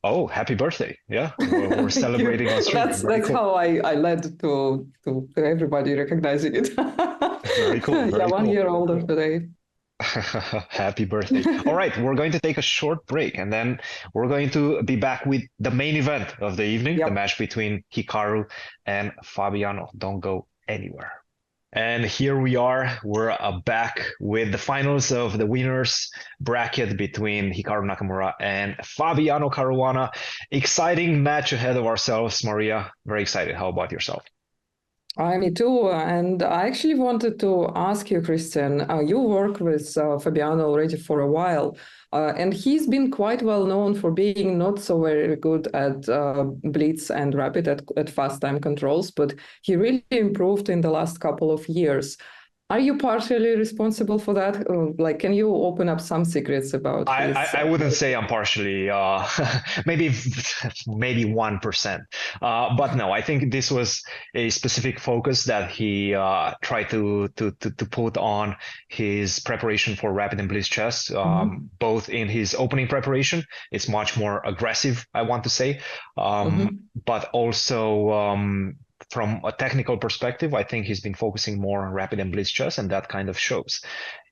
Oh, happy birthday. Yeah, we're celebrating on stream. That's cool. How I led to everybody recognizing it. Very cool. Very 1 year older today. Happy birthday. All right, we're going to take a short break and then we're going to be back with the main event of the evening, the Yep. match between Hikaru and Fabiano. Don't go anywhere. And here we are. We're back with the finals of the winners bracket between Hikaru Nakamura and Fabiano Caruana. Exciting match ahead of ourselves, Maria. Very excited. How about yourself? Me too. And I actually wanted to ask you, Cristian, you work with Fabiano already for a while, and he's been quite well known for being not so very good at blitz and rapid at fast time controls, but he really improved in the last couple of years. Are you partially responsible for that? Like, can you open up some secrets about his? I wouldn't say I'm partially, maybe 1%. But no, I think this was a specific focus that he tried to put on his preparation for rapid and blitz chess. Both in his opening preparation, it's much more aggressive, I want to say, but also. From a technical perspective, I think he's been focusing more on rapid and blitz chess, and that kind of shows.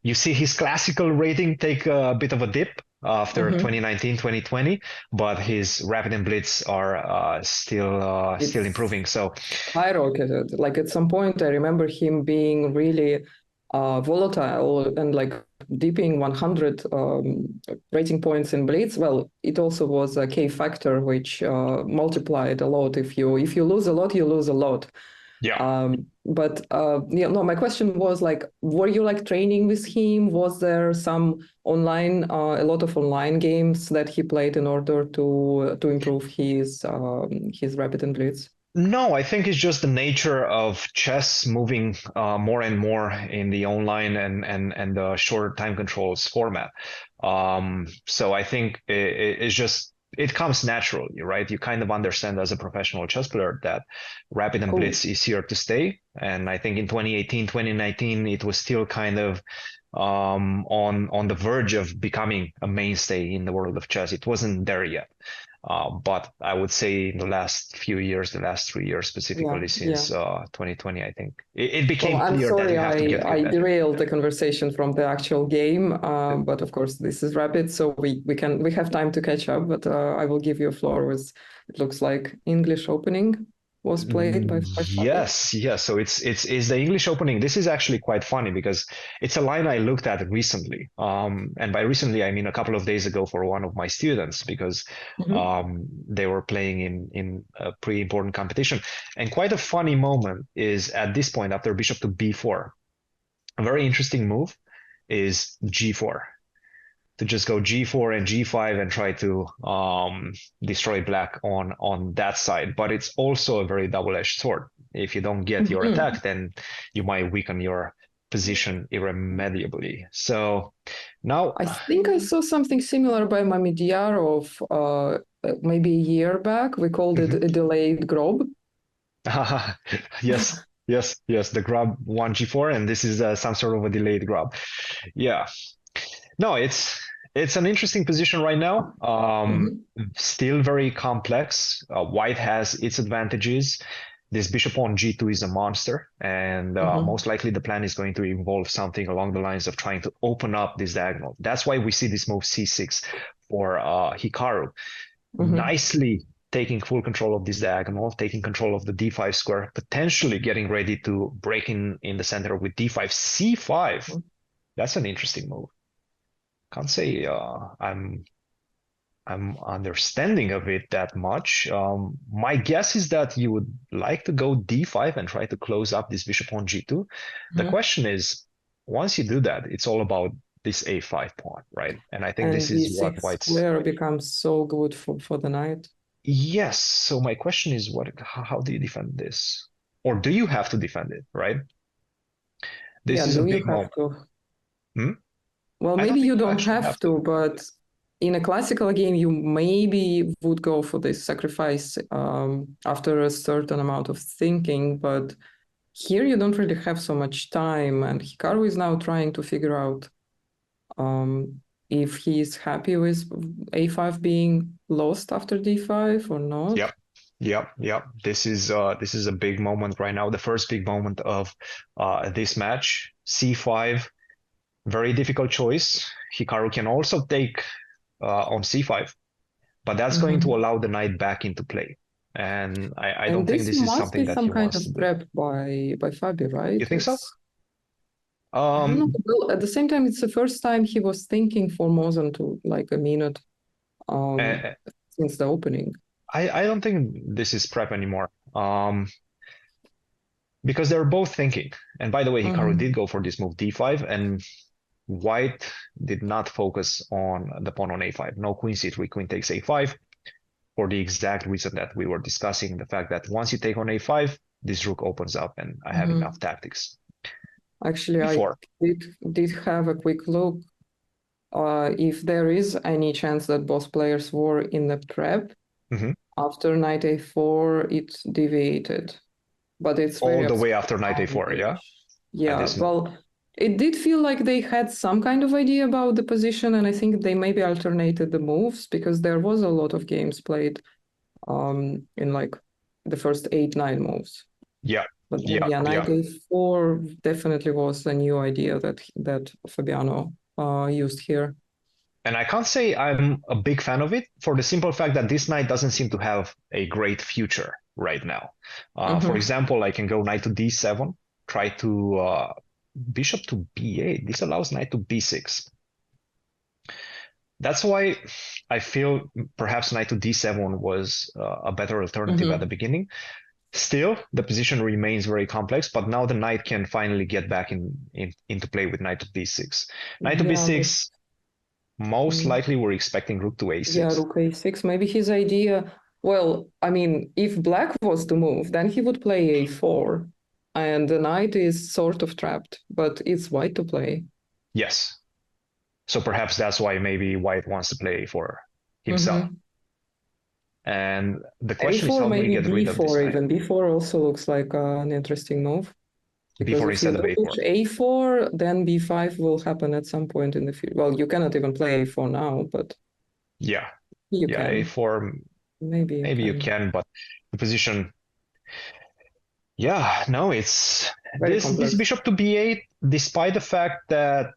You see his classical rating take a bit of a dip after 2019, 2020, but his rapid and blitz are still improving. So skyrocketed. Like at some point, I remember him being really volatile and like dipping 100 rating points in blitz. Well, it also was a K factor which multiplied a lot. If you lose a lot, you lose a lot. yeah. My question was like, were you like training with him? Was there some online, a lot of online games that he played in order to improve his rapid and blitz? No, I think it's just the nature of chess moving more and more in the online and the shorter time controls format. So I think it's just it comes naturally, right? You kind of understand as a professional chess player that rapid and blitz is here to stay. And I think in 2018, 2019, it was still kind of on the verge of becoming a mainstay in the world of chess. It wasn't there yet. But I would say in the last few years, the last 3 years specifically, since 2020, I think it became clear that you have to get I derailed the conversation from the actual game, but of course this is rapid, so we have time to catch up. But I will give you a floor with it looks like English opening was played by yes. So it's the English opening. This is actually quite funny because it's a line I looked at recently. And by recently I mean a couple of days ago for one of my students because they were playing in a pretty important competition. And quite a funny moment is at this point after bishop to b4. A very interesting move is g4. To just go g4 and g5 and try to destroy black on that side. But it's also a very double-edged sword. If you don't get your attack, then you might weaken your position irremediably. So now I think I saw something similar by Mamediyarov maybe a year back. We called it a delayed grab. Yes, the grab 1g4, and this is some sort of a delayed grab. Yeah. No, it's an interesting position right now. Still very complex. White has its advantages. This bishop on g2 is a monster, and most likely the plan is going to involve something along the lines of trying to open up this diagonal. That's why we see this move c6 for Hikaru. Nicely taking full control of this diagonal, taking control of the d5 square, potentially getting ready to break in the center with d5, c5. That's an interesting move. Can't say I'm understanding of it that much. My guess is that you would like to go d5 and try to close up this bishop on g2. The question is, once you do that, it's all about this a5 pawn, right? And I think this is what White's square becomes so good for the knight. Yes. So my question is, how do you defend this? Or do you have to defend it, right? This is a big moment. Well, maybe you don't have to, but in a classical game, you maybe would go for this sacrifice after a certain amount of thinking. But here you don't really have so much time. And Hikaru is now trying to figure out if he's happy with a5 being lost after d5 or not. Yep. This is a big moment right now. The first big moment of this match. c5. very difficult choice. Hikaru can also take on c5, but that's going to allow the knight back into play. And I don't think this is something that he wants to do. This must be some kind of prep by Fabi, right? You think so? I don't know. Well, at the same time, it's the first time he was thinking for more than like a minute since the opening. I don't think this is prep anymore. Because they're both thinking. And by the way, Hikaru did go for this move d5, and white did not focus on the pawn on a5. No queen c3, queen takes a5, for the exact reason that we were discussing, the fact that once you take on a5, this rook opens up, and I have enough tactics. Actually, I did have a quick look. If there is any chance that both players were in the prep, after knight a4, it deviated. But it's all the way after knight a4, yeah? Yeah, well, it did feel like they had some kind of idea about the position, and I think they maybe alternated the moves, because there was a lot of games played in like the first 8-9 moves. Yeah. But knight a4 definitely was a new idea that Fabiano used here. And I can't say I'm a big fan of it, for the simple fact that this knight doesn't seem to have a great future right now. For example, I can go knight to d7, try to bishop to b8. This allows knight to b6. That's why I feel perhaps knight to d7 was a better alternative at the beginning. Still, the position remains very complex, but now the knight can finally get back into play with knight to b6. Knight to b6, most likely we're expecting rook to a6. Yeah, rook a6. Maybe his idea, well, I mean, if black was to move, then he would play a4, and the knight is sort of trapped, but it's white to play. Yes. So perhaps that's why maybe white wants to play a4 himself. And the question is how do we get rid of this knight? Even b4 also looks like an interesting move. b4 instead of a4. a4, then b5 will happen at some point in the future. Well, you cannot even play a4 now, but you can. A4 maybe you can, but the position. Yeah, no, it's this bishop to b8, despite the fact that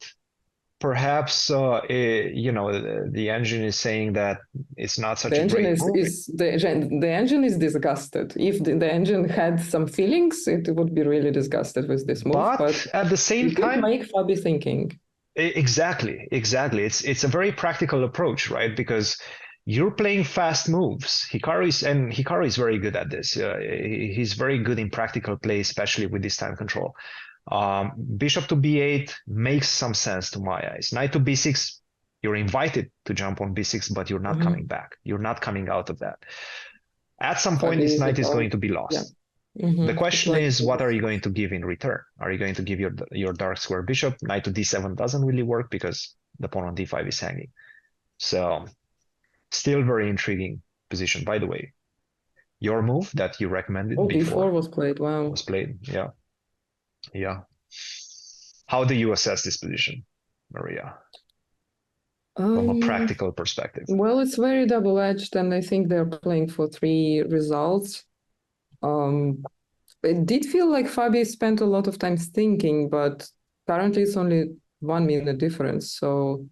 perhaps the engine is saying that it's not such a great move. The engine is disgusted. If the engine had some feelings, it would be really disgusted with this move. But at the same time, make Fabi thinking. Exactly. It's a very practical approach, right? Because you're playing fast moves. Hikaru is very good at this. He's very good in practical play, especially with this time control. Bishop to b8 makes some sense to my eyes. Knight to b6, you're invited to jump on b6, but you're not coming back. You're not coming out of that. At some point, this knight is going to be lost. The question is, what are you going to give in return? Are you going to give your dark square bishop? Knight to d7 doesn't really work because the pawn on d5 is hanging. So still very intriguing position. By the way, your move that you recommended before d4 was played. Wow. Was played, yeah. Yeah. How do you assess this position, Maria, from a practical perspective? Well, it's very double-edged, and I think they're playing for 3 results. It did feel like Fabi spent a lot of time thinking, but currently it's only 1 minute difference. So,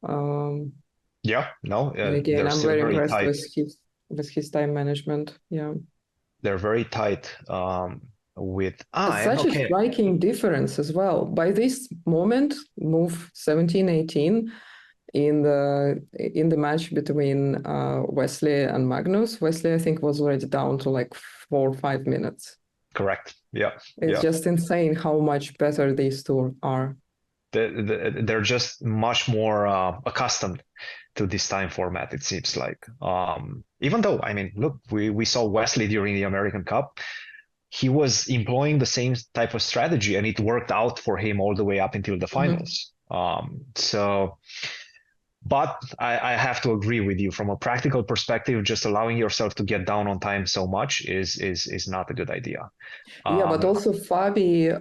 again, I'm very impressed with his time management. Yeah, they're very tight. With such a striking difference as well. By this moment, move 17-18 in the match between Wesley and Magnus. Wesley, I think, was already down to like 4 or 5 minutes. Correct. Yeah. It's just insane how much better these two are. They're just much more accustomed to this time format, it seems like. Even though, I mean, look, we saw Wesley during the American Cup. He was employing the same type of strategy, and it worked out for him all the way up until the finals. But I have to agree with you from a practical perspective. Just allowing yourself to get down on time so much is not a good idea. But also Fabi,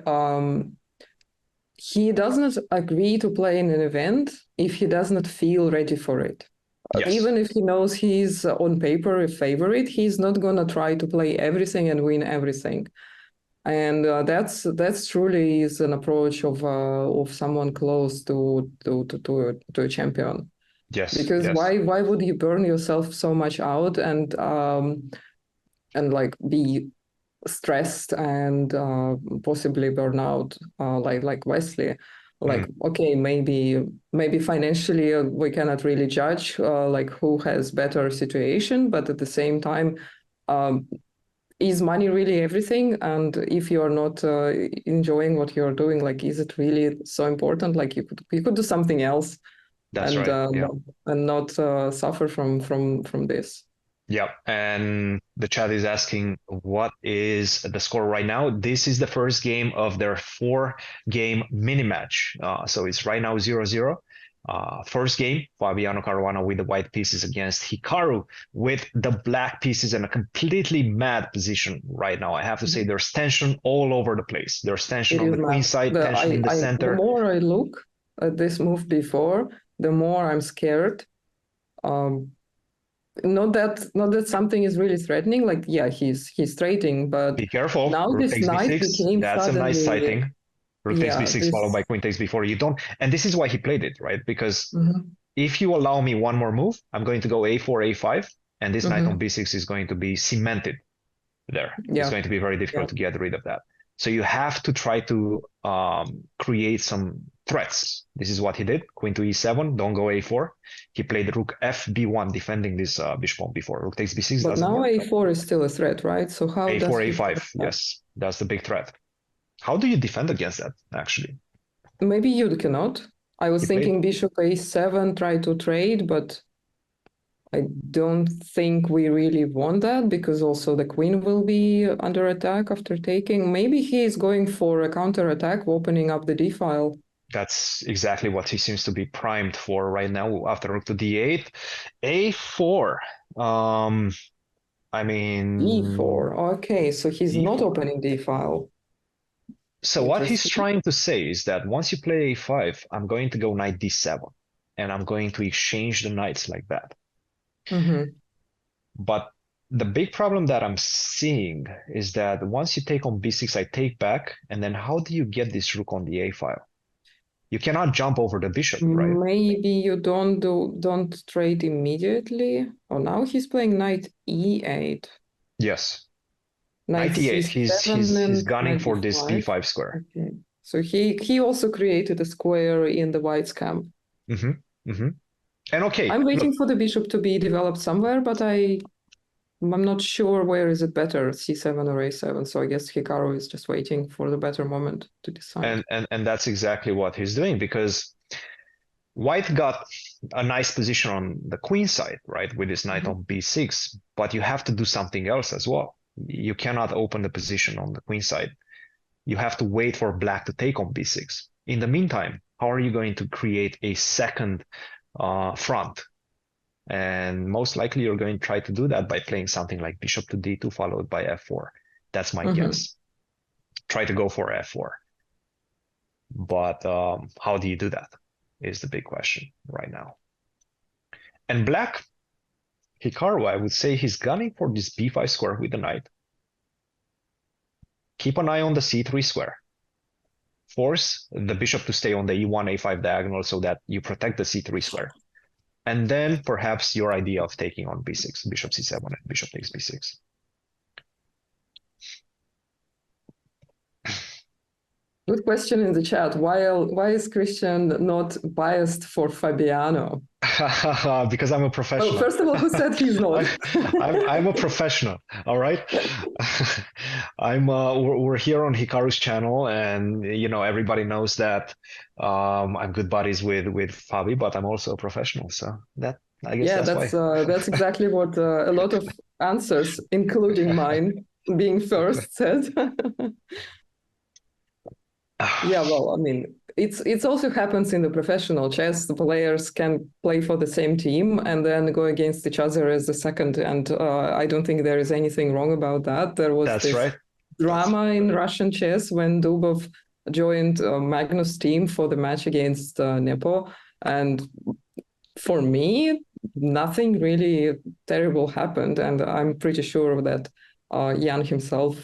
he does not agree to play in an event if he does not feel ready for it. Yes. Even if he knows he's on paper a favorite, he's not going to try to play everything and win everything. And that's truly is an approach of someone close to a champion. Yes. Because Yes. why would you burn yourself so much out and like be stressed and possibly burn out like Wesley? Like, okay, maybe financially we cannot really judge like who has better situation, but at the same time, is money really everything? And if you're not enjoying what you're doing, like, is it really so important? Like, you could do something else That's and right. Yeah. and not suffer from this. Yeah. And the chat is asking, what is the score right now? This is the first game of their 4-game mini match. So it's right now 0-0. First game, Fabiano Caruana with the white pieces against Hikaru with the black pieces in a completely mad position right now. I have to say there's tension all over the place. There's tension It on is the queen mad. side, tension in the The center. more I look at this move before, the more I'm scared. Um, not that something is really threatening. Like, yeah, he's straighting, but Be careful. now Rook this takes knight b6. became That's a nice suddenly, sighting. Rook takes yeah, b6 followed this. by queen takes b4. You don't, and this is why he played it, right? Because Mhm, if you allow me one more move, I'm going to go a4, a5, and this knight on mhm, b6 is going to be cemented there. It's yeah, going to be very yeah. difficult to get rid of that. So you have to try to create some threats. This is what he did. Queen to e7, don't go a4. He played rook fb1, defending this bishop pawn before. Rook takes b6 But doesn't now work. a4 is still a threat, right? So how does a4, he a5, deal with that? yes, that's the big threat. How do you defend against that, actually? Maybe you cannot. I was He played, thinking bishop a7, try to trade, but I don't think we really want that because also the queen will be under attack after taking. Maybe he is going for a counter attack, opening up the d file. that's exactly what he seems to be primed for right now after rook to d8. a4. I mean, d4. Okay, so he's not d4. opening d file. So what he's Interesting. trying to say is that once you play a5, I'm going to go knight d7, and I'm going to exchange the knights like that. Mm-hmm. But the big problem that I'm seeing is that once you take on b6, I take back, and then how do you get this rook on the a file? You cannot jump over the bishop, right? Maybe you don't trade immediately. Oh, now he's playing knight e8. Yes. Knight Knight e8. c7 He's and gunning knight for this d5. b5 square. Okay. So he also created a square in the white's camp. Mm-hmm. Mm-hmm. And okay, I'm look, waiting for the bishop to be developed somewhere, but I'm not sure where is it better, c7 or a7. So I guess Hikaru is just waiting for the better moment to decide. and that's exactly what he's doing because White got a nice position on the queen side, right, with his knight on b6, but you have to do something else as well. You cannot open the position on the queen side. You have to wait for black to take on b6. In the meantime, how are you going to create a second front? And most likely you're going to try to do that by playing something like bishop to d2 followed by f4. That's my guess. Try to go for f4. But how do you do that is the big question right now. And black, Hikaru, I would say he's gunning for this b5 square with the knight. Keep an eye on the c3 square. Force the bishop to stay on the e1, a5 diagonal so that you protect the c3 square. And then perhaps your idea of taking on b6, bishop c7, and bishop takes b6. Good question in the chat. Why is Cristian not biased for Fabiano? Because I'm a professional. Well, first of all, who said he's not? I'm a professional. All right. We're here on Hikaru's channel, and everybody knows that I'm good buddies with Fabi, but I'm also a professional. So I guess Yeah, that's why. that's exactly what a lot of answers, including mine, being first said. Yeah, well, I mean, it's also happens in the professional chess. The players can play for the same team and then go against each other as the second. And I don't think there is anything wrong about that. There was That's this right. drama in Russian chess when Dubov joined Magnus' team for the match against Nepo. And for me, nothing really terrible happened. And I'm pretty sure that Jan himself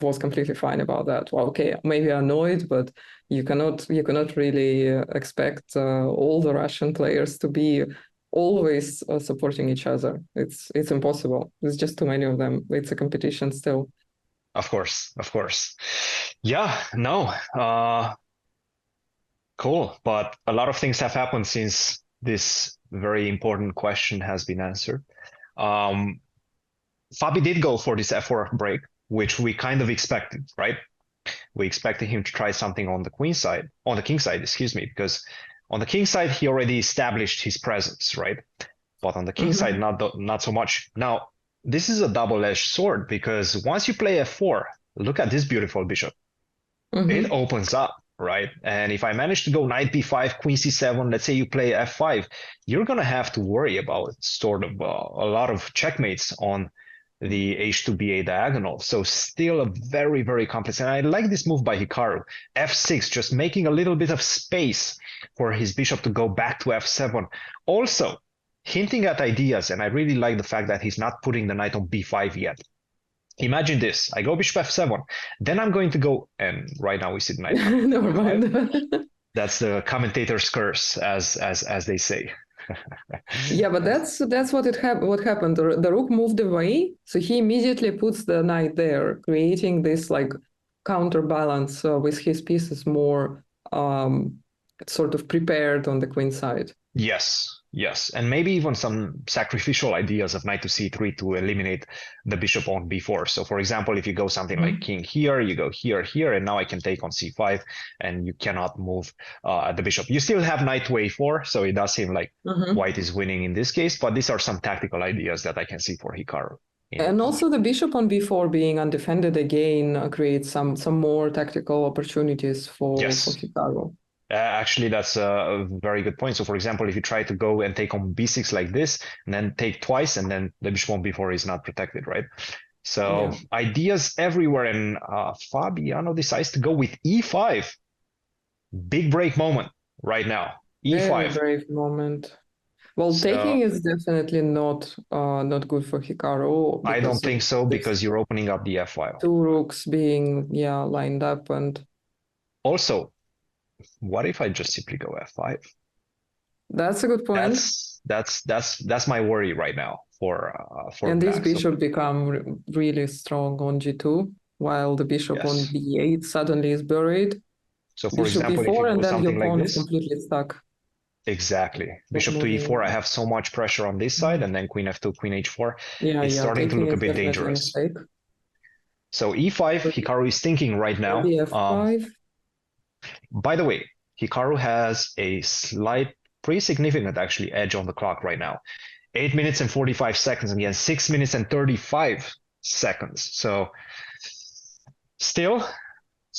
was completely fine about that. Well, okay, maybe annoyed, but you cannot really expect all the Russian players to be always supporting each other. It's impossible. There's just too many of them. It's a competition still. Of course, of course. Yeah, no. Cool. But a lot of things have happened since this very important question has been answered. Fabi did go for this F4 break, which we kind of expected, right? We expected him to try something on the king side, excuse me, because on the king side he already established his presence, right? But on the king side, not so much. Now, this is a double-edged sword because once you play F4, look at this beautiful bishop. It opens up, right? And if I manage to go knight b5, queen c7, let's say you play f5, you're gonna have to worry about sort of a lot of checkmates on the h2ba diagonal. So still a very, very complex. And I like this move by Hikaru. f6, just making a little bit of space for his bishop to go back to f7. Also, hinting at ideas, and I really like the fact that he's not putting the knight on b5 yet. Imagine this. I go bishop f7, then I'm going to go, and right now we see the knight. Never mind. That's the commentator's curse, as they say. Yeah, but that's what happened. The rook moved away, so he immediately puts the knight there, creating this like counterbalance with his pieces more sort of prepared on the queen side. Yes, and maybe even some sacrificial ideas of knight to c3 to eliminate the bishop on b4. So, for example, if you go something like king here, you go here, and now I can take on c5, and you cannot move the bishop. You still have knight to a4, so it does seem like white is winning in this case, but these are some tactical ideas that I can see for Hikaru. And also the bishop on b4 being undefended again creates some more tactical opportunities for Hikaru. Actually, that's a very good point. So, for example, if you try to go and take on b6 like this, and then take twice, and then the bishop on b4 is not protected, right? So ideas everywhere, and Fabiano decides to go with e5. Big break moment right now. E5. Very brave moment. Well, taking is definitely not good for Hikaru. I don't think so, because you're opening up the f file. Two rooks being lined up, and also, what if I just simply go f5? That's a good point. That's my worry right now for and this bishop become really strong on g2, while the bishop on b8 suddenly is buried. So, for bishop example, e4, if you and go then your something like pawn this, is completely stuck. Exactly. Bishop to e4, I have so much pressure on this side, and then queen f2, queen h4. It's starting to look a bit dangerous. So e5, Hikaru is thinking right now. f5. By the way, Hikaru has a pretty significant actually edge on the clock right now. 8 minutes and 45 seconds against 6 minutes and 35 seconds. So still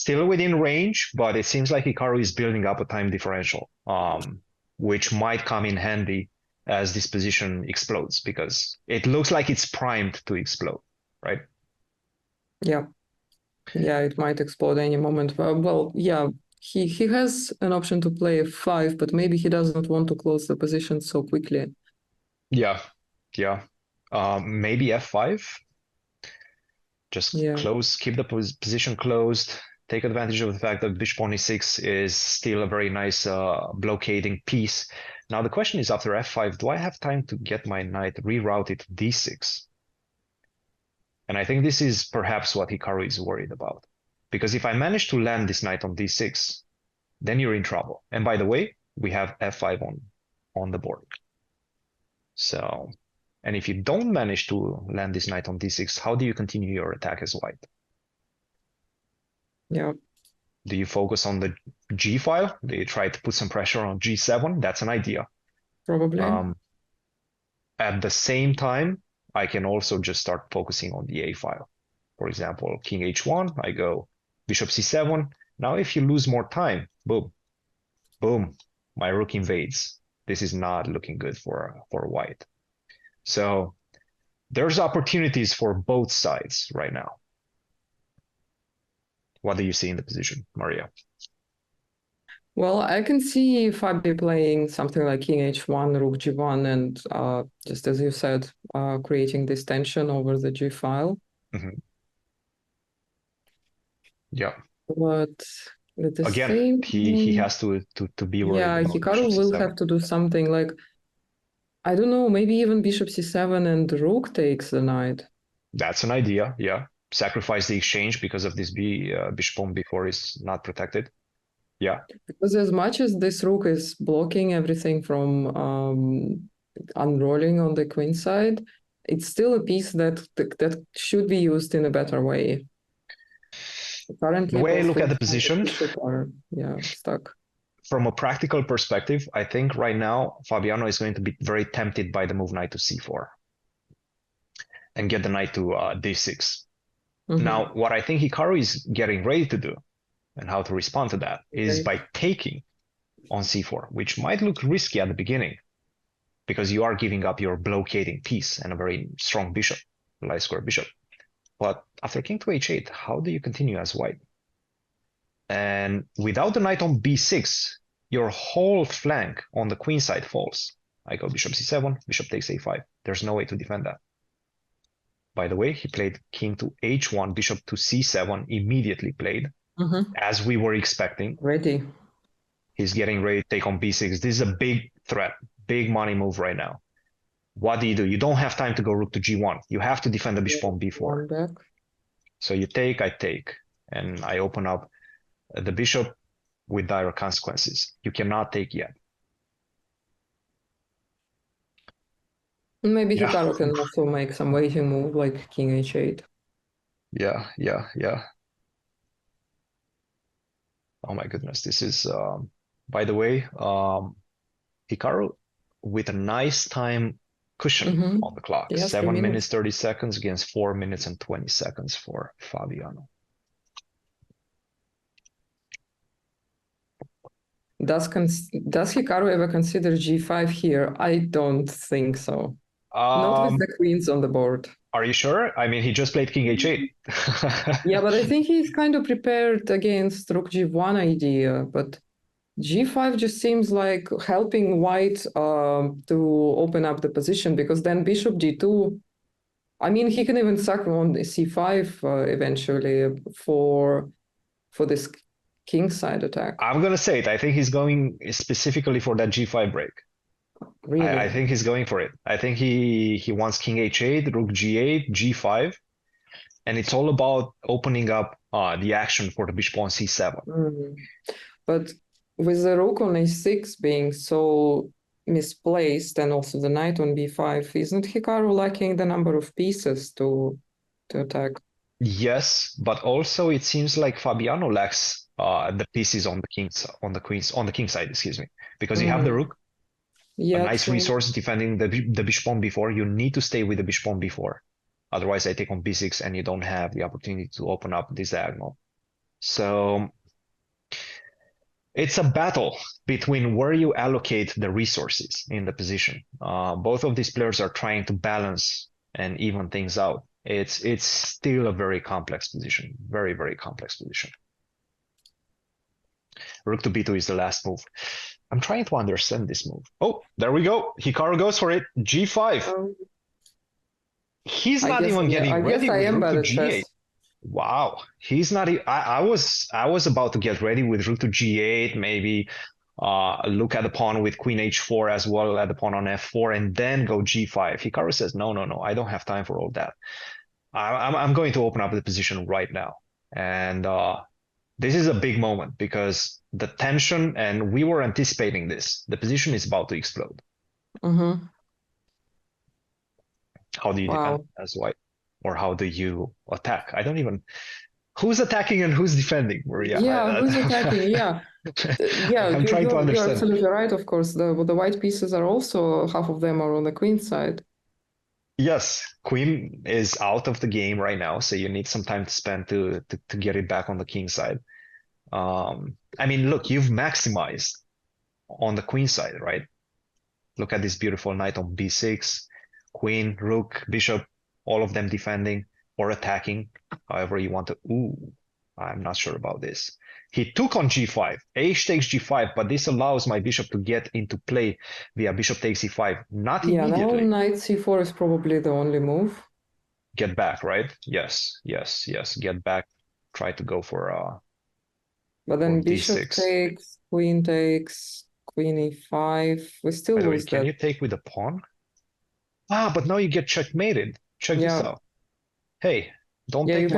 within range, but it seems like Hikaru is building up a time differential, which might come in handy as this position explodes, because it looks like it's primed to explode, right? Yeah, it might explode any moment. Well, yeah. He has an option to play f5, but maybe he doesn't want to close the position so quickly. Yeah. Maybe f5. Just close, keep the position closed, take advantage of the fact that bishop on e6 is still a very nice blockading piece. Now the question is, after f5, do I have time to get my knight rerouted to d6? And I think this is perhaps what Hikaru is worried about. Because if I manage to land this knight on d6, then you're in trouble. And by the way, we have f5 on the board. So, and if you don't manage to land this knight on d6, how do you continue your attack as white? Yeah. Do you focus on the g file? Do you try to put some pressure on g7? That's an idea. Probably. At the same time, I can also just start focusing on the a file. For example, king h1, I go bishop c7. Now, if you lose more time, boom, my rook invades. This is not looking good for white. So there's opportunities for both sides right now. What do you see in the position, Maria? Well, I can see Fabi playing something like king h1, rook g1, and just as you said, creating this tension over the g file. Yeah. But at the Again, same he time, has to be worried yeah, about bishop Hikaru will c7. have to do something like, I don't know, maybe even bishop c7 and rook takes the knight. That's an idea. Yeah. Sacrifice the exchange because of this bishop on b4 is not protected. Yeah. Because as much as this rook is blocking everything from unrolling on the queen side, it's still a piece that should be used in a better way. The Currently, way I both look at queen the side and position, bishop are stuck. from a practical perspective, I think right now Fabiano is going to be very tempted by the move knight to c4 and get the knight to d6. Now, what I think Hikaru is getting ready to do and how to respond to that is Okay. by taking on c4, which might look risky at the beginning because you are giving up your blockading piece and a very strong bishop, light square bishop. But after king to h8, how do you continue as white? And without the knight on b6, your whole flank on the queen side falls. I go bishop c7, bishop takes a5. There's no way to defend that. By the way, he played king to h1, bishop to c7, immediately played, as we were expecting. Ready. He's getting ready to take on b6. This is a big threat, big money move right now. What do? You don't have time to go rook to g1. You have to defend the bishop on b4. Back. So you take, I take, and I open up the bishop with dire consequences. You cannot take yet. Maybe Yeah. Hikaru can also make some waiting move like king h8. Yeah. Oh my goodness, this is, by the way, Hikaru with a nice time cushion on the clock. Yes, 7 minutes, minutes. 30 seconds against 4 minutes and 20 seconds for Fabiano. Does Hikaru ever consider g5 here? I don't think so. Not with the queens on the board. Are you sure? I mean, he just played king h8. Yeah, but I think he's kind of prepared against rook g1 idea, but g5 just seems like helping white to open up the position, because then bishop g2, I mean, he can even sack on c5 eventually for this king side attack. I'm going to say it. I think he's going specifically for that g5 break. Really? I think he's going for it. I think he wants king h8, rook g8, g5, and it's all about opening up the action for the bishop on c7. But with the rook on a6 being so misplaced, and also the knight on b5, isn't Hikaru lacking the number of pieces to attack? Yes, but also it seems like Fabiano lacks the pieces on the king side, excuse me, because you have the rook, a nice resource defending the bishop on b4. You need to stay with the bishop on b4. Otherwise, I take on b6 and you don't have the opportunity to open up this diagonal. So it's a battle between where you allocate the resources in the position. Both of these players are trying to balance and even things out. It's still a very complex position, very, very complex position. Rook to b2 is the last move. I'm trying to understand this move. Oh, there we go. Hikaru goes for it. g5. He's not even getting ready with rook to g8. Wow, he's not. I was about to get ready with rook to g8, maybe look at the pawn with queen h4 as well, at the pawn on f4, and then go g5. Hikaru says, no, I don't have time for all that. I'm going to open up the position right now, and this is a big moment because the tension, and we were anticipating this. The position is about to explode. How do you defend as white? Or how do you attack? I don't even. Who's attacking and who's defending, Maria? Who's attacking? Yeah, I'm trying to understand. You're absolutely right. Of course, the white pieces are also, half of them are on the queen side. Yes, queen is out of the game right now, so you need some time to spend to get it back on the king side. I mean, look, you've maximized on the queen side, right? Look at this beautiful knight on b6, queen, rook, bishop, all of them defending or attacking, however you want to. Ooh, I'm not sure about this. He took on g5, h takes g5, but this allows my bishop to get into play via bishop takes e5, not immediately. Now knight c4 is probably the only move. Get back, right? Yes, get back. try to go for But then bishop d6. takes, queen e5. We still By the way, lose can that. you take with a pawn? But now you get checkmated. Check this Yeah. out. Hey, don't Yeah, take you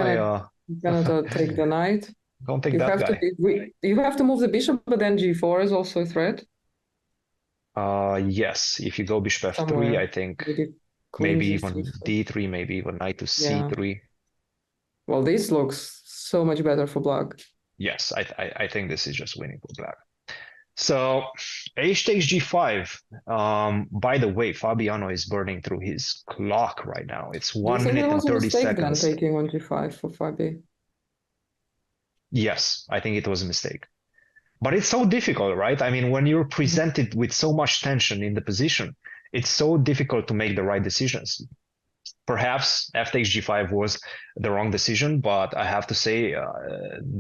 cannot take the knight. don't take You that have to guy. you have to move the bishop, but then g4 is also a threat Yes, if you go bishop f3, somewhere. I think Maybe queen maybe g3. even d3, maybe even knight to Yeah. c3. Well, this looks so much better for black. Yes, I think this is just winning for black. So h takes g5. By the way, Fabiano is burning through his clock right now. It's Do you 1 think it minute and was a 30 mistake then seconds. taking on g5 for Fabi? Yes, I think it was a mistake. But it's so difficult, right? I mean, when you're presented with so much tension in the position, it's so difficult to make the right decisions. Perhaps f takes g5 was the wrong decision, but I have to say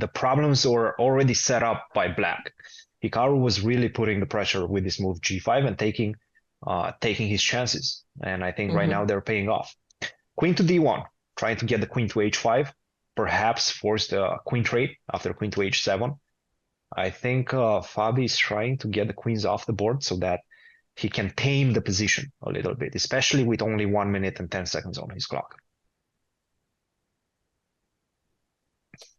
the problems were already set up by black. Hikaru was really putting the pressure with this move g5 and taking his chances. And I think right now they're paying off. Queen to d1, trying to get the queen to h5, perhaps force the queen trade after queen to h7. I think Fabi is trying to get the queens off the board so that he can tame the position a little bit, especially with only 1 minute and 10 seconds on his clock.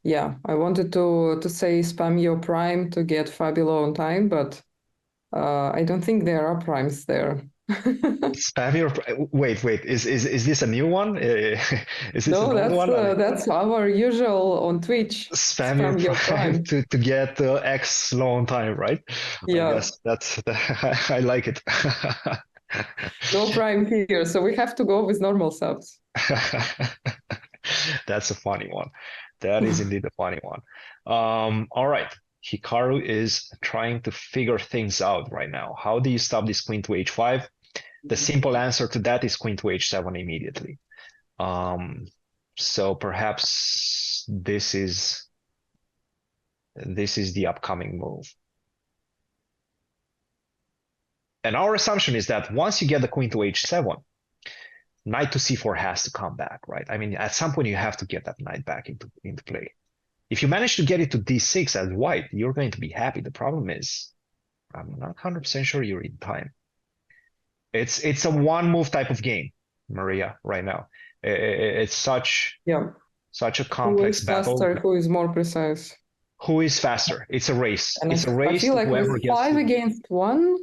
Yeah, I wanted to say spam your prime to get Fabio on time, but I don't think there are primes there. Spam your wait, is this a new one? Is this No, an old one? that's our usual on Twitch. Spam your your prime prime. to get X long time, right? Yeah. I guess that's I like it. No prime here, so we have to go with normal subs. That's a funny one. That is indeed a funny one. All right. Hikaru is trying to figure things out right now. How do you stop this queen to h5? The simple answer to that is queen to h7 immediately. So perhaps this is the upcoming move. And our assumption is that once you get the queen to h7, knight to c4 has to come back, right? I mean, at some point you have to get that knight back into play. If you manage to get it to d6 as white, you're going to be happy. The problem is, I'm not 100% sure you're in time. It's a one move type of game, Maria, right now. It's such a complex battle. Who is faster, who is more precise? Who is faster? It's a race. And it's a race. I feel like whoever with gets 5 against 1,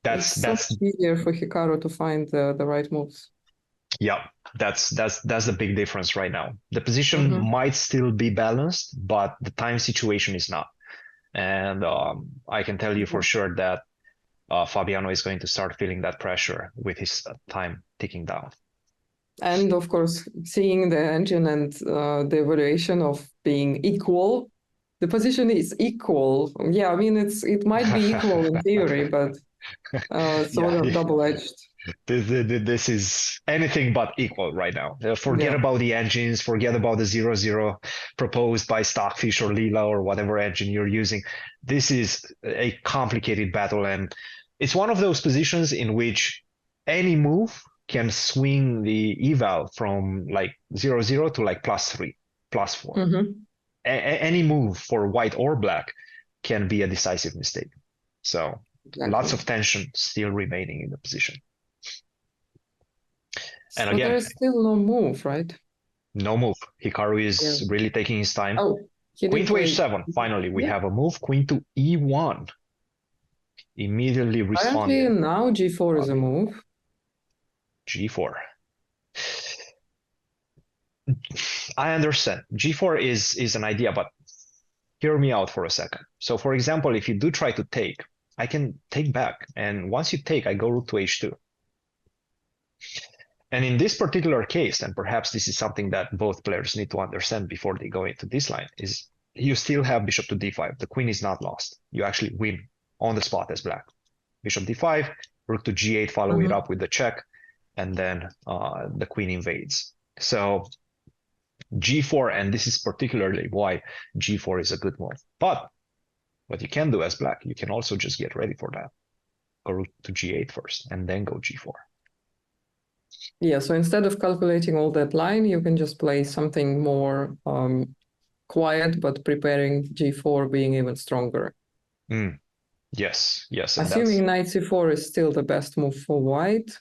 that's so much easier for Hikaru to find the right moves. Yeah, that's the big difference right now. The position might still be balanced, but the time situation is not. And I can tell you for sure that Fabiano is going to start feeling that pressure with his time ticking down. And of course, seeing the engine and the evaluation of being equal, the position is equal. Yeah, I mean, it might be equal in theory, but sort of double-edged. This is anything but equal right now. Forget about the engines, forget about the 0-0 proposed by Stockfish or Lila or whatever engine you're using. This is a complicated battle, and it's one of those positions in which any move can swing the eval from like 0-0 to like +3, +4. Any move for white or black can be a decisive mistake. So lots of tension still remaining in the position. And so again, there's still no move, right? No move. Hikaru is really taking his time. Oh, queen to h7. Finally, we have a move. Queen to e1. Immediately responding. Apparently now g4 is a move. G4. I understand. G4 is an idea, but hear me out for a second. So for example, if you do try to take, I can take back. And once you take, I go rook to h2. And in this particular case, and perhaps this is something that both players need to understand before they go into this line, is you still have bishop to d5. The queen is not lost. You actually win on the spot as black. Bishop d5, rook to g8, follow it up with the check, and then the queen invades. So g4, and this is particularly why g4 is a good move. But what you can do as black, you can also just get ready for that. Go rook to g8 first, and then go g4. Yeah, so instead of calculating all that line, you can just play something more quiet, but preparing G4 being even stronger. Yes, yes. And Assuming knight C4 is still the best move for white.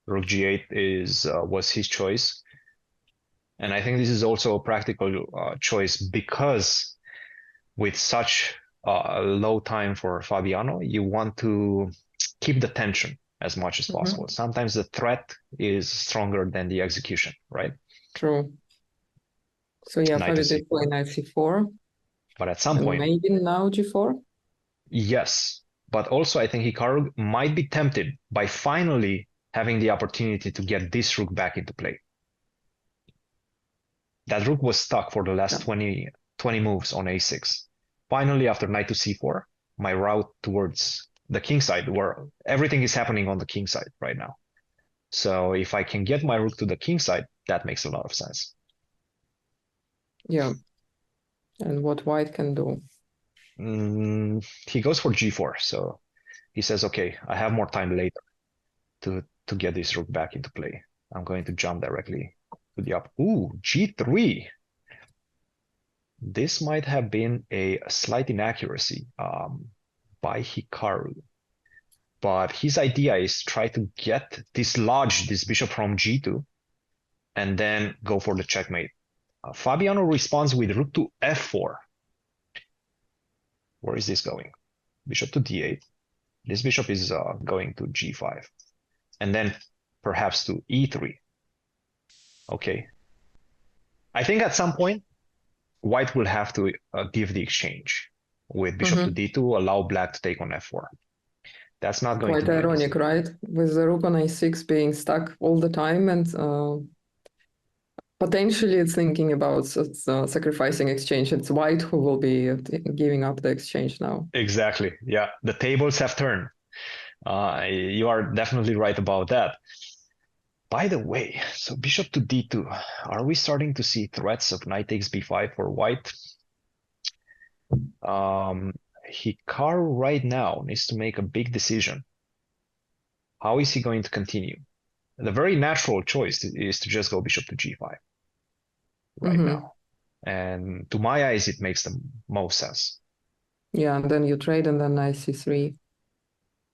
Rook G8 was his choice. And I think this is also a practical choice because with such a low time for Fabiano, you want to keep the tension as much as possible. Sometimes the threat is stronger than the execution, right? True. So yeah, Fabi did play knight C4. But at some point, maybe now G4? Yes. But also I think Hikaru might be tempted by finally having the opportunity to get this rook back into play. That rook was stuck for the last 20 moves on a6. Finally, after knight to c4, my route towards the king side, where everything is happening on the king side right now. So if I can get my rook to the king side, that makes a lot of sense. Yeah. And what white can do? He goes for g4. So he says, okay, I have more time later to get this rook back into play. I'm going to jump directly to the up. Ooh, g3. This might have been a slight inaccuracy by Hikaru. But his idea is try to dislodge this bishop from g2 and then go for the checkmate. Fabiano responds with rook to f4. Where is this going? Bishop to d8. This bishop is going to g5. And then perhaps to e3. Okay. I think at some point, white will have to give the exchange with bishop to d2, allow black to take on f4. That's not going to be quite ironic, right? With the rook on a6 being stuck all the time, and potentially it's thinking about sacrificing exchange. It's white who will be giving up the exchange now. Exactly. Yeah, the tables have turned. You are definitely right about that. By the way, so bishop to d2. Are we starting to see threats of knight takes b5 for white? Hikaru right now needs to make a big decision. How is he going to continue? The very natural choice is to just go bishop to g5 right now. And to my eyes, it makes the most sense. Yeah, and then you trade and then knight c3.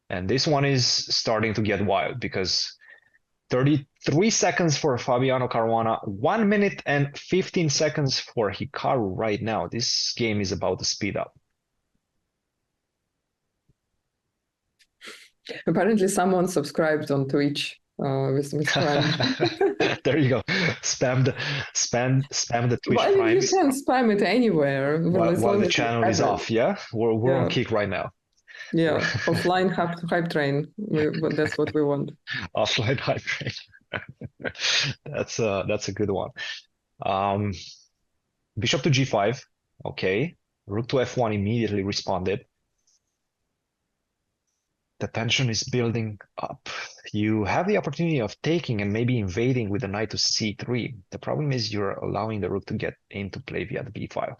And this one is starting to get wild because 33 seconds for Fabiano Caruana, 1 minute and 15 seconds for Hikaru right now. This game is about to speed up. Apparently someone subscribed on Twitch with Prime. There you go. Spam the Twitch Prime. Prime. You can spam it anywhere. While the channel is off, yeah? We're on kick right now. Yeah, offline hype train. That's what we want. Offline hype train. That's a good one. Bishop to g5. Okay. Rook to f1 immediately responded. The tension is building up. You have the opportunity of taking and maybe invading with the knight to c3. The problem is you're allowing the rook to get into play via the b file.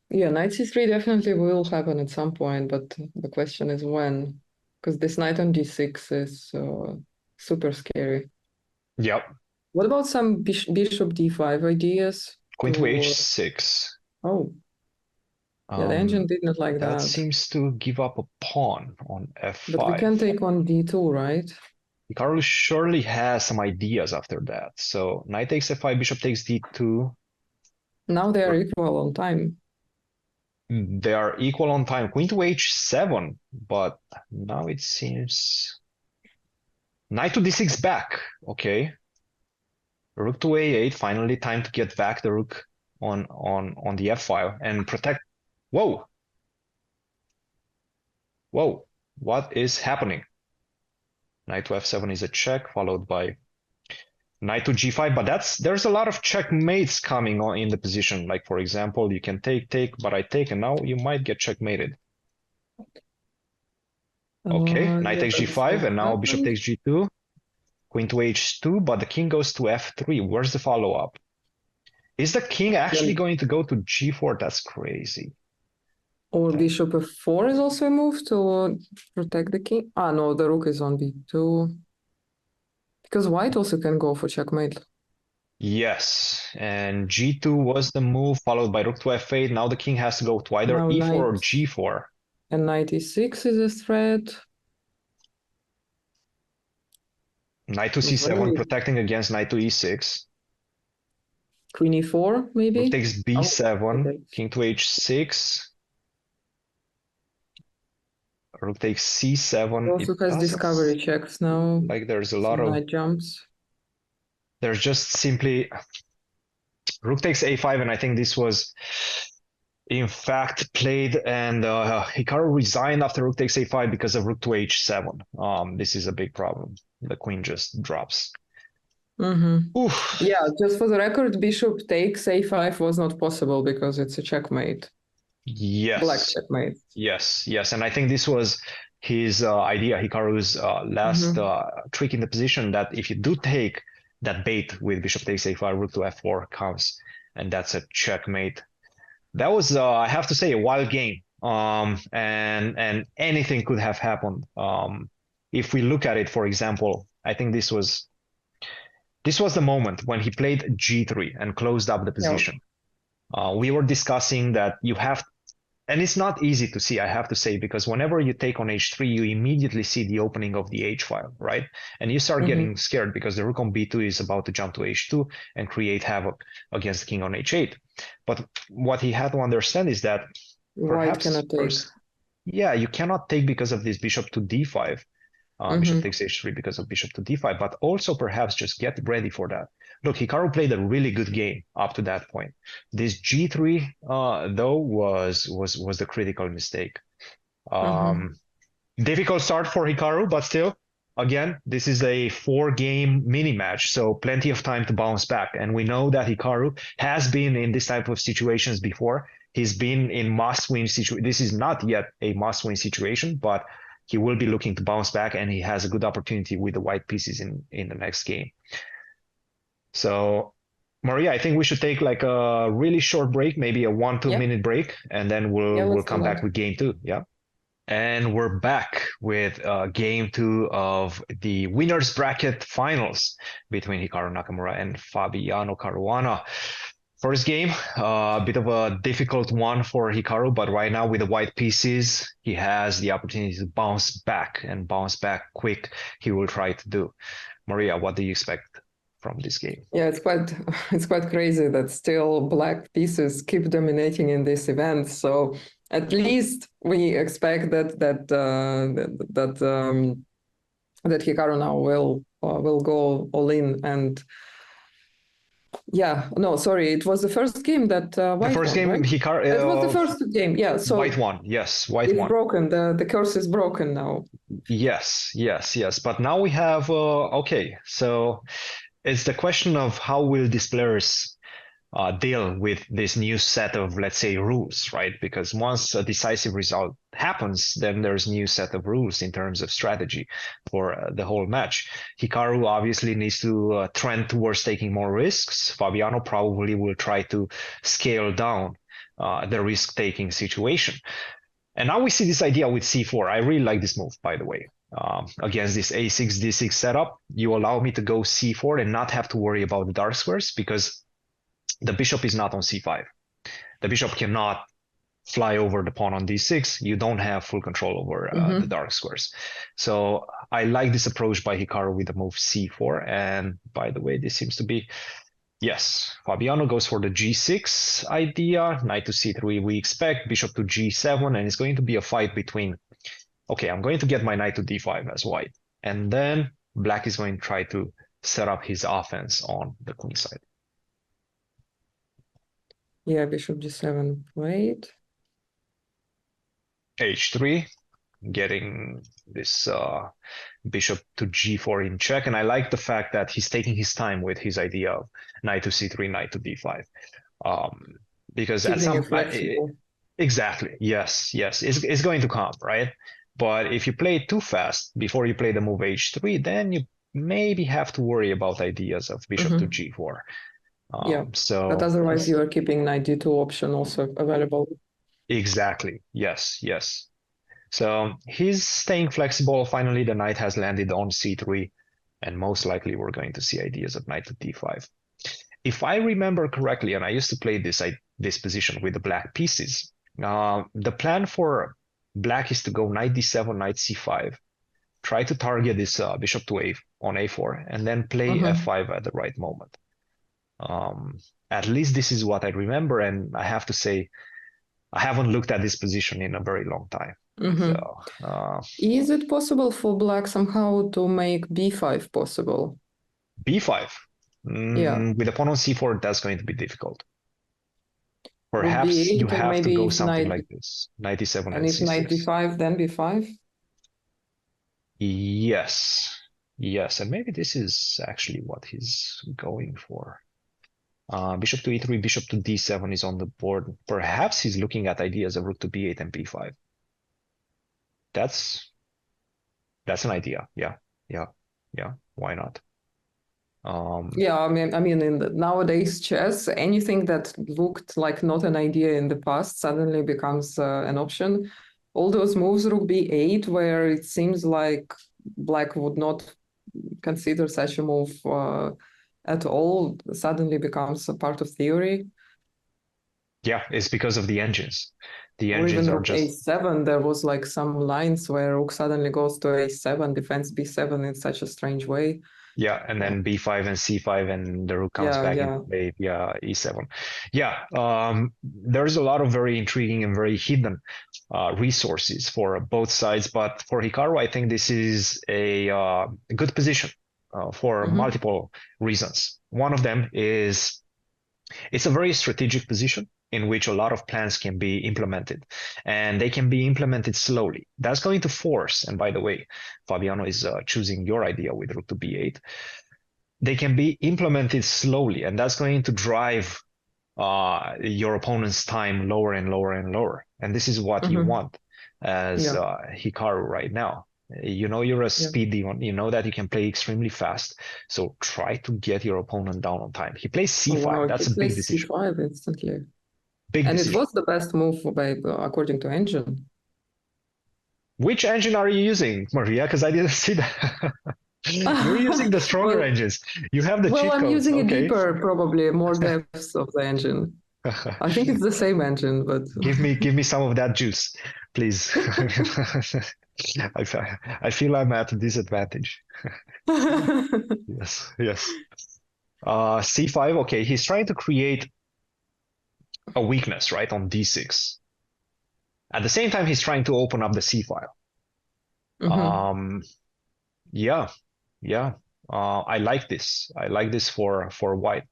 Yeah, knight c3 definitely will happen at some point, but the question is when. Because this knight on d6 is super scary. Yep. What about some bishop d5 ideas? Queen to h6. Oh. Yeah, the engine did not like that. That seems to give up a pawn on f5. But we can take on d2, right? Hikaru surely has some ideas after that. So knight takes f5, bishop takes d2. Now they are equal on time. They are equal on time. Queen to h7, but now it seems knight to d6 back. Okay. Rook to a8. Finally, time to get back the rook on the f file and protect. Whoa. Whoa. What is happening? Knight to f7 is a check, followed by knight to g5, but there's a lot of checkmates coming on in the position. Like, for example, you can take, but I take, and now you might get checkmated. Okay, knight takes g5, and now bishop takes g2, queen to h2, but the king goes to f3. Where's the follow-up? Is the king actually going to go to g4? That's crazy. Or bishop f4 is also a move to protect the king. Ah, no, the rook is on b2. Because white also can go for checkmate. Yes, and g2 was the move, followed by rook to f8. Now the king has to go to either Now e4 or knight g4. and knight e6 is a threat. Knight to c7, protecting against knight to e6. Queen e4, maybe? Rook takes b7, okay. king to h6. Rook takes c7. Also It has doesn't discovery checks now. like there's a lot Some of knight jumps. there's just simply rook takes a5, and I think this was in fact played, and Hikaru resigned after rook takes a5 because of rook to h7. This is a big problem. The queen just drops. Oof. Yeah, just for the record, bishop takes a5 was not possible because it's a checkmate. Yes. Black checkmate. Yes. And I think this was his idea, Hikaru's last trick in the position, that if you do take that bait with bishop takes a5, rook to f4 comes, and that's a checkmate. That was, I have to say, a wild game. And anything could have happened. If we look at it, for example, I think this was the moment when he played g3 and closed up the position. We were discussing that you have, and it's not easy to see, I have to say, because whenever you take on h3, you immediately see the opening of the h file, right? And you start getting scared because the rook on b2 is about to jump to h2 and create havoc against the king on h8. But what he had to understand is that White cannot take. You cannot take because of this bishop to d5. Bishop takes h3 because of bishop to d5, but also perhaps just get ready for that. Look, Hikaru played a really good game up to that point. This g3, though, was the critical mistake. Difficult start for Hikaru, but still, again, this is a 4-game mini match, so plenty of time to bounce back. And we know that Hikaru has been in this type of situations before. He's been in must-win situation. This is not yet a must-win situation, but he will be looking to bounce back, and he has a good opportunity with the white pieces in the next game. So, Maria, I think we should take like a really short break, maybe a 1-2 minute break, and then we'll come back with game 2. Yeah. And we're back with game 2 of the winners bracket finals between Hikaru Nakamura and Fabiano Caruana. First game, a bit of a difficult one for Hikaru, but right now with the white pieces, he has the opportunity to bounce back and bounce back quick. He will try to do. Maria, what do you expect from this game? Yeah, it's quite crazy that still black pieces keep dominating in this event. So at least we expect that Hikaru now will go all in. And yeah, no, sorry, it was the first game that white the first won, game, right? Hikaru. It was the first game, yeah. So white won, yes, white it's won. broken. The curse is broken now. Yes. But now we have okay. So it's the question of how will these players deal with this new set of, let's say, rules, right? Because once a decisive result happens, then there's a new set of rules in terms of strategy for the whole match. Hikaru obviously needs to trend towards taking more risks. Fabiano probably will try to scale down the risk-taking situation. And now we see this idea with c4. I really like this move, by the way. Against this a6, d6 setup, you allow me to go c4 and not have to worry about the dark squares because the bishop is not on c5. The bishop cannot fly over the pawn on d6. You don't have full control over the dark squares. So I like this approach by Hikaru with the move c4. And by the way, this seems to be, yes, Fabiano goes for the g6 idea. Knight to c3 we expect, bishop to g7, and it's going to be a fight between, okay, I'm going to get my knight to d5 as white. And then black is going to try to set up his offense on the queen side. Yeah, bishop g7, wait. h3, getting this bishop to g4 in check. And I like the fact that he's taking his time with his idea of knight to c3, knight to d5. Because keeping at some point, exactly, yes, it's going to come, right? But if you play it too fast before you play the move h3, then you maybe have to worry about ideas of bishop to g4. So, but otherwise you are keeping knight d2 option also available. Exactly, yes. So he's staying flexible. Finally, the knight has landed on c3, and most likely we're going to see ideas of knight to d5. if I remember correctly, and I used to play this position with the black pieces, the plan for black is to go knight d7, knight c5, try to target this bishop to a on a4, and then play f5 at the right moment. At least this is what I remember, and I have to say, I haven't looked at this position in a very long time. So, is it possible for black somehow to make b5 possible? b5. Yeah. With a pawn on c4, that's going to be difficult. Would Perhaps b8 you and have to maybe go if something knight, like this, knight d7 and and if knight c6. d5, then b5? Yes, yes, and maybe this is actually what he's going for. Bishop to e3, bishop to d7 is on the board. Perhaps he's looking at ideas of rook to b8 and b5. That's an idea. Yeah, yeah, yeah. Why not? Yeah, I mean, in nowadays chess, anything that looked like not an idea in the past suddenly becomes an option. All those moves, rook b8, where it seems like black would not consider such a move at all, suddenly becomes a part of theory. Yeah, it's because of the engines. The Or engines even are rook just a7, there was like some lines where rook suddenly goes to a7, defends b7 in such a strange way. yeah, and then b5 and c5, and the rook comes back into play via e7. Yeah, there's a lot of very intriguing and very hidden resources for both sides, but for Hikaru, I think this is a good position for multiple reasons. One of them is it's a very strategic position in which a lot of plans can be implemented, and they can be implemented slowly. That's going to force, and by the way, Fabiano is choosing your idea with rook to b8. They can be implemented slowly, and that's going to drive your opponent's time lower and lower and lower. And this is what you want as Hikaru right now. You know you're a speed demon. You know that you can play extremely fast. So try to get your opponent down on time. He plays c5. Wow, That's a big decision. c5 instantly. Big and decision. It was the best move according to engine. Which engine are you using, Maria? Because I didn't see that. You're using the stronger engines. You have the cheat codes. Well, I'm using okay. a deeper, probably more depths of the engine. I think it's the same engine, but give me some of that juice, please. I feel I'm at a disadvantage. Yes. C5. Okay, he's trying to create a weakness, right, on d6. At the same time, he's trying to open up the c file. Yeah. I like this. I like this for white.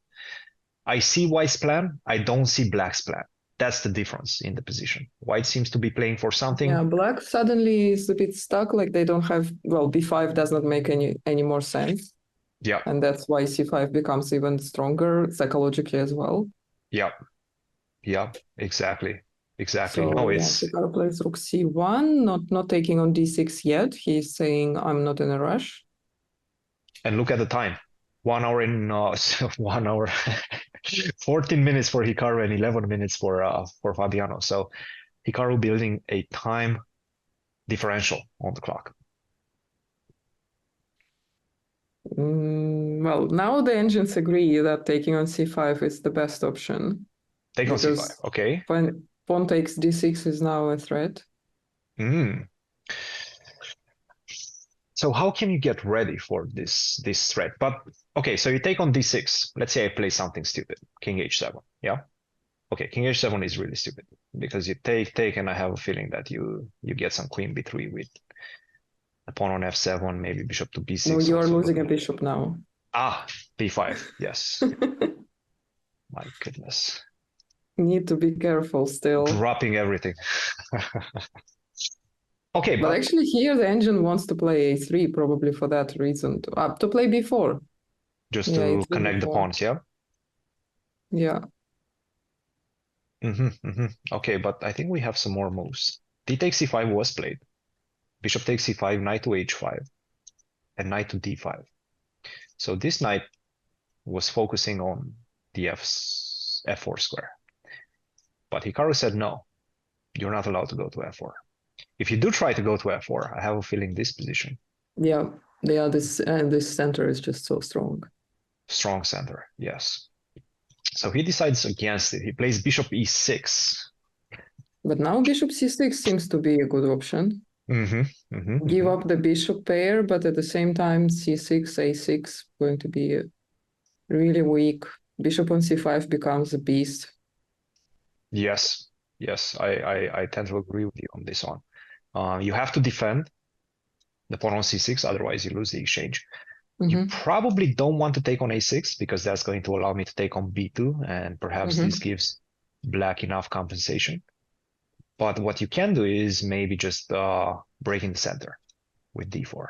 I see white's plan. I don't see black's plan. That's the difference in the position. White seems to be playing for something. Yeah, black suddenly is a bit stuck. Like they don't have. Well, b5 does not make any more sense. Yeah. And that's why c5 becomes even stronger psychologically as well. Yeah. Exactly. So, no, it's Hikaru plays rook c1, not taking on d6 yet. He's saying, I'm not in a rush. And look at the time. 1 hour in 1 hour, 14 minutes for Hikaru and 11 minutes for Fabiano. So Hikaru building a time differential on the clock. Well, now the engines agree that taking on c5 is the best option. Take on c5, okay. Pawn takes d6 is now a threat. So how can you get ready for this threat? But okay, so you take on d6. Let's say I play something stupid, king h7. Yeah. Okay, king h7 is really stupid because you take, and I have a feeling that you get some queen b3 with a pawn on f7, maybe bishop to b6. No, you are losing a bishop now. b5. Yes. My goodness. Need to be careful still. Dropping everything. Okay, but actually here the engine wants to play a3 probably for that reason to play b4. Just to connect the pawns, yeah? Yeah. Okay, but I think we have some more moves. D takes c5 was played. Bishop takes c5, knight to h5, and knight to d5. So this knight was focusing on the f4 square. But Hikaru said, no, you're not allowed to go to f4. If you do try to go to f4, I have a feeling this position. Yeah, this center is just so strong. Strong center, yes. So he decides against it. He plays bishop e6. But now bishop c6 seems to be a good option. Give up the bishop pair, but at the same time, c6, a6 going to be really weak. Bishop on c5 becomes a beast. Yes, I tend to agree with you on this one. You have to defend the pawn on c6, otherwise you lose the exchange. You probably don't want to take on a6 because that's going to allow me to take on b2, and perhaps this gives black enough compensation. But what you can do is maybe just break in the center with d4.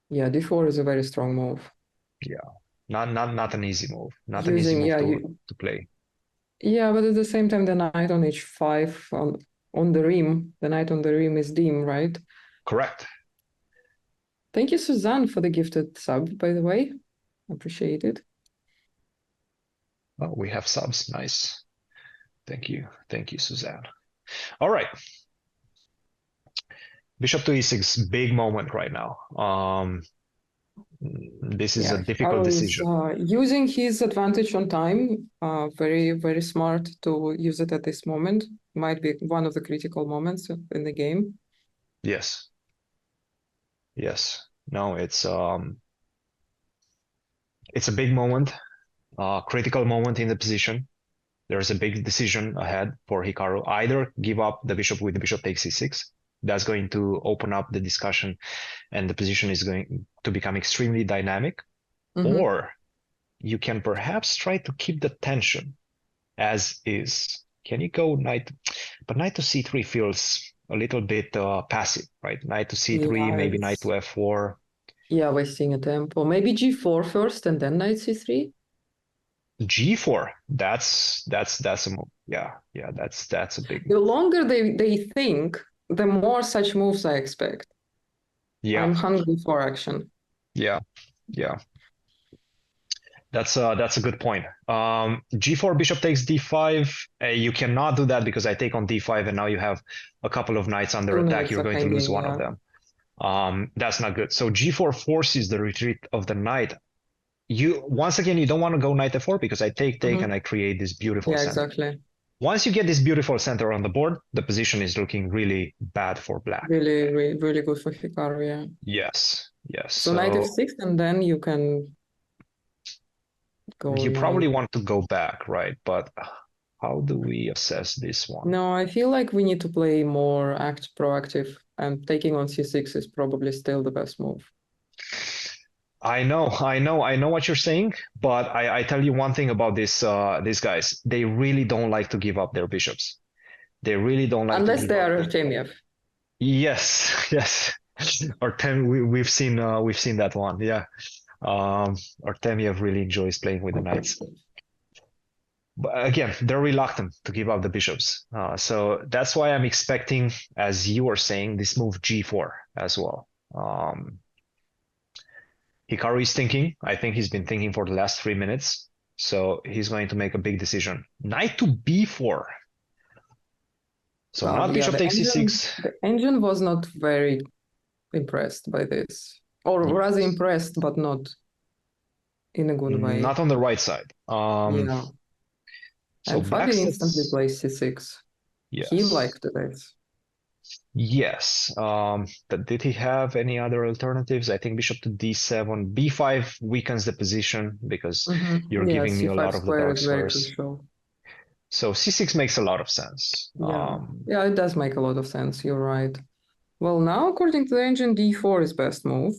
Yeah, d4 is a very strong move. Yeah, not an easy move. Not an easy move to play. Yeah, but at the same time, the knight on h5 on the rim, the knight on the rim is dim, right? Correct. Thank you, Suzanne, for the gifted sub, by the way. Appreciate it. Oh, we have subs. Nice. Thank you, Suzanne. All right. Bishop to e6, big moment right now. This is a difficult decision. Using his advantage on time, very, very smart to use it at this moment. Might be one of the critical moments in the game. Yes. No, it's a big moment, critical moment in the position. There's a big decision ahead for Hikaru. Either give up the bishop with the bishop takes c6. That's going to open up the discussion, and the position is going to become extremely dynamic. Or you can perhaps try to keep the tension as is. Can you go knight? But knight to c3 feels a little bit passive, right? Knight to c3, maybe knight to f4. Yeah, wasting a tempo. Maybe g4 first and then knight c3. G4, that's a move. Yeah, that's a big move. The longer they think, the more such moves I expect. Yeah, I'm hungry for action. Yeah. That's a good point. G4, bishop takes d5. You cannot do that because I take on d5, and now you have a couple of knights under attack. You're going to lose one of them. That's not good. So G4 forces the retreat of the knight. Once again, you don't want to go knight f4 because I take, and I create this beautiful center. Exactly. Once you get this beautiful center on the board, the position is looking really bad for black. Really, really, really good for Hikaru, yeah. Yes. So knight f6, and then you can go. You probably want to go back, right? But how do we assess this one? No, I feel like we need to play more proactive, and taking on c6 is probably still the best move. I know what you're saying, but I tell you one thing about these guys. They really don't like to give up their bishops. They really don't like unless they are Artemiev. Yes. We've seen that one. Yeah. Artemiev really enjoys playing with the knights. But again, they're reluctant to give up the bishops. So that's why I'm expecting, as you were saying, this move g4 as well. Hikaru is thinking. I think he's been thinking for the last 3 minutes. So he's going to make a big decision. Knight to b4. So not bishop takes c6. The engine was not very impressed by this. Or rather impressed, but not in a good way. Not on the right side. Yeah. So and Fabi instantly plays c6. Yes. He liked this. Yes. Did he have any other alternatives? I think bishop to d7. b5 weakens the position because you're giving me a lot of the dark squares. So c6 makes a lot of sense. Yeah, it does make a lot of sense. You're right. Well, now, according to the engine, d4 is best move.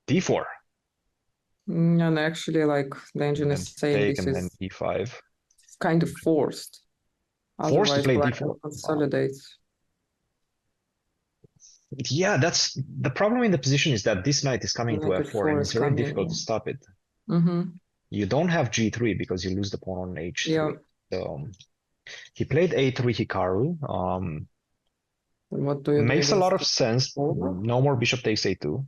d4. And actually, like, the engine is saying this is d5. kind of forced. Forced to play d4. Consolidates. Yeah, that's the problem in the position, is that this knight is coming to f4 and it's very difficult to stop it. You don't have g3 because you lose the pawn on h3. Yeah. So he played a3 Hikaru. What do you makes a lot of sense. No more bishop takes a2.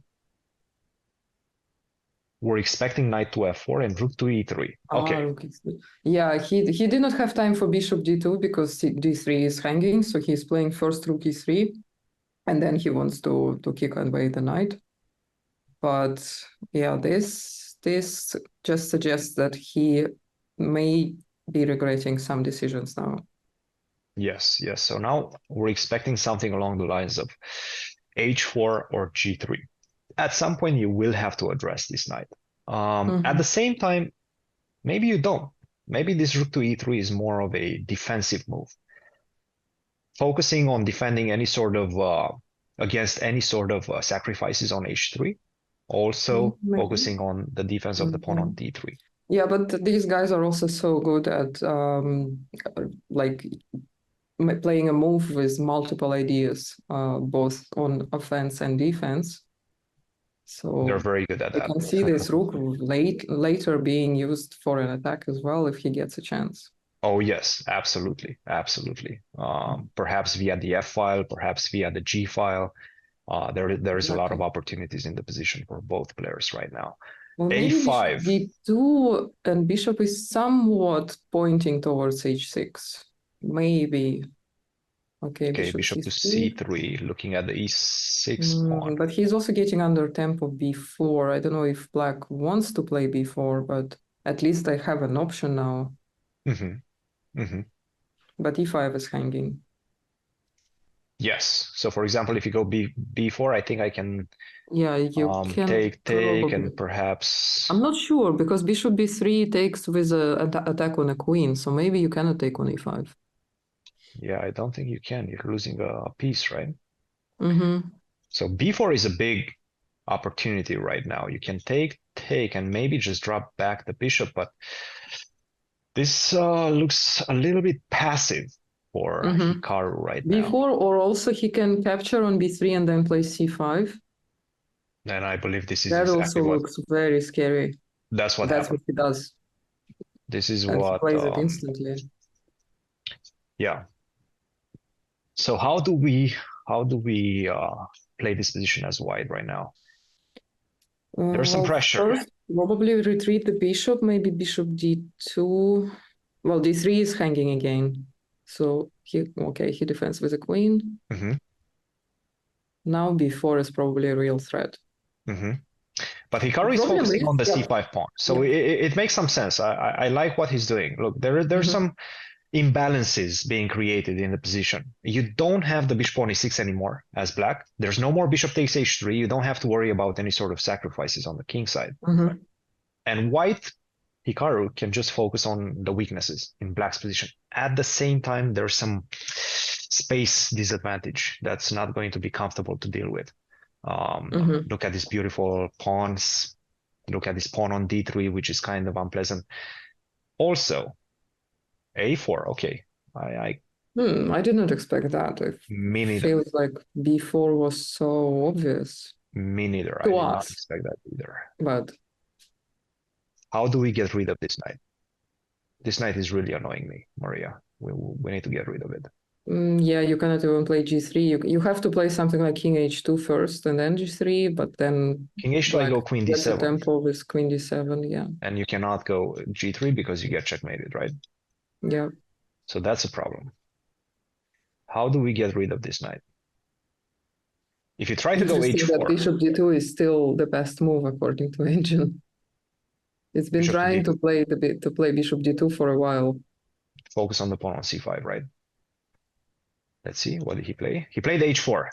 We're expecting knight to f4 and rook to e3. Okay. Yeah, he did not have time for bishop d2 because d3 is hanging, so he's playing first rook e3, and then he wants to kick away the knight. But yeah, this just suggests that he may be regretting some decisions now. Yes, yes. So now we're expecting something along the lines of h4 or g3. At some point, you will have to address this knight. At the same time, maybe you don't. Maybe this rook to e3 is more of a defensive move, focusing on defending any sort of against any sort of sacrifices on h3, also focusing on the defense of the pawn on d3. Yeah, but these guys are also so good at like playing a move with multiple ideas, both on offense and defense. So they're very good at that. I can see this rook later being used for an attack as well if he gets a chance. Oh yes, absolutely, absolutely. Perhaps via the f file, perhaps via the g file. There is a lot of opportunities in the position for both players right now. Well, maybe a5. bishop d2 and bishop is somewhat pointing towards h6. Maybe. Okay, bishop to c3, looking at the e6 pawn. But he's also getting under tempo b4. I don't know if black wants to play b4, but at least I have an option now. But e5 is hanging. Yes. So for example, if you go b4, I think I can can take probably. and perhaps I'm not sure because bishop b3 takes with an attack on a queen, so maybe you cannot take on e5. Yeah, I don't think you can. You're losing a piece, right? So b4 is a big opportunity right now. You can take, and maybe just drop back the bishop, but this looks a little bit passive for Hikaru right now. b4, or also he can capture on b3 and then play c5. And I believe this is that exactly also looks very scary. That's what he does. This is and what he plays it instantly. Yeah. So how do we play this position as white right now? There's some pressure. First, probably retreat the bishop, maybe bishop d2. Well, d3 is hanging again. So he defends with a queen. Now b4 is probably a real threat. But Hikaru is focusing on the c5 pawn. So it makes some sense. I like what he's doing. Look, there's some imbalances being created in the position. You don't have the bishop on e6 anymore as black. There's no more bishop takes h3. You don't have to worry about any sort of sacrifices on the king side. And white, Hikaru, can just focus on the weaknesses in black's position. At the same time, there's some space disadvantage that's not going to be comfortable to deal with. Look at these beautiful pawns. Look at this pawn on d3, which is kind of unpleasant. Also, a4, okay. I did not expect that. Me neither. Feels like b4 was so obvious. Me neither. I did not expect that either. But how do we get rid of this knight? This knight is really annoying me, Maria. We need to get rid of it. Yeah, you cannot even play g3. You have to play something like king h2 first and then g3, but then king h2 I go queen d7. Tempo with queen d7, yeah. And you cannot go g3 because you get checkmated, right? Yeah. So that's a problem. How do we get rid of this knight? If you try to go h4, that bishop d2 is still the best move according to Engine. It's been trying to play bishop d2 for a while. Focus on the pawn on c5, right? Let's see, what did he play? He played h4.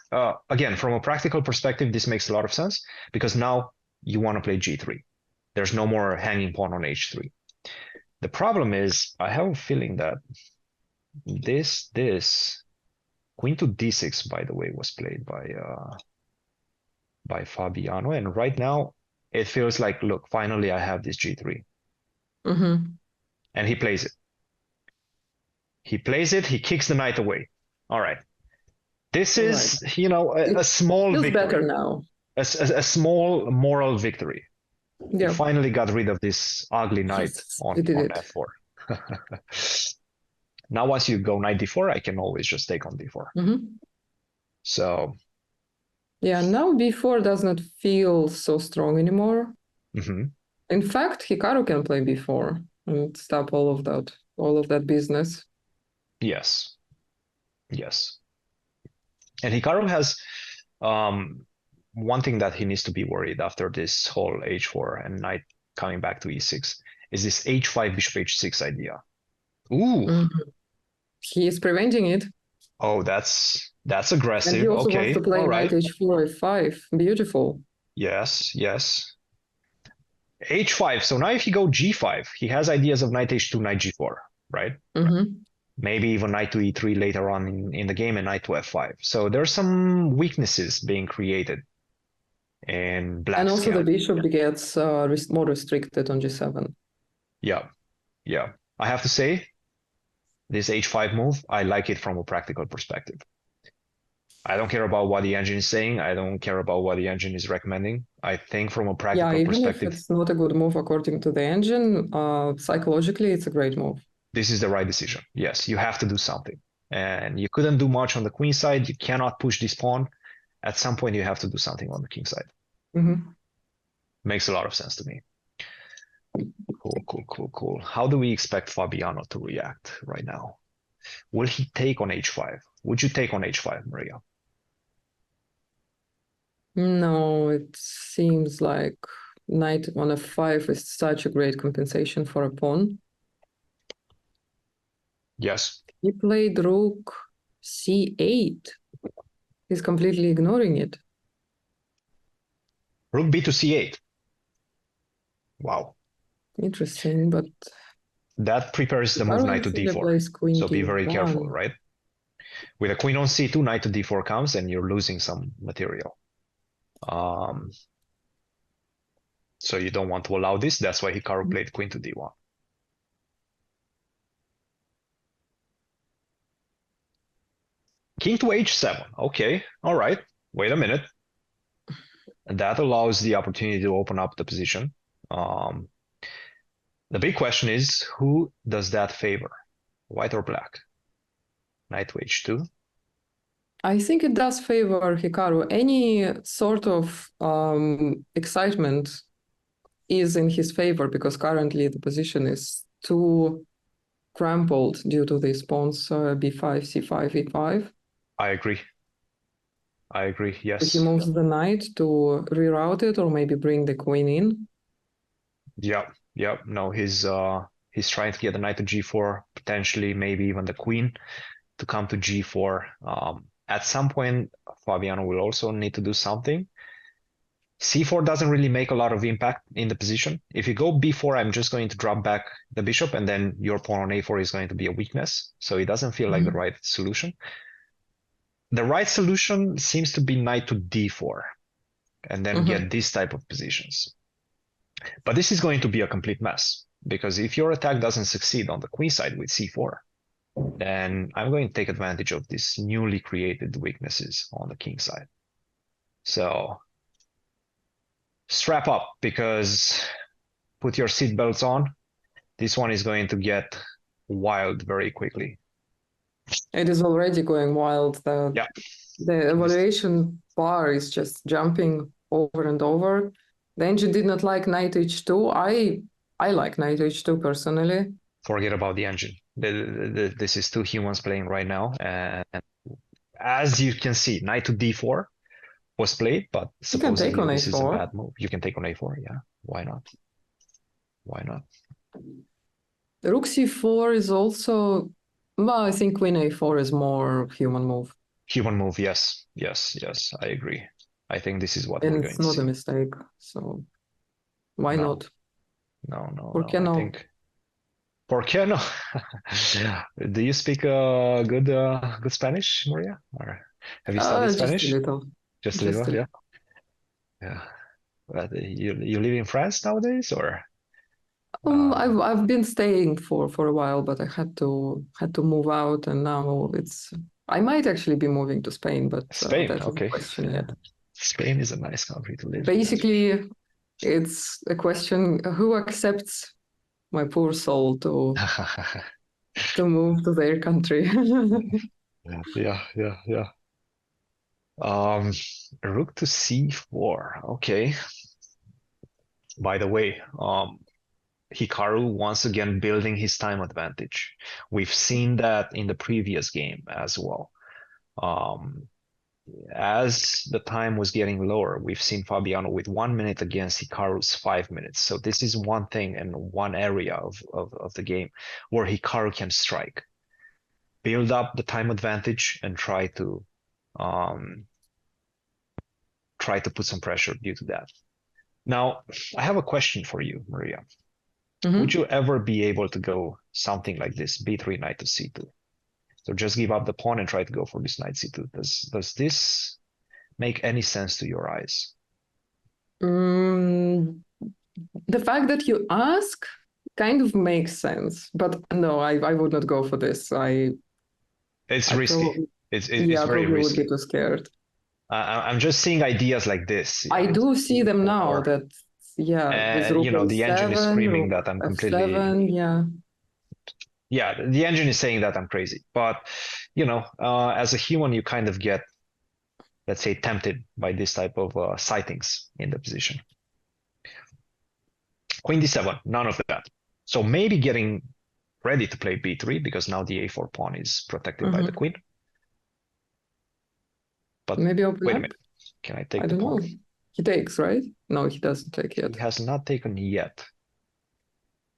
Again, from a practical perspective, this makes a lot of sense because now you want to play g3. There's no more hanging pawn on h3. The problem is, I have a feeling that this queen to d6, by the way, was played by Fabiano, and right now it feels like, look, finally I have this g3. And he plays it. He plays it. He kicks the knight away. All right. This is, a small victory. Better now. A small moral victory. Yeah. He finally got rid of this ugly knight on f4. Now, once you go knight d4, I can always just take on d4. So. Yeah, now b4 does not feel so strong anymore. In fact, Hikaru can play b4 and stop all of that business. Yes. Yes. And Hikaru has one thing that he needs to be worried after this whole h4 and knight coming back to e6 is this h5 bishop h6 idea. Ooh. He is preventing it. Oh, that's And aggressive. he also wants Okay, to play all knight right. h4, f5. Beautiful. Yes, yes. h5. So now if you go g5, he has ideas of knight h2, knight g4, right? Maybe even knight to e3 later on in the game and knight to f5. So there's some weaknesses being created in black's And also the camp. bishop gets more restricted on g7. Yeah, yeah. I have to say, this h5 move, I like it from a practical perspective. I don't care about what the engine is saying. I don't care about what the engine is recommending. I think from a practical Yeah, even if perspective, it's not a good move according to the engine, psychologically, it's a great move. this is the right decision. Yes, you have to do something. And you couldn't do much on the queen side. You cannot push this pawn. At some point, you have to do something on the king side. Makes a lot of sense to me. Cool, cool, cool, cool. How do we expect Fabiano to react right now? Will he take on h5? Would you take on h5, Maria? No, it seems like knight on f5 is such a great compensation for a pawn. Yes. He played rook c8. He's completely ignoring it. Rook b to c8. Wow. Interesting, but That prepares the move knight to d4. So be very careful, right? With a queen on c2, knight to d4 comes and you're losing some material. So you don't want to allow this. That's why Hikaru played queen to d1. King to h7. Okay, all right. Wait a minute. And that allows the opportunity to open up the position. The big question is, who does that favor? White or black? Knight to h2. I think it does favor Hikaru. Any sort of excitement is in his favor because currently the position is too crumpled due to these pawns b5, c5, e5. I agree. I agree, yes. If he moves the knight to reroute it or maybe bring the queen in. Yeah, yeah. No, he's trying to get the knight to g4, potentially maybe even the queen to come to g4. At some point, Fabiano will also need to do something. c4 doesn't really make a lot of impact in the position. If you go b4, I'm just going to drop back the bishop, and then your pawn on a4 is going to be a weakness. So it doesn't feel like the right solution. The right solution seems to be knight to d4, and then get this type of positions. But this is going to be a complete mess, because if your attack doesn't succeed on the queen side with c4, then I'm going to take advantage of these newly created weaknesses on the king side. So strap up, because put your seatbelts on. This one is going to get wild very quickly. It is already going wild. The evaluation bar is just jumping over and over. The engine did not like knight h2. I like knight h2 personally. Forget about the engine. This is two humans playing right now. And as you can see, knight to d4 was played, but supposedly this is a bad move. You can take on a4, yeah. Why not? Why not? Rook c4 is also, well, I think queen a4 is more human move. Human move, yes. Yes, yes, I agree. I think this is what we're going to see. And it's not a mistake, so why not? No. ¿Por qué no? I think... ¿Por qué no? Do you speak good Spanish, Maria? Or have you studied Spanish? Just a little. Just a little, yeah. Yeah. But you live in France nowadays, or? I've been staying for a while, but I had to move out, and now I might actually be moving to Spain, but Spain, that's okay. a question yet. Spain is a nice country to live. Basically, it's a question: who accepts my poor soul to move to their country? Yeah. Rook to c4. Okay. By the way, Hikaru once again building his time advantage. We've seen that in the previous game as well. as the time was getting lower, we've seen Fabiano with 1 minute against Hikaru's 5 minutes. So this is one thing and one area of the game where Hikaru can strike, build up the time advantage, and try to put some pressure due to that. Now, I have a question for you, Maria. Would you ever be able to go something like this, b3 knight to c2? So just give up the pawn and try to go for this knight c2. Does this make any sense to your eyes? The fact that you ask kind of makes sense, but no, I would not go for this. It's risky. It's yeah, very probably risky. would be too scared. I'm just seeing ideas like this. I do see them now that, yeah, with rook you know, the engine is a7, screaming rook that I'm f7, yeah. Yeah, the engine is saying that I'm crazy. But, you know, as a human, you kind of get, let's say, tempted by this type of sightings in the position. Queen d7, none of that. So maybe getting ready to play b3 because now the a4 pawn is protected by the queen. But maybe open wait up. a minute, can I take I the don't pawn? know. He takes, right? No, he doesn't take yet. He has not taken yet,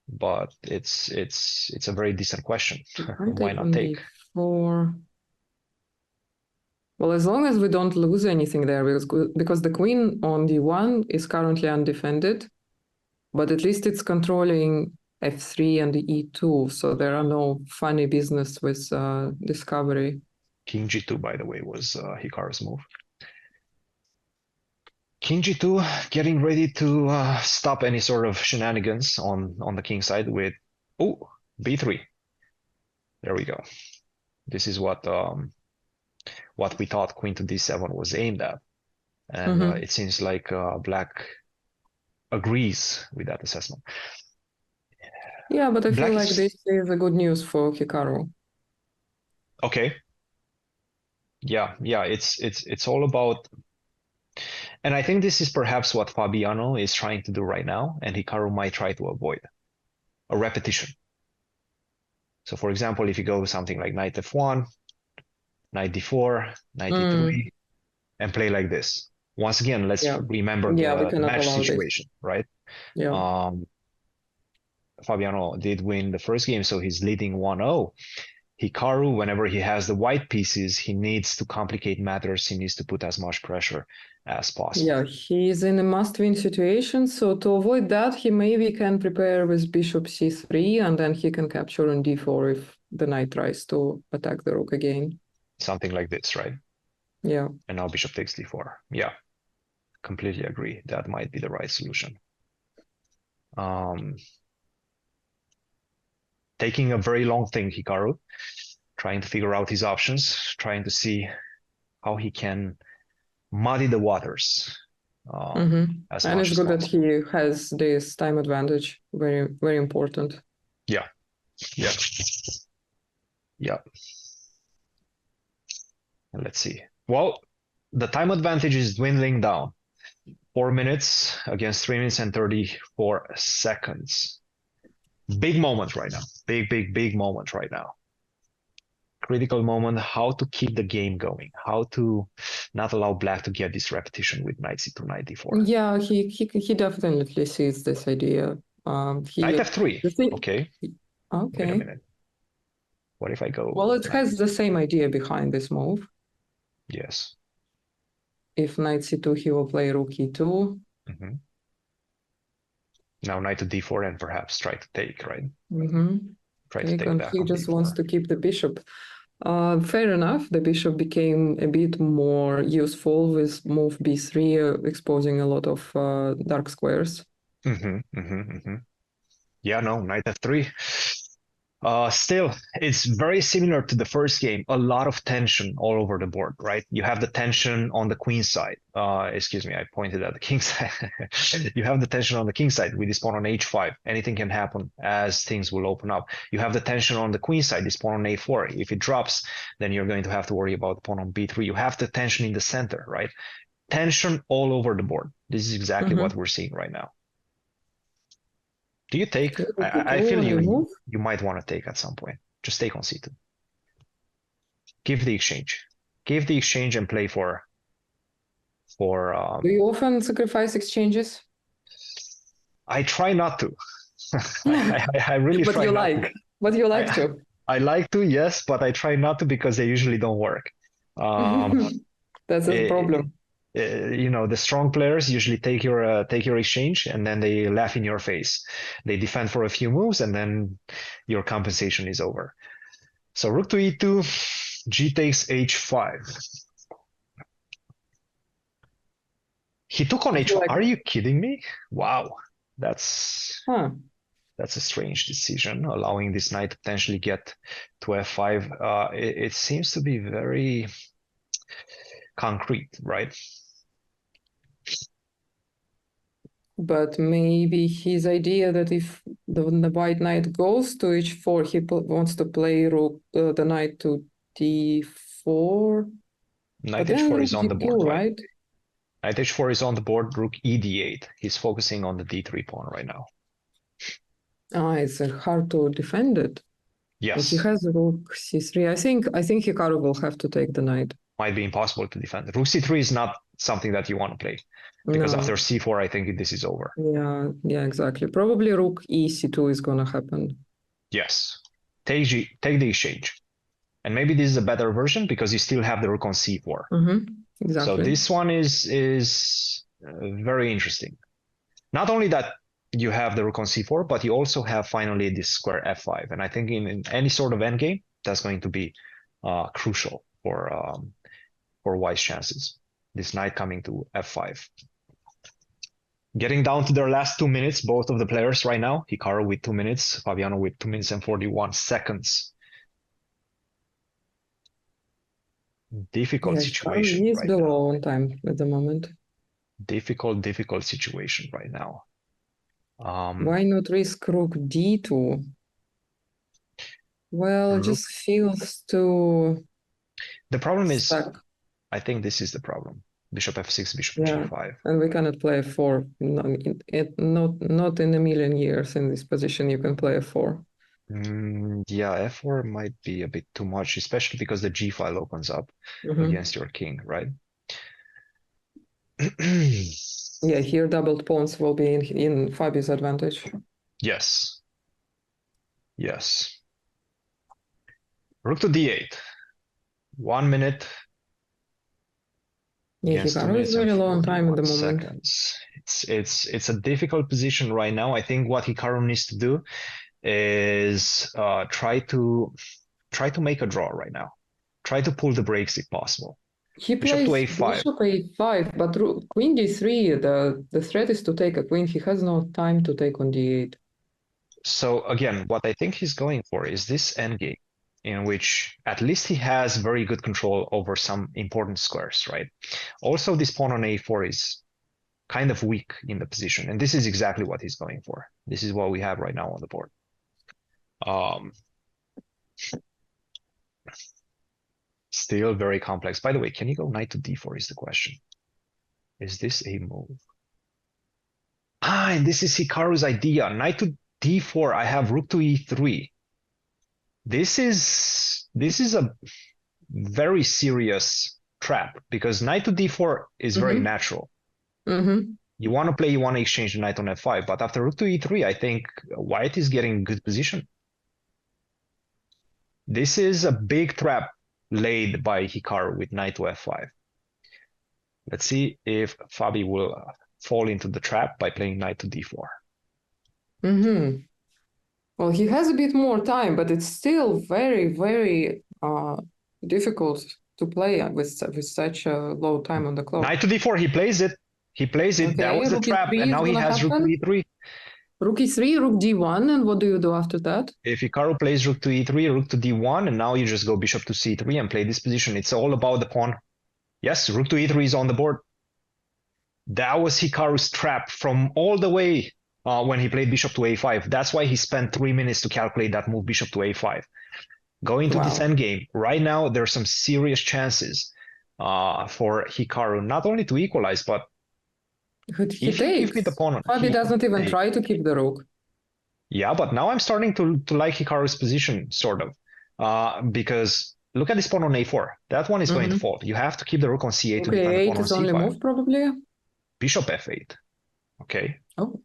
but it's a very decent question. Why not take? d4. Well, as long as we don't lose anything there, because the queen on d1 is currently undefended, but at least it's controlling f3 and e2, so there are no funny business with discovery. King g2, by the way, was Hikaru's move. King g2, getting ready to stop any sort of shenanigans on the king side with b3. There we go. This is what we thought queen to d7 was aimed at, and it seems like black agrees with that assessment. Yeah, but I feel like this is a good news for Hikaru. Okay. Yeah, it's all about, and I think this is perhaps what Fabiano is trying to do right now, and Hikaru might try to avoid a repetition. So, for example, if you go something like knight f1, knight d4, knight d3, and play like this. Once again, let's remember the match situation, right? Yeah. Fabiano did win the first game, so he's leading 1-0. Hikaru, whenever he has the white pieces, he needs to complicate matters. He needs to put as much pressure as possible. Yeah, he's in a must-win situation. So to avoid that, he maybe can prepare with bishop c3, and then he can capture on d4 if the knight tries to attack the rook again. Something like this, right? Yeah. And now bishop takes d4. Yeah, completely agree. That might be the right solution. Taking a very long thing, Hikaru, trying to figure out his options, trying to see how he can muddy the waters. And it's good that he has this time advantage. Very, very important. Yeah. And let's see. Well, the time advantage is dwindling down. 4 minutes against 3 minutes and 34 seconds. Big moment right now. Big moment right now. Critical moment, how to keep the game going, how to not allow black to get this repetition with knight c2, knight d4. Yeah, he definitely sees this idea. Knight f3. Okay. Wait a minute. What if I go? Well, it has the same idea behind this move. Yes. If knight c2, he will play rook e2. Now knight to d4 and perhaps try to take, right? Try to take back. He just wants to keep the bishop. Fair enough. The bishop became a bit more useful with move b3, exposing a lot of dark squares. Yeah, no, knight f3. Still, it's very similar to the first game. A lot of tension all over the board, right? You have the tension on the queen side. Excuse me, I pointed at the king side. You have the tension on the king side with this pawn on h5. Anything can happen as things will open up. You have the tension on the queen side, this pawn on a4. If it drops, then you're going to have to worry about the pawn on b3. You have the tension in the center, right? Tension all over the board. This is exactly what we're seeing right now. Do you take? I feel you might want to take at some point. Just take on c2. Give the exchange. give the exchange and play for. Do you often sacrifice exchanges? I try not to. I really try not to. But you like to. I like to, yes, but I try not to because they usually don't work. That's a problem. The strong players usually take your exchange and then they laugh in your face. They defend for a few moves and then your compensation is over. So rook to e2, g takes h5. He took on h1. Are you kidding me? Wow, that's a strange decision, allowing this knight to potentially get to f5. It seems to be very concrete, right? But maybe his idea that if the white knight goes to h4, he wants to play the knight to d4. Knight h4 is on the board, right? Knight h4 is on the board, rook e d8. He's focusing on the d3 pawn right now. It's hard to defend it. Yes. But he has rook c3. I think Hikaru will have to take the knight. Might be impossible to defend. Rook c3 is not something that you want to play. Because after c4, I think this is over. Yeah, exactly. Probably rook e c2 is going to happen. Yes. Take the exchange. And maybe this is a better version because you still have the rook on c4. Exactly. So this one is very interesting. Not only that you have the rook on c4, but you also have finally this square f5. And I think in any sort of endgame, that's going to be crucial for White's chances. This knight coming to f5. Getting down to their last 2 minutes, both of the players right now. Hikaru with 2 minutes, Fabiano with 2 minutes and 41 seconds. Difficult situation. He's right below on time at the moment. Difficult situation right now. Why not risk rook d2? Well, it just feels too. The problem is, stuck. I think this is the problem. Bishop f6, bishop g5. And we cannot play f4. Not in a million years in this position you can play f4. Yeah, f4 might be a bit too much, especially because the g file opens up against your king, right? Yeah, here doubled pawns will be in Fabi's advantage. Yes. Rook to d8. 1 minute. Yeah, Hikaru is very low on time at the moment. Seconds. It's a difficult position right now. I think what Hikaru needs to do is try to make a draw right now. Try to pull the brakes if possible. He plays bishop a5, but queen d3. The threat is to take a queen. He has no time to take on d8. So again, what I think he's going for is this endgame, in which at least he has very good control over some important squares, right? Also, this pawn on a4 is kind of weak in the position, and this is exactly what he's going for. This is what we have right now on the board. Still very complex. By the way, can you go knight to d4 is the question. Is this a move? And this is Hikaru's idea. Knight to d4, I have rook to e3. This is a very serious trap because knight to d4 is very natural. You want to exchange the knight on f5, but after rook to e3, I think White is getting good position. This is a big trap laid by Hikaru with knight to f5. Let's see if Fabi will fall into the trap by playing knight to d4. Well, he has a bit more time, but it's still very, very difficult to play with such a low time on the clock. Knight to d4, he plays it. Okay, that was the trap, and now he has rook to e3. Rook e3, rook d1, and what do you do after that? If Hikaru plays rook to e3, rook to d1, and now you just go bishop to c3 and play this position. It's all about the pawn. Yes, rook to e3 is on the board. That was Hikaru's trap from all the way when he played bishop to a5. That's why he spent 3 minutes to calculate that move, bishop to a5. Going to this endgame, right now, there are some serious chances for Hikaru, not only to equalize, but he takes. Fabi doesn't even try to keep the rook. Yeah, but now I'm starting to like Hikaru's position, sort of, because look at this pawn on a4. That one is going to fall. You have to keep the rook on c8 to defend the pawn a8 on is only c5. move, probably. Bishop f8. Okay. Oh.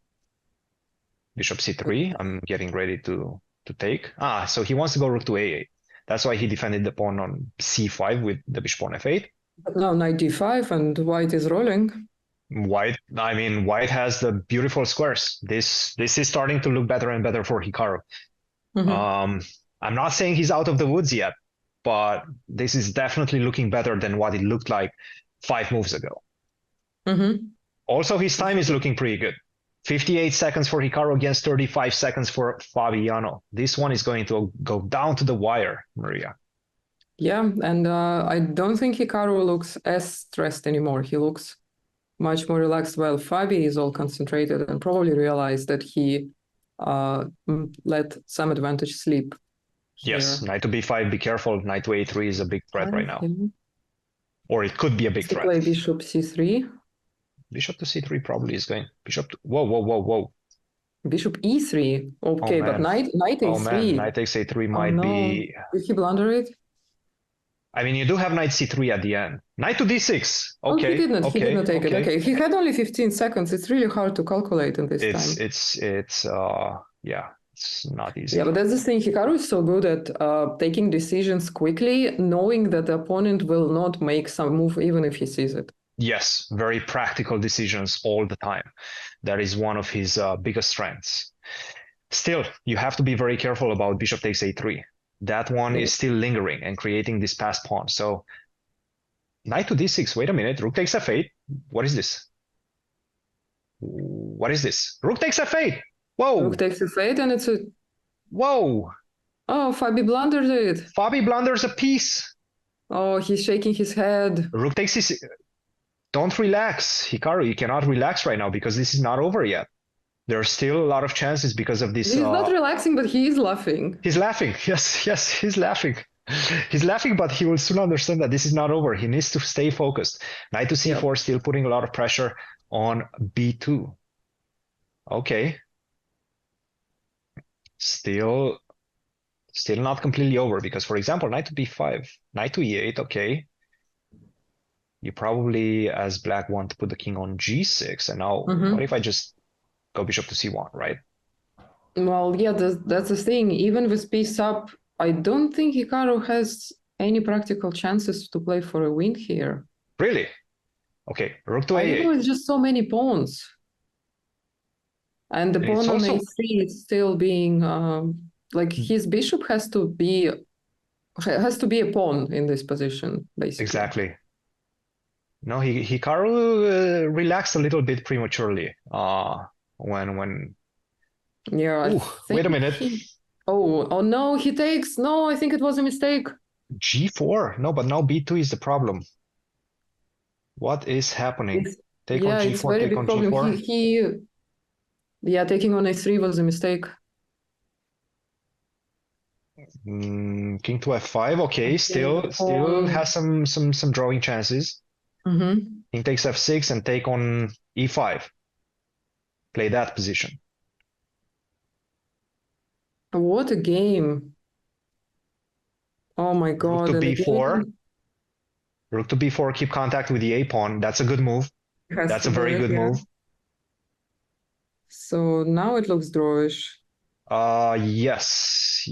Bishop c3. I'm getting ready to take. So he wants to go rook to a8. That's why he defended the pawn on c5 with the bishop on f8. But now knight d5 and white is rolling. White has the beautiful squares. This is starting to look better and better for Hikaru. I'm not saying he's out of the woods yet, but this is definitely looking better than what it looked like 5 moves ago. Also, his time is looking pretty good. 58 seconds for Hikaru against 35 seconds for Fabiano. This one is going to go down to the wire, Maria. Yeah, and I don't think Hikaru looks as stressed anymore. He looks much more relaxed, while Fabi is all concentrated and probably realized that he let some advantage slip. Yes, knight to b5, be careful. Knight to a3 is a big threat right now. Or it could be a big threat. Play bishop c3. Bishop to c3 probably is going. Bishop to... Whoa. Bishop e3. Okay, but knight a3. Oh man, knight takes a3 might be... Did he blunder it? I mean, you do have knight c3 at the end. Knight to d6. Okay. He did not take it. Okay, he had only 15 seconds. It's really hard to calculate in this time. It's not easy. Yeah, but that's the thing. Hikaru is so good at taking decisions quickly, knowing that the opponent will not make some move even if he sees it. Yes, very practical decisions all the time. That is one of his biggest strengths. Still, you have to be very careful about bishop takes a3. That one is still lingering and creating this passed pawn. So knight to d6. Wait a minute. Rook takes f8. What is this? Rook takes f8. Whoa. Rook takes f8 and it's a... Whoa. Oh, Fabi blundered it. Fabi blunders a piece. Oh, he's shaking his head. Rook takes c6. Don't relax, Hikaru. You cannot relax right now because this is not over yet. There are still a lot of chances because of this. He's not relaxing, but he is laughing. He's laughing. Yes, he's laughing. He's laughing, but he will soon understand that this is not over. He needs to stay focused. Knight to c4, still putting a lot of pressure on b2. Okay. Still not completely over because, for example, knight to b5, knight to e8, okay. You probably, as black, want to put the king on g6. And now, what if I just go bishop to c1, right? Well, yeah, that's the thing. Even with piece up, I don't think Hikaru has any practical chances to play for a win here. Really? Okay, rook to a8. I know it's just so many pawns. And the pawn on a3 is still being... like, his bishop has to be a pawn in this position, basically. Exactly. No, Hikaru relaxed a little bit prematurely when. Yeah. Wait a minute. Oh no, he takes. No, I think it was a mistake. G4. No, but now B2 is the problem. What is happening? Take on G4. It's very take big on problem. G4. Taking on a3 was a mistake. King to f5. Okay, still has some drawing chances. King takes f6 and take on e5. Play that position. What a game. Oh my god. Rook to b4. Rook to b4, keep contact with the a pawn. That's a good move. That's a very good move. So now it looks drawish. Yes.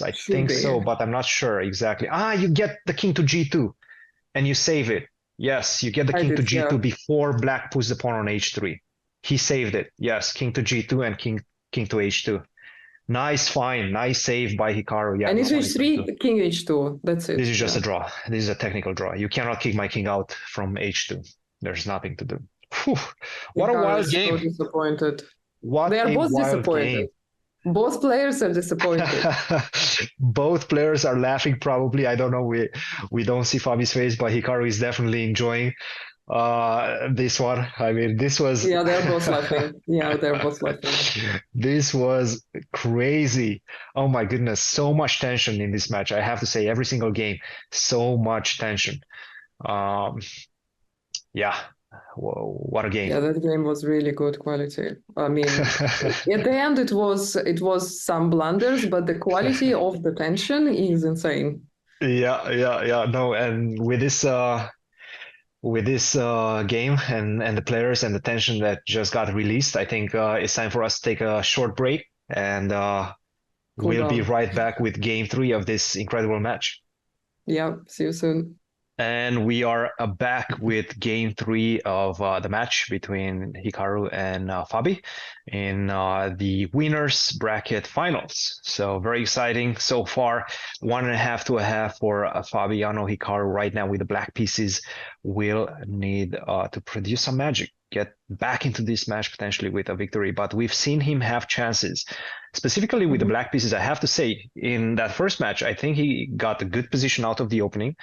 I think so, but I'm not sure exactly. You get the king to g2 and you save it. Yes, you get the king to g2 before black puts the pawn on h3. He saved it. Yes, king to g2 and king to h2. Nice find, nice save by Hikaru. Yeah, and it's h3, king h2. That's it. This is just a draw. This is a technical draw. You cannot kick my king out from h2. There's nothing to do. Whew. What Hikaru a wild game. So disappointed. They are both disappointed. Game. Both players are disappointed. Both players are laughing probably. I don't know. We don't see Fabi's face, but Hikaru is definitely enjoying this one. I mean, this was... Yeah, they're both laughing. This was crazy. Oh my goodness. So much tension in this match. I have to say, every single game, so much tension. Yeah. Whoa, what a game. Yeah, that game was really good quality. I mean, at the end it was some blunders, but the quality of the tension is insane. Yeah. No, and with this game and the players and the tension that just got released, I think it's time for us to take a short break, and Cool we'll be down. right back with game three of this incredible match. Yeah, see you soon. And we are back with game three of the match between Hikaru and Fabi in the winners bracket finals. So very exciting so far. 1.5 to a half for Fabiano. Hikaru right now with the black pieces will need to produce some magic, get back into this match potentially with a victory. But we've seen him have chances. Specifically with the black pieces, I have to say, in that first match, I think he got a good position out of the opening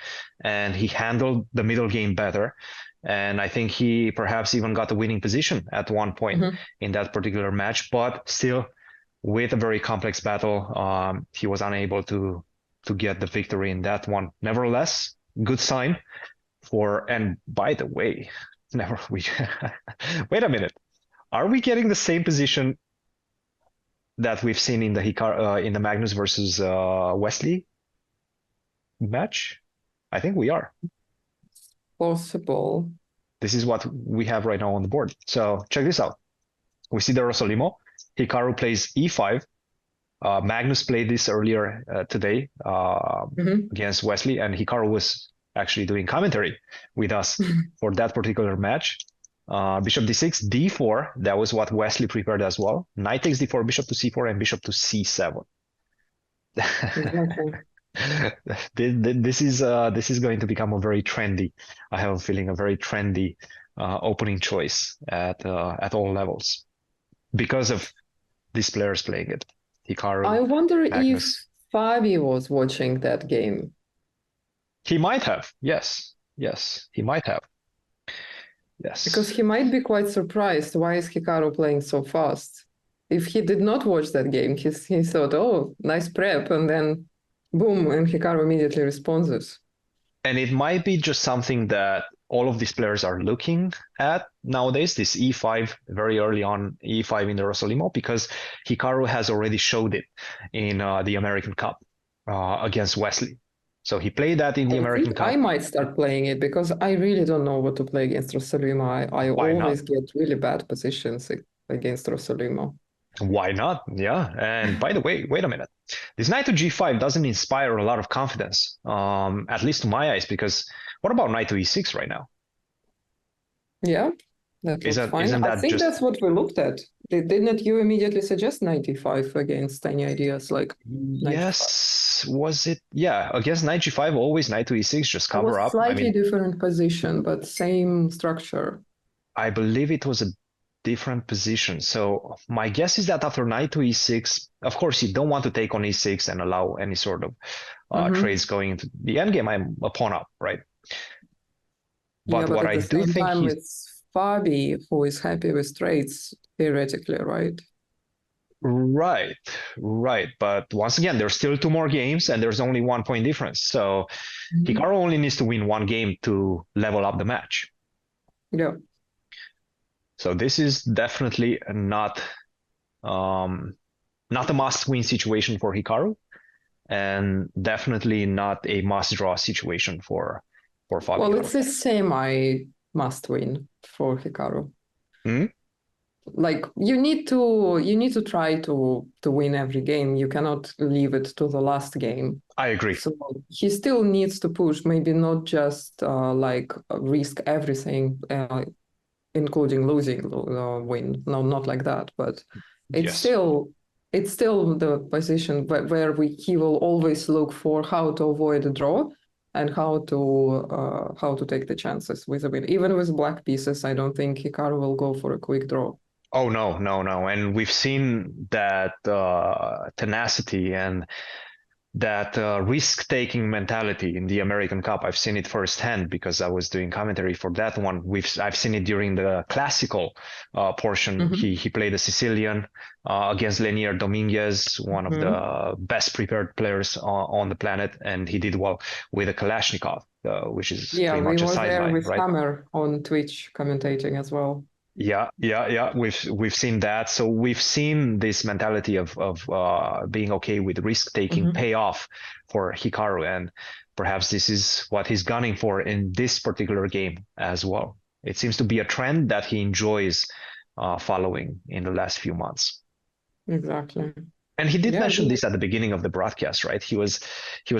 and he handled the middle game better. And I think he perhaps even got a winning position at one point in that particular match, but still with a very complex battle, he was unable to get the victory in that one. Nevertheless, good sign for, and by the way, never we wait a minute. Are we getting the same position that we've seen in the in the Magnus versus Wesley match? I think we are. Possible. This is what we have right now on the board. So check this out. We see the Rosolimo. Hikaru plays e5. Magnus played this earlier today against Wesley, and Hikaru was actually doing commentary with us for that particular match. Bishop d6, d4. That was what Wesley prepared as well. Knight takes d4, bishop to c4, and bishop to c7. Exactly. This is going to become a very trendy. I have a feeling a very trendy opening choice at all levels because of these players playing it. Hikaru, I wonder Magnus. if Fabi was watching that game. He might have. Yes, he might have. Yes. Because he might be quite surprised. Why is Hikaru playing so fast? If he did not watch that game, he thought, oh, nice prep, and then boom, and Hikaru immediately responds. And it might be just something that all of these players are looking at nowadays, this e5, very early on e5 in the Rosolimo, because Hikaru has already showed it in the American Cup against Wesley. So he played that in the American Cup. I might start playing it because I really don't know what to play against Rosolimo. I always get really bad positions against Rosolimo. Why not? Yeah. And by the way, wait a minute. This knight to g5 doesn't inspire a lot of confidence, at least to my eyes, because what about knight to e6 right now? Yeah, that looks fine. I think that's what we looked at. Didn't you immediately suggest 95 against any ideas like yes, was it? Yeah, against knight g5, always knight to e6, just cover up. Slightly different position, but same structure. I believe it was a different position. So my guess is that after knight to e6, of course, you don't want to take on e6 and allow any sort of trades going into the endgame. I'm a pawn up, right? But what I do think it's Fabi who is happy with trades, theoretically, right? Right. But once again, there's still 2 more games and there's only 1 point difference. So Hikaru only needs to win 1 game to level up the match. Yeah. So this is definitely not a must-win situation for Hikaru, and definitely not a must-draw situation for Fabiano. Well, it's the same must-win for Hikaru. Like you need to try to win every game. You cannot leave it to the last game. I agree. So he still needs to push, maybe not just risk everything. Including losing win. No, not like that, but it's still the position where he will always look for how to avoid a draw and how to take the chances with a win. Even with black pieces, I don't think Hikaru will go for a quick draw. Oh no. And we've seen that tenacity and that risk-taking mentality in the American Cup. I've seen it firsthand because I was doing commentary for that one. I've seen it during the classical portion. He played a Sicilian against Lenier Dominguez, one of the best prepared players on the planet, and he did well with a Kalashnikov, which is pretty much a sideline, with right? Hammer on Twitch commentating as well. Yeah. We've seen that. So we've seen this mentality of being okay with risk taking pay off for Hikaru, and perhaps this is what he's gunning for in this particular game as well. It seems to be a trend that he enjoys following in the last few months. Exactly. And he did Yeah, mention this at the beginning of the broadcast, right? He was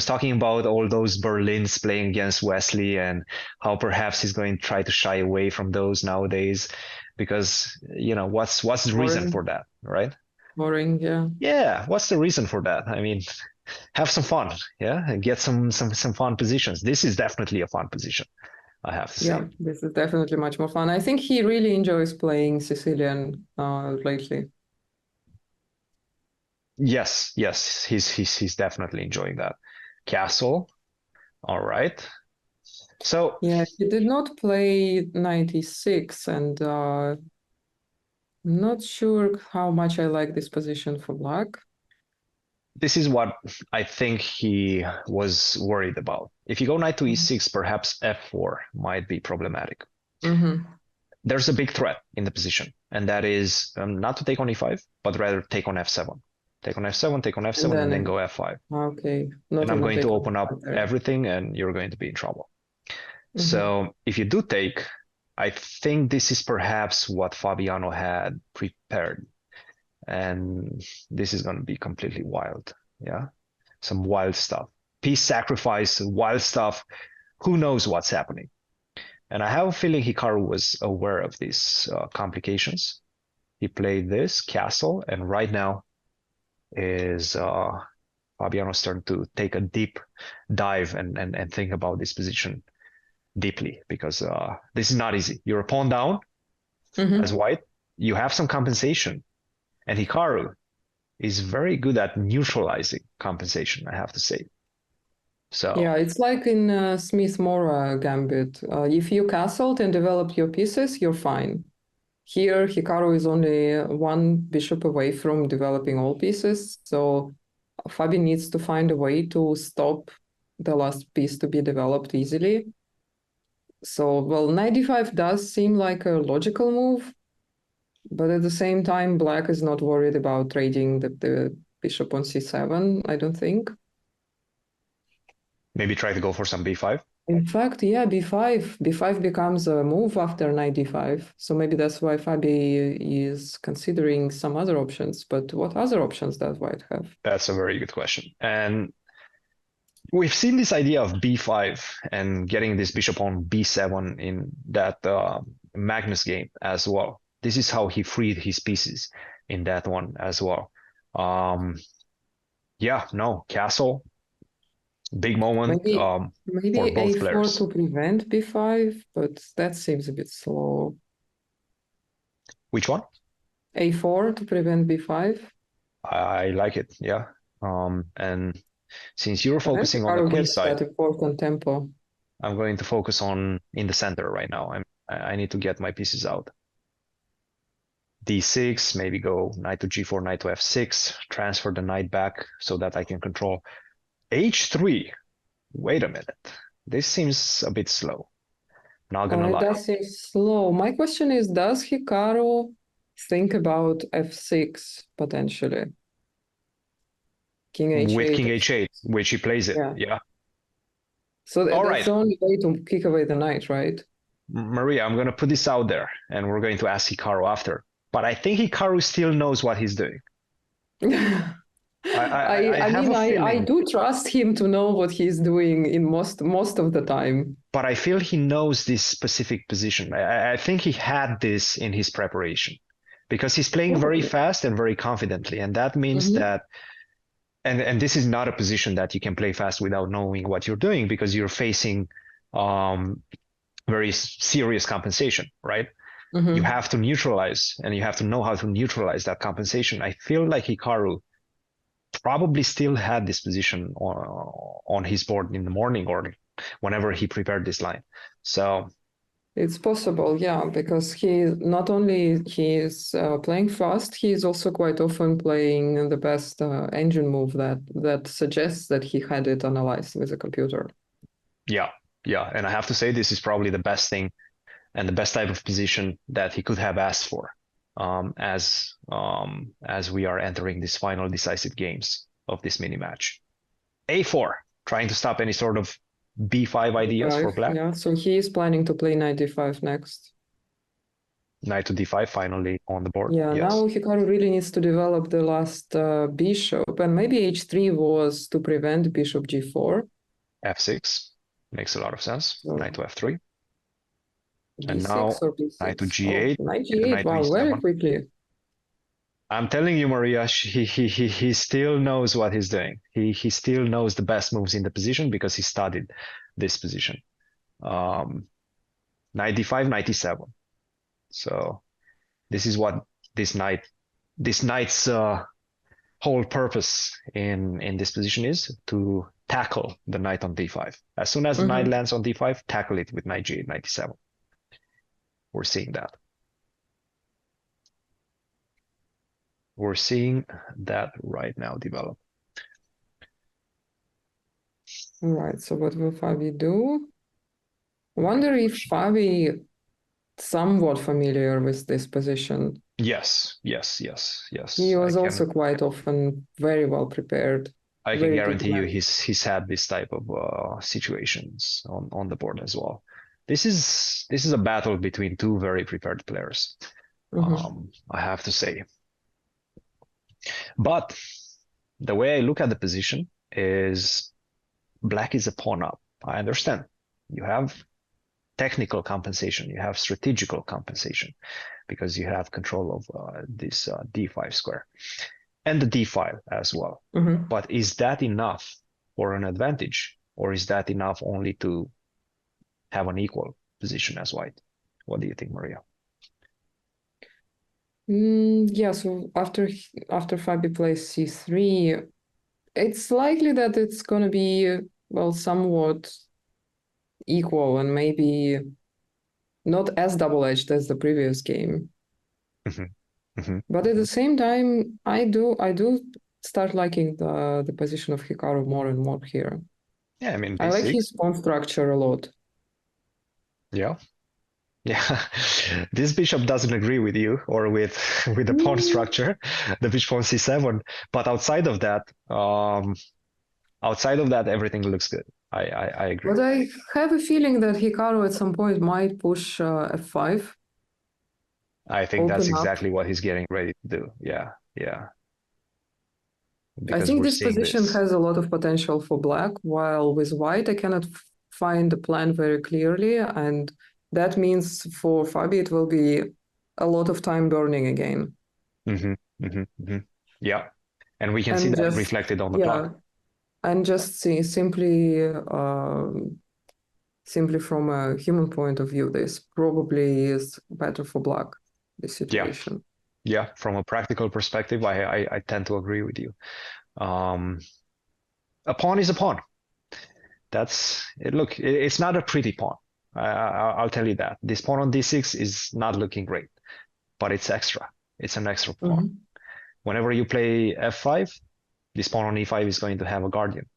talking about all those Berlins playing against Wesley and how perhaps he's going to try to shy away from those nowadays, because what's the reason for that, right? boring, yeah. Yeah, what's the reason for that? I mean, have some fun, yeah, and get some fun positions. This is definitely a fun position, I have to say. Yeah, this is definitely much more fun. I think he really enjoys playing Sicilian lately. Yes, he's definitely enjoying that. Castle, all right. So Yeah, he did not play 96, and not sure how much I like this position for black. this is what I think he was worried about. If you go knight to e6, perhaps f4 might be problematic. There's a big threat in the position, and that is not to take on e5, but rather take on f7. Take on f7, take on f7, and then go f5. Okay. And I'm going to open up everything, and you're going to be in trouble. So if you do take, I think this is perhaps what Fabiano had prepared. And this is going to be completely wild. Yeah. Some wild stuff. Peace sacrifice, wild stuff. Who knows what's happening? And I have a feeling Hikaru was aware of these complications. He played this castle, and right now is Fabiano's turn to take a deep dive and think about this position deeply, because this is not easy. You're a pawn down as white. You have some compensation, and Hikaru is very good at neutralizing compensation, I have to say. So yeah, it's like in Smith-Morra gambit. If you castled and developed your pieces, you're fine. Here, Hikaru is only one bishop away from developing all pieces, so Fabi needs to find a way to stop the last piece to be developed easily. So, well, knight d5 does seem like a logical move, but at the same time, black is not worried about trading the bishop on c7, I don't think. maybe try to go for some b5. In fact, yeah, b5. b5 becomes a move after knight d5. So maybe that's why Fabi is considering some other options. But what other options does white have? That's a very good question. And we've seen this idea of b5 and getting this bishop on b7 in that Magnus game as well. This is how he freed his pieces in that one as well. Yeah, no, castle, big moment Maybe for both a4 players. to prevent b5, but that seems a bit slow. Which one? a4 to prevent b5. I like it, yeah. And since you're focusing on the queen side, important tempo. I'm going to focus on in the center right now. I need to get my pieces out. d6, maybe go knight to g4, knight to f6, transfer the knight back so that I can control. h3, wait a minute. This seems a bit slow. Not gonna lie. It does seem slow. My question is, does Hikaru think about f6 potentially? King h8. With king h8, which he plays it, yeah. So that's the only way to kick away the knight, right? Maria, I'm going to put this out there, and we're going to ask Hikaru after. But I think Hikaru still knows what he's doing. I do trust him to know what he's doing in most of the time. But I feel he knows this specific position. I think he had this in his preparation, because he's playing very fast and very confidently, and that means that. And this is not a position that you can play fast without knowing what you're doing, because you're facing very serious compensation, right? You have to neutralize, and you have to know how to neutralize that compensation. I feel like Hikaru probably still had this position on his board in the morning or whenever he prepared this line. So it's possible, yeah, because he not only is playing fast, he is also quite often playing the best engine move that suggests that he had it analyzed with a computer. Yeah, and I have to say this is probably the best thing and the best type of position that he could have asked for, as we are entering these final decisive games of this mini match. A4, trying to stop any sort of B5 ideas for black. Yeah, so he is planning to play knight d5 next. Knight to d5 finally on the board. Yeah, yes. Now Hikaru really needs to develop the last bishop, and maybe h3 was to prevent bishop g4. F6 makes a lot of sense. So, knight to f3. b6 And now or b6? knight to g8. Oh, knight g8, wow, very quickly. I'm telling you, Maria, he still knows what he's doing. He still knows the best moves in the position because he studied this position. Knight d5, knight e7. So this is what this knight's whole purpose in this position is, to tackle the knight on d5. As soon as the knight lands on d5, tackle it with knight g8, knight e7. We're seeing that. We're seeing that right now develop. All right, so what will Fabi do? I wonder if Fabi somewhat familiar with this position. Yes. He was also quite often very well prepared. I can guarantee you he's had this type of situations on the board as well. This is a battle between two very prepared players. I have to say. But the way I look at the position is black is a pawn up. I understand. You have technical compensation, you have strategical compensation, because you have control of this d5 square and the d file as well. But is that enough for an advantage, or is that enough only to have an equal position as white? What do you think, Maria? Yeah, so after Fabi plays c3, it's likely that it's going to be, well, somewhat equal and maybe not as double-edged as the previous game. But at the same time, I do start liking the position of Hikaru more and more here. Yeah, I mean, I like his pawn structure a lot. Yeah. This bishop doesn't agree with you or with the pawn structure, the bishop on c7. But outside of that, everything looks good. I agree. But I have a feeling that Hikaru at some point might push f5. I think that's exactly what he's getting ready to do. Yeah. I think this position has a lot of potential for black, while with white I cannot find the plan very clearly, and that means for Fabi it will be a lot of time burning again. Yeah, and we can see that reflected on the clock. And just see simply from a human point of view, this probably is better for black, this situation. Yeah, from a practical perspective, I tend to agree with you. A pawn is a pawn. That's it. Look, it's not a pretty pawn. I'll tell you that. This pawn on d6 is not looking great, but it's extra. It's an extra pawn. Whenever you play f5, this pawn on e5 is going to have a guardian.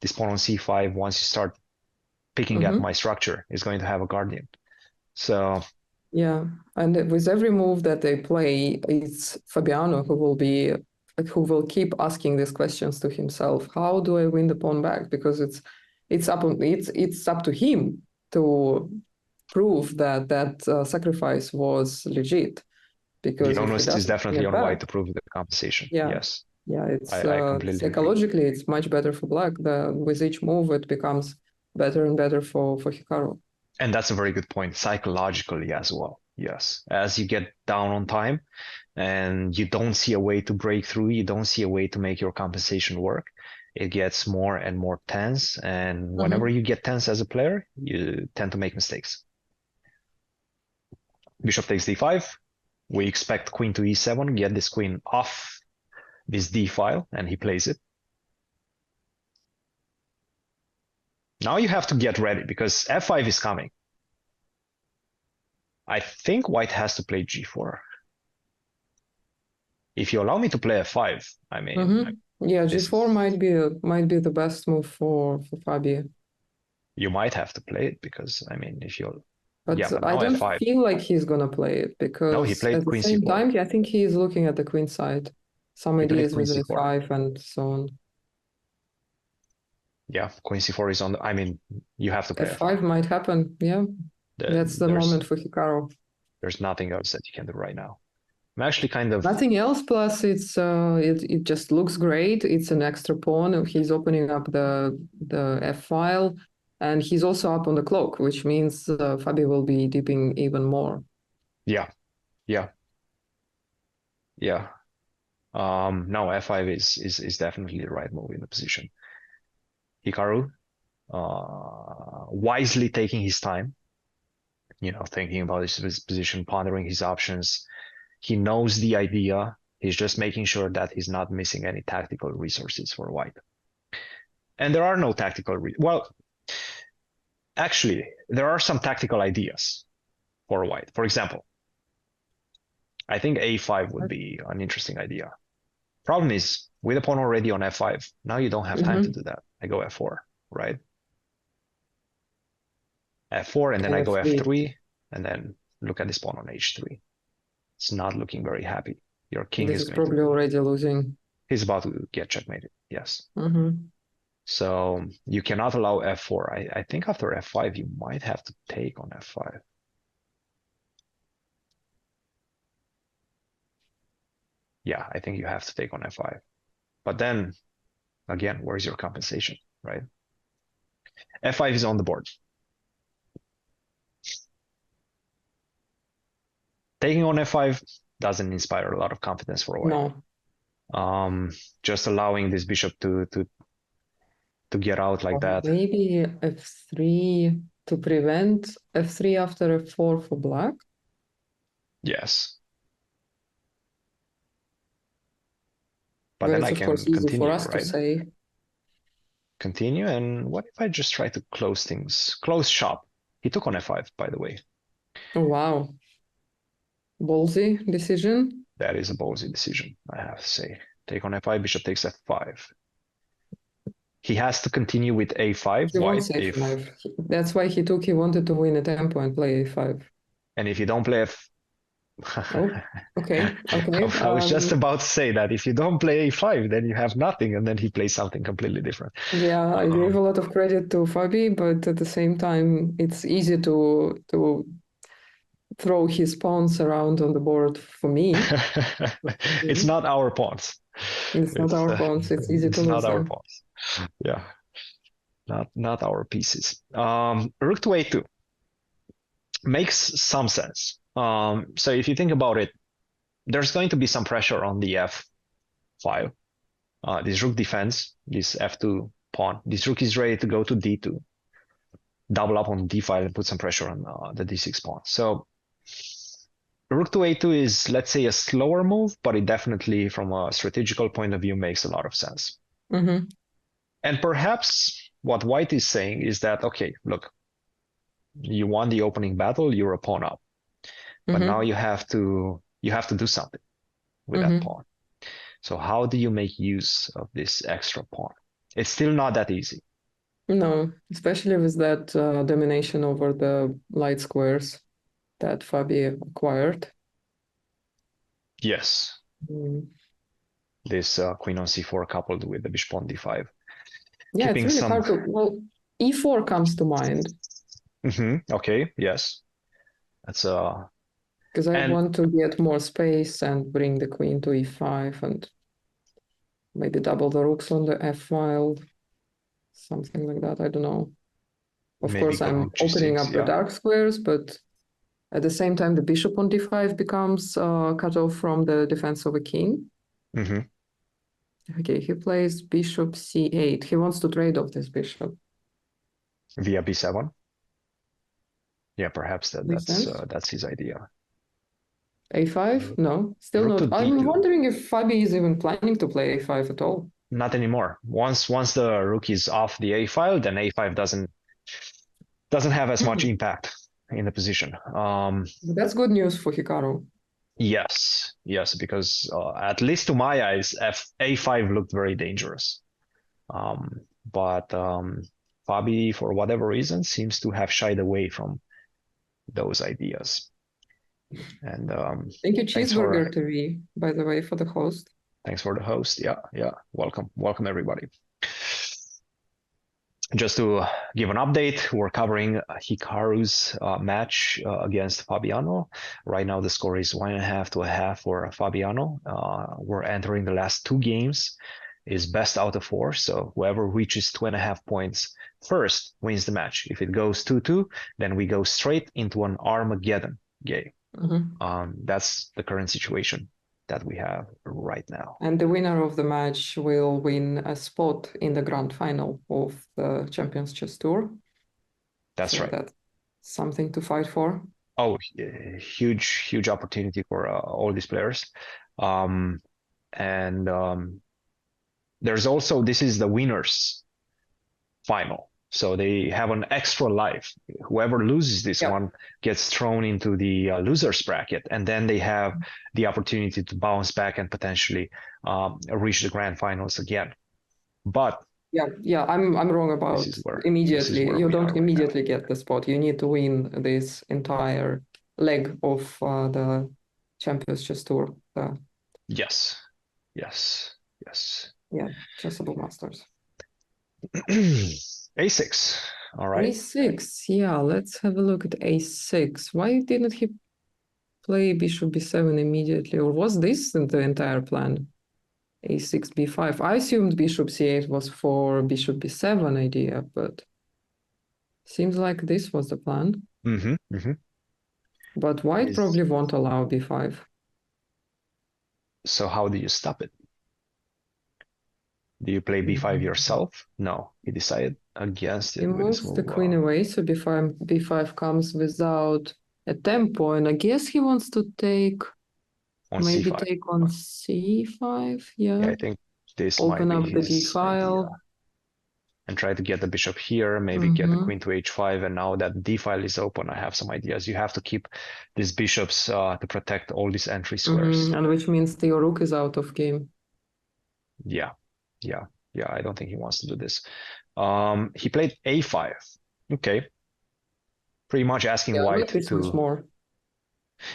This pawn on c5, once you start picking at my structure, is going to have a guardian. So yeah, and with every move that they play, it's Fabiano who will keep asking these questions to himself. How do I win the pawn back? Because it's up to him to prove that sacrifice was legit. Because the onus is definitely on white to prove the compensation. Yes. Yeah, it's psychologically it's much better for black. With each move it becomes better and better for Hikaru. And that's a very good point, psychologically as well. Yes, as you get down on time and you don't see a way to break through, you don't see a way to make your compensation work, it gets more and more tense. And whenever you get tense as a player, you tend to make mistakes. Bishop takes d5. We expect queen to e7, get this queen off this d file, and he plays it. Now you have to get ready because f5 is coming. I think white has to play g4. If you allow me to play f5, I mean, yeah, g4 might be the best move for Fabi. You might have to play it because I mean, if you. But Yeah, but I now don't f5. feel like he's gonna play it No, he because played at the queen same c4. time, I think he is looking at the queen side. Some He played ideas queen with c4. a5 and so on. Yeah, queen c4 is on the, I mean, you have to play f5 might happen. Yeah, that's the moment for Hikaru. There's nothing else that you can do right now. I'm actually kind of Nothing else. Plus, it just looks great. It's an extra pawn. He's opening up the f file, and he's also up on the clock, which means Fabi will be deeping even more. yeah. No, f5 is definitely the right move in the position. Hikaru, wisely taking his time, thinking about his position, pondering his options. He knows the idea. He's just making sure that he's not missing any tactical resources for white. And there are no tactical, well, actually, there are some tactical ideas for white. For example, I think a5 would be an interesting idea. Problem is, with a pawn already on f5, now you don't have time to do that. I go f4, right? f4, and then I go f3, and then look at this pawn on h3. It's not looking very happy. Your king This is probably already losing. He's about to get checkmated, yes. Mm-hmm. So you cannot allow f4. I think after f5, you might have to take on f5. Yeah, I think you have to take on f5. But then, again, where's your compensation, right? f5 is on the board. Taking on f5 doesn't inspire a lot of confidence for white. No. Just allowing this bishop to get out like that. Maybe f3 to prevent f3 after f4 for black? Yes. But then then it's I of can course easy continue, for us right? to say. Continue, and what if I just try to close things? Close shop. He took on f5, by the way. Oh, wow. Ballsy decision? That is a ballsy decision, I have to say. Take on f5, bishop takes f5. He has to continue with a5. He wants a5. That's why he wanted to win a tempo and play a5. And if you don't play Oh, okay. I was just about to say that if you don't play a5, then you have nothing, and then he plays something completely different. Yeah, I gave a lot of credit to Fabi, but at the same time, it's easy to throw his pawns around on the board for me. It's not our pawns. It's not our pawns. It's easy to lose. It's not our pawns. Yeah, not our pieces. Rook to a2 makes some sense. So if you think about it, there's going to be some pressure on the f file. This rook defends this f2 pawn. This rook is ready to go to d2, double up on d file and put some pressure on the d6 pawn. So rook to a2 is, let's say, a slower move, but it definitely, from a strategical point of view, makes a lot of sense. Mm-hmm. And perhaps what white is saying is that, okay, look, you won the opening battle, you're a pawn up, but now you have to do something with that pawn. So how do you make use of this extra pawn? It's still not that easy. No, especially with that domination over the light squares that Fabi acquired. Yes. This queen on c4 coupled with the bishop on d5. Yeah, it's really hard to... Well, e4 comes to mind. Okay, yes. That's because I want to get more space and bring the queen to e5 and maybe double the rooks on the f file, something like that. I don't know. Of course, I'm opening up the dark squares, but at the same time, the bishop on d5 becomes cut off from the defense of a king. Okay, he plays bishop c8. He wants to trade off this bishop. Via b7? Yeah, perhaps that's his idea. a5? No, still not. I'm wondering if Fabi is even planning to play a5 at all. Not anymore. Once the rook is off the a file, then a5 doesn't have as much impact in the position. That's good news for Hikaru. Yes, because at least to my eyes, a5 looked very dangerous. But Fabi, for whatever reason, seems to have shied away from those ideas. And thank you, thanks for Cheeseburger TV, by the way, for the host. thanks for the host. Yeah. Welcome everybody. Just to give an update, we're covering Hikaru's match against Fabiano. Right now, the score is 1.5 to 1/2 for Fabiano. We're entering the last 2 games, is best out of 4. So whoever reaches 2.5 points first wins the match. If it goes 2-2, then we go straight into an Armageddon game. That's the current situation that we have right now. And the winner of the match will win a spot in the grand final of the Champions Chess Tour. That's so right. That's something to fight for. Oh, huge opportunity for all these players. There's also, this is the winners final. So they have an extra life. Whoever loses this one gets thrown into the losers bracket, and then they have the opportunity to bounce back and potentially reach the grand finals again. But I'm wrong about immediately. You don't immediately get the spot. You need to win this entire leg of the Champions Chess Tour. Yes. Yeah, Chessable Masters. A6. All right. A6. Yeah, let's have a look at A6. Why didn't he play Bishop B7 immediately? Or was this the entire plan? A6, B5. I assumed Bishop C8 was for Bishop B7 idea, but seems like this was the plan. But White probably won't allow B5. So how do you stop it? Do you play B5 yourself? No, he decided against it. He moves the queen away, so B5 comes without a tempo, and I guess he wants to take on maybe C5. Take on C5. Yeah, I think this open might up be the his D file idea. And try to get the bishop here, maybe get the queen to H5, and now that D file is open, I have some ideas. You have to keep these bishops to protect all these entry squares. And which means the rook is out of game. Yeah, I don't think he wants to do this. He played A5. Okay. Pretty much asking White to... much more.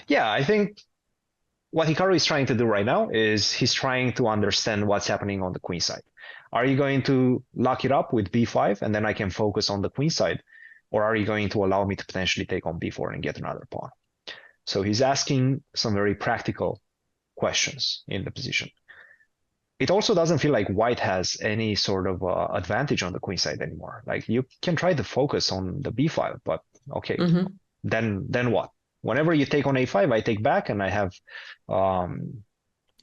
Yeah, I think what Hikaru is trying to do right now is he's trying to understand what's happening on the queen side. Are you going to lock it up with B5 and then I can focus on the queen side? Or are you going to allow me to potentially take on B4 and get another pawn? So he's asking some very practical questions in the position. It also doesn't feel like White has any sort of advantage on the queen side anymore. Like you can try to focus on the B file, but okay, then what? Whenever you take on A5, I take back and I have the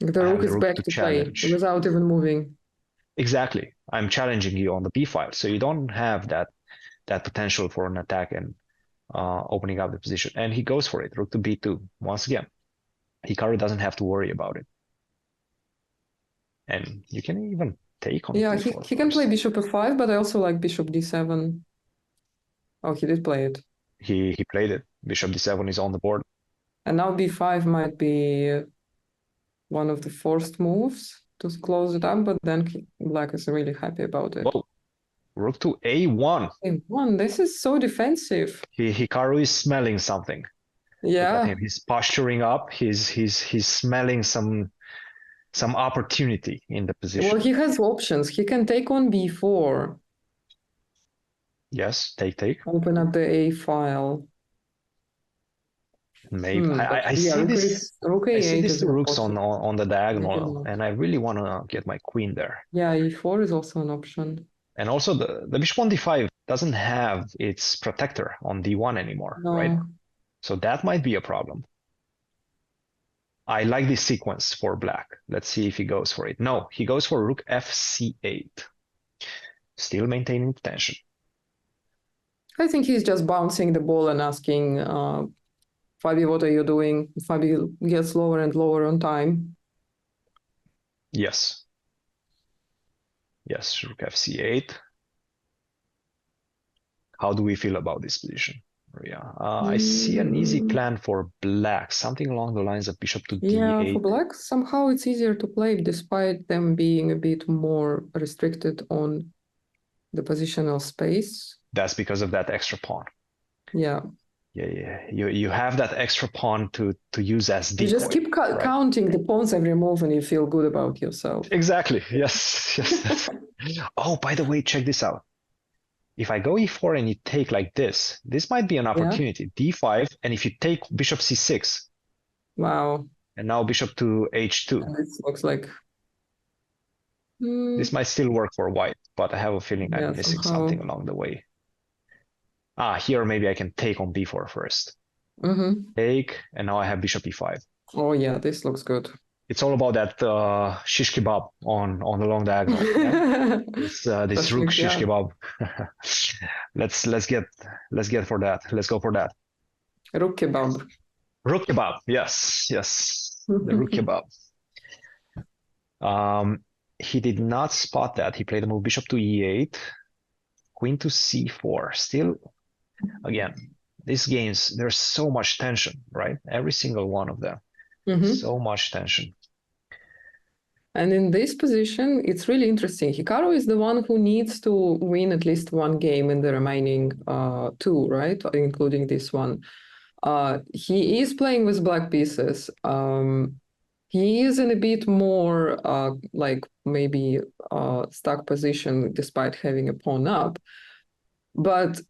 rook is back to play without even moving. Exactly. I'm challenging you on the B file, so you don't have that potential for an attack and opening up the position. And he goes for it, rook to B2. Once again, Hikaru doesn't have to worry about it. And you can even take on B4 he can play bishop f5, but I also like bishop d7. Oh, he did play it. He played it. Bishop d7 is on the board. And now b5 might be one of the forced moves to close it up, but then Black is really happy about it. Whoa. Rook to A1. A1, this is so defensive. Hikaru is smelling something. Yeah. He's posturing up. He's smelling some opportunity in the position. Well, he has options. He can take on b4. Yes, take. Open up the A file. Maybe I see this. I see these two rooks on the diagonal, and I really want to get my queen there. Yeah, E4 is also an option. And also the bishop on D5 doesn't have its protector on D1 anymore, right? So that might be a problem. I like this sequence for Black. Let's see if he goes for it. No, he goes for rook FC8. Still maintaining tension. I think he's just bouncing the ball and asking Fabi, what are you doing? Fabi gets lower and lower on time. Yes, rook FC8. How do we feel about this position, Maria? I see an easy plan for Black, something along the lines of bishop to D8. Yeah, for Black, somehow it's easier to play despite them being a bit more restricted on the positional space. That's because of that extra pawn. Yeah. Yeah. You have that extra pawn to use as decoy. You just keep right? counting the pawns every move, and you feel good about yourself. Exactly. Yes. Oh, by the way, check this out. If I go e4 and you take like this might be an opportunity. D5, and if you take bishop c6, Wow. and now bishop to h2, And it looks like this might still work for white, but I have a feeling yeah, I'm missing somehow. something along the way. Here maybe I can take on b4 first. Take, and now I have bishop e5. Oh yeah, this looks good. It's all about that shish kebab on the long diagonal. Yeah? this rook shish kebab. let's get for that. Let's go for that. Rook kebab. Rook kebab. Yes. The rook kebab. He did not spot that. He played the move bishop to e8, queen to c4. Still, again, these games, there's so much tension, right? Every single one of them. So much tension. And in this position, it's really interesting. Hikaru is the one who needs to win at least one game in the remaining two, right? Including this one. He is playing with black pieces. He is in a bit more like maybe stuck position despite having a pawn up. But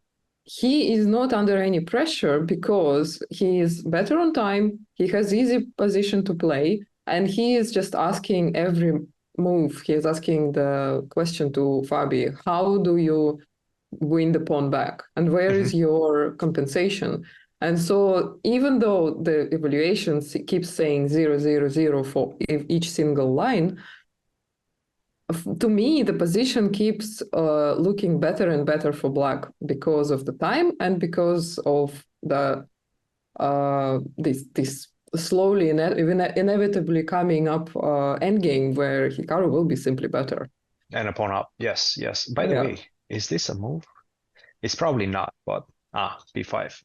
he is not under any pressure because he is better on time. He has easy position to play. And he is just asking every move. He is asking the question to Fabi, how do you win the pawn back? And where is your compensation? And so even though the evaluation keeps saying 0-0-0 for each single line, to me, the position keeps looking better and better for black because of the time and because of the this slowly inevitably coming up endgame where Hikaru will be simply better. And a pawn up. Yes. By the way, is this a move? It's probably not, but b5.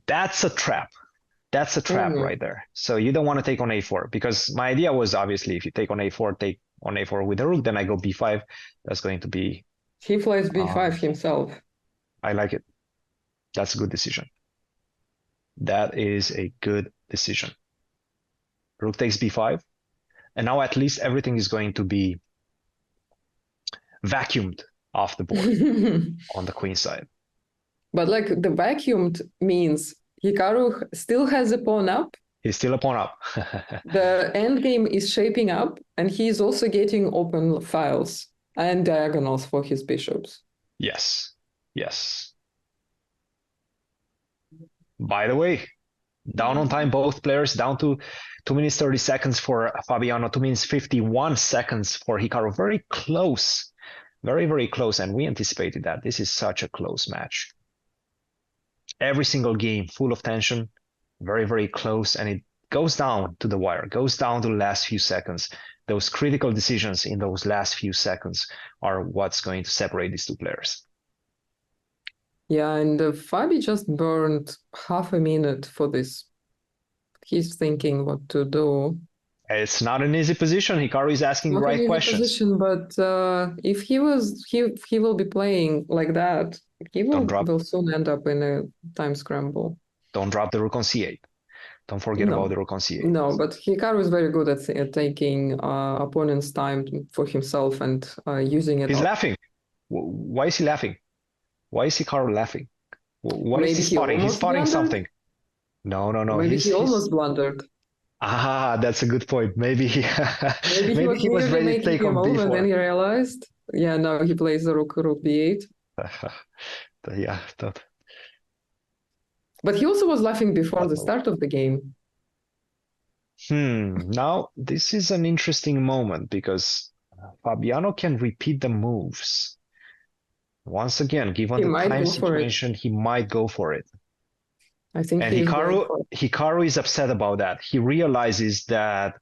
That's a trap. That's a trap right there. So you don't want to take on a4 because my idea was obviously if you take on a4, take on a4 with the rook, then I go b5. That's going to be... He plays b5 himself. I like it. That's a good decision. That is a good decision. Rook takes b5. And now at least everything is going to be vacuumed off the board on the queen side. But like the vacuumed means Hikaru still has a pawn up. He's still a pawn up. The endgame is shaping up, and he's also getting open files and diagonals for his bishops. Yes. By the way, down on time, both players down to 2 minutes 30 seconds for Fabiano, 2 minutes 51 seconds for Hikaru. Very close, very, very close. And we anticipated that. This is such a close match. Every single game full of tension, very, very close. And it goes down to the wire, goes down to the last few seconds. Those critical decisions in those last few seconds are what's going to separate these two players. Yeah, and Fabi just burned half a minute for this. He's thinking what to do. It's not an easy position. Hikaru is asking the right questions. Position, but if he will be playing like that, he will soon end up in a time scramble. Don't drop the rook on c8. Don't forget about the rook on c8. No, but Hikaru is very good at taking opponent's time for himself and using it. He's laughing. Why is he laughing? Why is Hikaru laughing? What is he spotting? He's spotting something. No. Maybe he almost blundered. That's a good point. Maybe he was ready to take on b4. And then he realized, no, he plays the rook b8. But he also was laughing before the start of the game. Now, this is an interesting moment because Fabiano can repeat the moves. Once again, given the time situation, he might go for it. I think and Hikaru is upset about that. He realizes that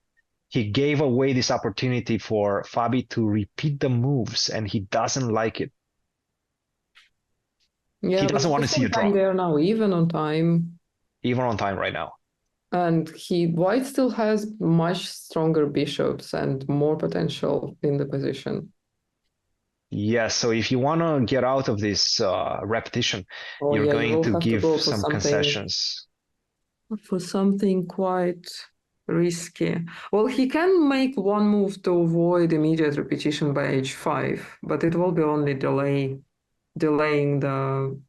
he gave away this opportunity for Fabi to repeat the moves, and he doesn't like it. He doesn't want to see a draw. There now, even on time. Even on time right now. And white still has much stronger bishops and more potential in the position. Yes, so if you want to get out of this repetition, Oh you're yeah, you going will to have to give go some concessions. for something quite risky. Well, he can make one move to avoid immediate repetition by h5, but it will be only delaying the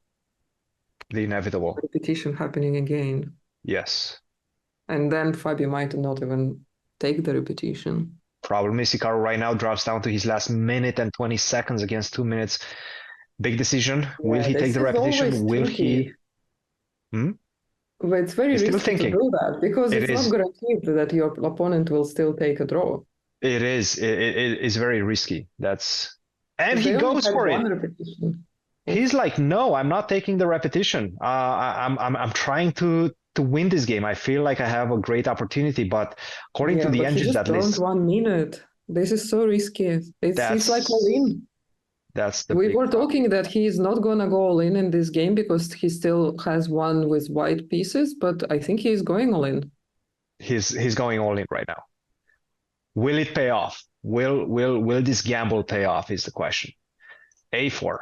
The inevitable. repetition happening again. Yes. And then Fabi might not even take the repetition. Problem is Hikaru right now drops down to his last minute and 20 seconds against 2 minutes. Big decision. Will Yeah, he take this the is repetition? always Will tricky. he? Hmm? But it's very He's still risky to thinking. do that because It it's not is. guaranteed that your opponent will still take a draw. It is. It is very risky. And Because he they only goes had for one it. repetition. He's like, no, I'm not taking the repetition. I'm trying to win this game. I feel like I have a great opportunity, but according to Yeah, the but he engines just that burned list, 1 minute. This is so risky. It's like all that's in. that's the We big were problem. talking that he's not gonna go all in this game because he still has one with white pieces, but I think he's going all in. He's going all in right now. Will it pay off? Will this gamble pay off? Is the question. A4,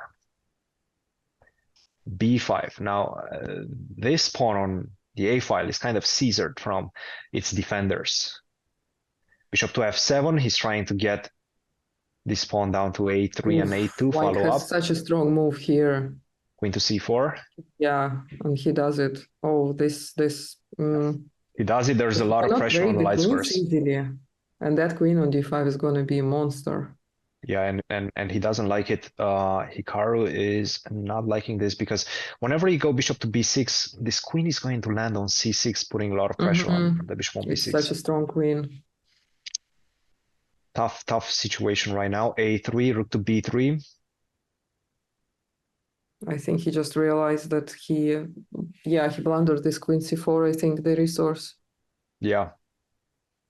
B5. Now this pawn on the A file is kind of seizured from its defenders. Bishop to F7. He's trying to get this pawn down to A3 and A2. White Follow has up. such a strong move here. Queen to C4. Yeah, and he does it. Oh, this He does it. There's a he lot of cannot pressure break on the the light queens squares. easily. And that queen on d5 is gonna be a monster. Yeah, and he doesn't like it. Hikaru is not liking this because whenever you go bishop to b6, this queen is going to land on c6, putting a lot of pressure on the bishop on It's b6. such a strong queen. Tough situation right now. A3, rook to b3. I think he just realized that he blundered this queen c4, I think, the resource. Yeah.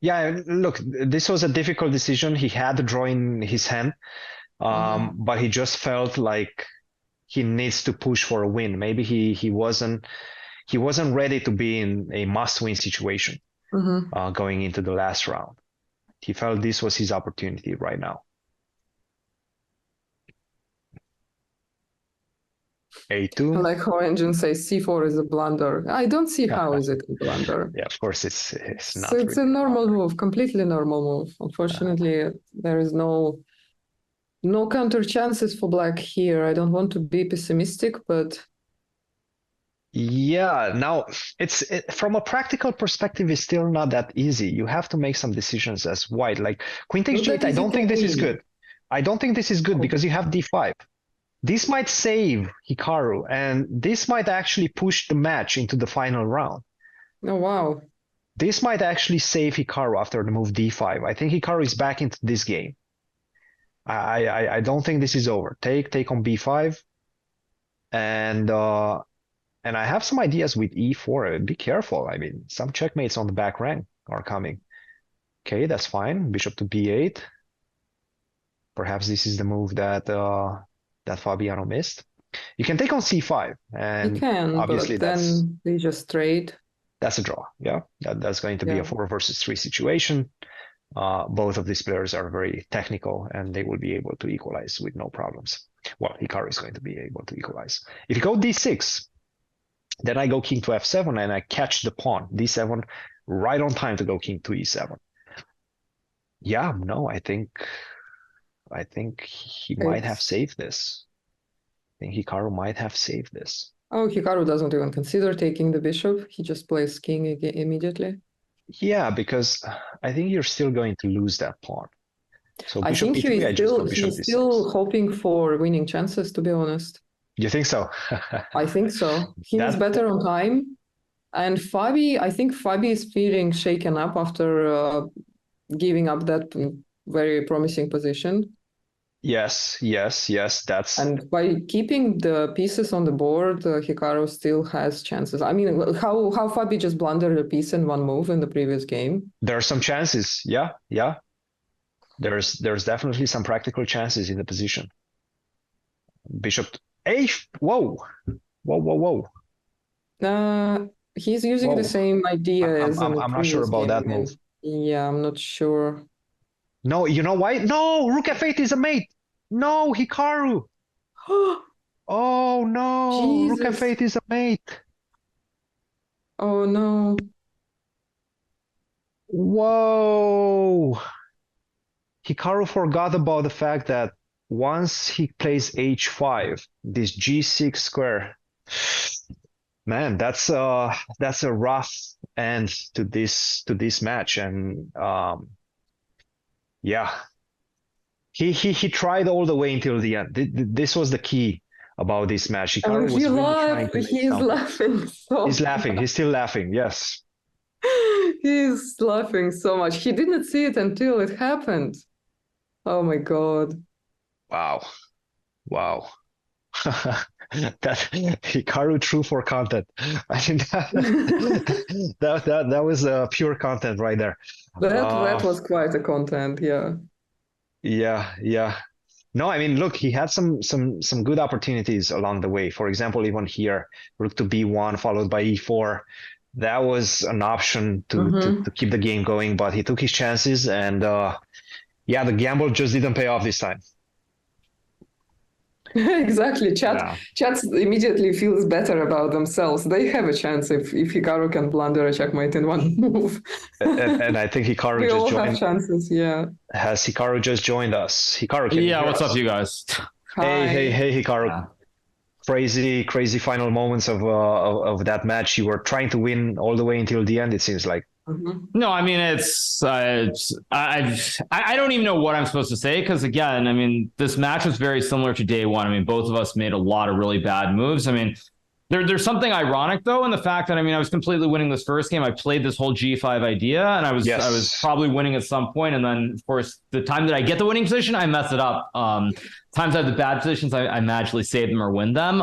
Yeah, look, this was a difficult decision. He had the draw in his hand, but he just felt like he needs to push for a win. Maybe he wasn't ready to be in a must-win situation going into the last round. He felt this was his opportunity right now. A2. I like how engine says c4 is a blunder. I don't see how is it a blunder. Yeah, of course it's not. So it's a normal move, completely normal move. Unfortunately, there is no counter chances for black here. I don't want to be pessimistic, but yeah, now from a practical perspective, it's still not that easy. You have to make some decisions as white. Like queen takes g8. I don't think this is good. I don't think this is good because you have d5. This might save Hikaru, and this might actually push the match into the final round. Oh wow. This might actually save Hikaru after the move d5. I think Hikaru is back into this game. I don't think this is over. Take on b5, and I have some ideas with e4. Be careful. I mean, some checkmates on the back rank are coming. Okay, that's fine. Bishop to b8. Perhaps this is the move that Fabiano missed. You can take on c5, and you can, obviously but then they just trade. That's a draw. Yeah, that's going to be a 4 versus 3 situation. Both of these players are very technical, and they will be able to equalize with no problems. Well, Hikaru is going to be able to equalize. If you go d6, then I go king to f7, and I catch the pawn d7 right on time to go king to e7. Yeah, no, I think he might have saved this. I think Hikaru might have saved this. Oh, Hikaru doesn't even consider taking the bishop. He just plays king immediately. Yeah, because I think you're still going to lose that pawn. So I think he's still hoping for winning chances, to be honest. You think so? I think so. He's better on time. And Fabi, I think Fabi is feeling shaken up after giving up that very promising position. Yes. And by keeping the pieces on the board, Hikaru still has chances. I mean, how Fabi just blundered a piece in one move in the previous game. There are some chances. Yeah. There's definitely some practical chances in the position. Bishop A. Whoa. He's using the same idea as in the I'm not sure about that again. move. Yeah, I'm not sure. No, you know why? No, rook f8 is a mate. No, Hikaru. Oh no, Rook Jesus. F8 is a mate. Oh no. Whoa. Hikaru forgot about the fact that once he plays h5, this g6 square, man, that's a rough end to this match. And yeah, he tried all the way until the end. This was the key about this match. Hikaru And was really trying to make he's something. laughing so He's laughing. He's still laughing. Yes. he's laughing so much. He didn't see it until it happened. Oh my God. Wow. Wow. That Hikaru true for content. I think that was pure content right there. That was quite a content, yeah. Yeah. No, I mean, look, he had some good opportunities along the way. For example, even here, rook to b1 followed by e4. That was an option to keep the game going, but he took his chances, and yeah, the gamble just didn't pay off this time. Exactly. Chat immediately feels better about themselves. They have a chance if Hikaru can blunder a checkmate in one move. And I think Hikaru We just all joined. have chances, yeah. Has Hikaru just joined us? Hikaru, can you hear What's us? up, you guys? Hi. Hey, Hikaru. Yeah. Crazy final moments of that match. You were trying to win all the way until the end, it seems like. No, I mean I don't even know what I'm supposed to say because again, I mean this match was very similar to day one. I mean both of us made a lot of really bad moves. I mean there's something ironic though in the fact that I mean I was completely winning this first game. I played this whole G5 idea and I was probably winning at some point, and then of course the time that I get the winning position I mess it up. Times I have the bad positions I magically save them or win them.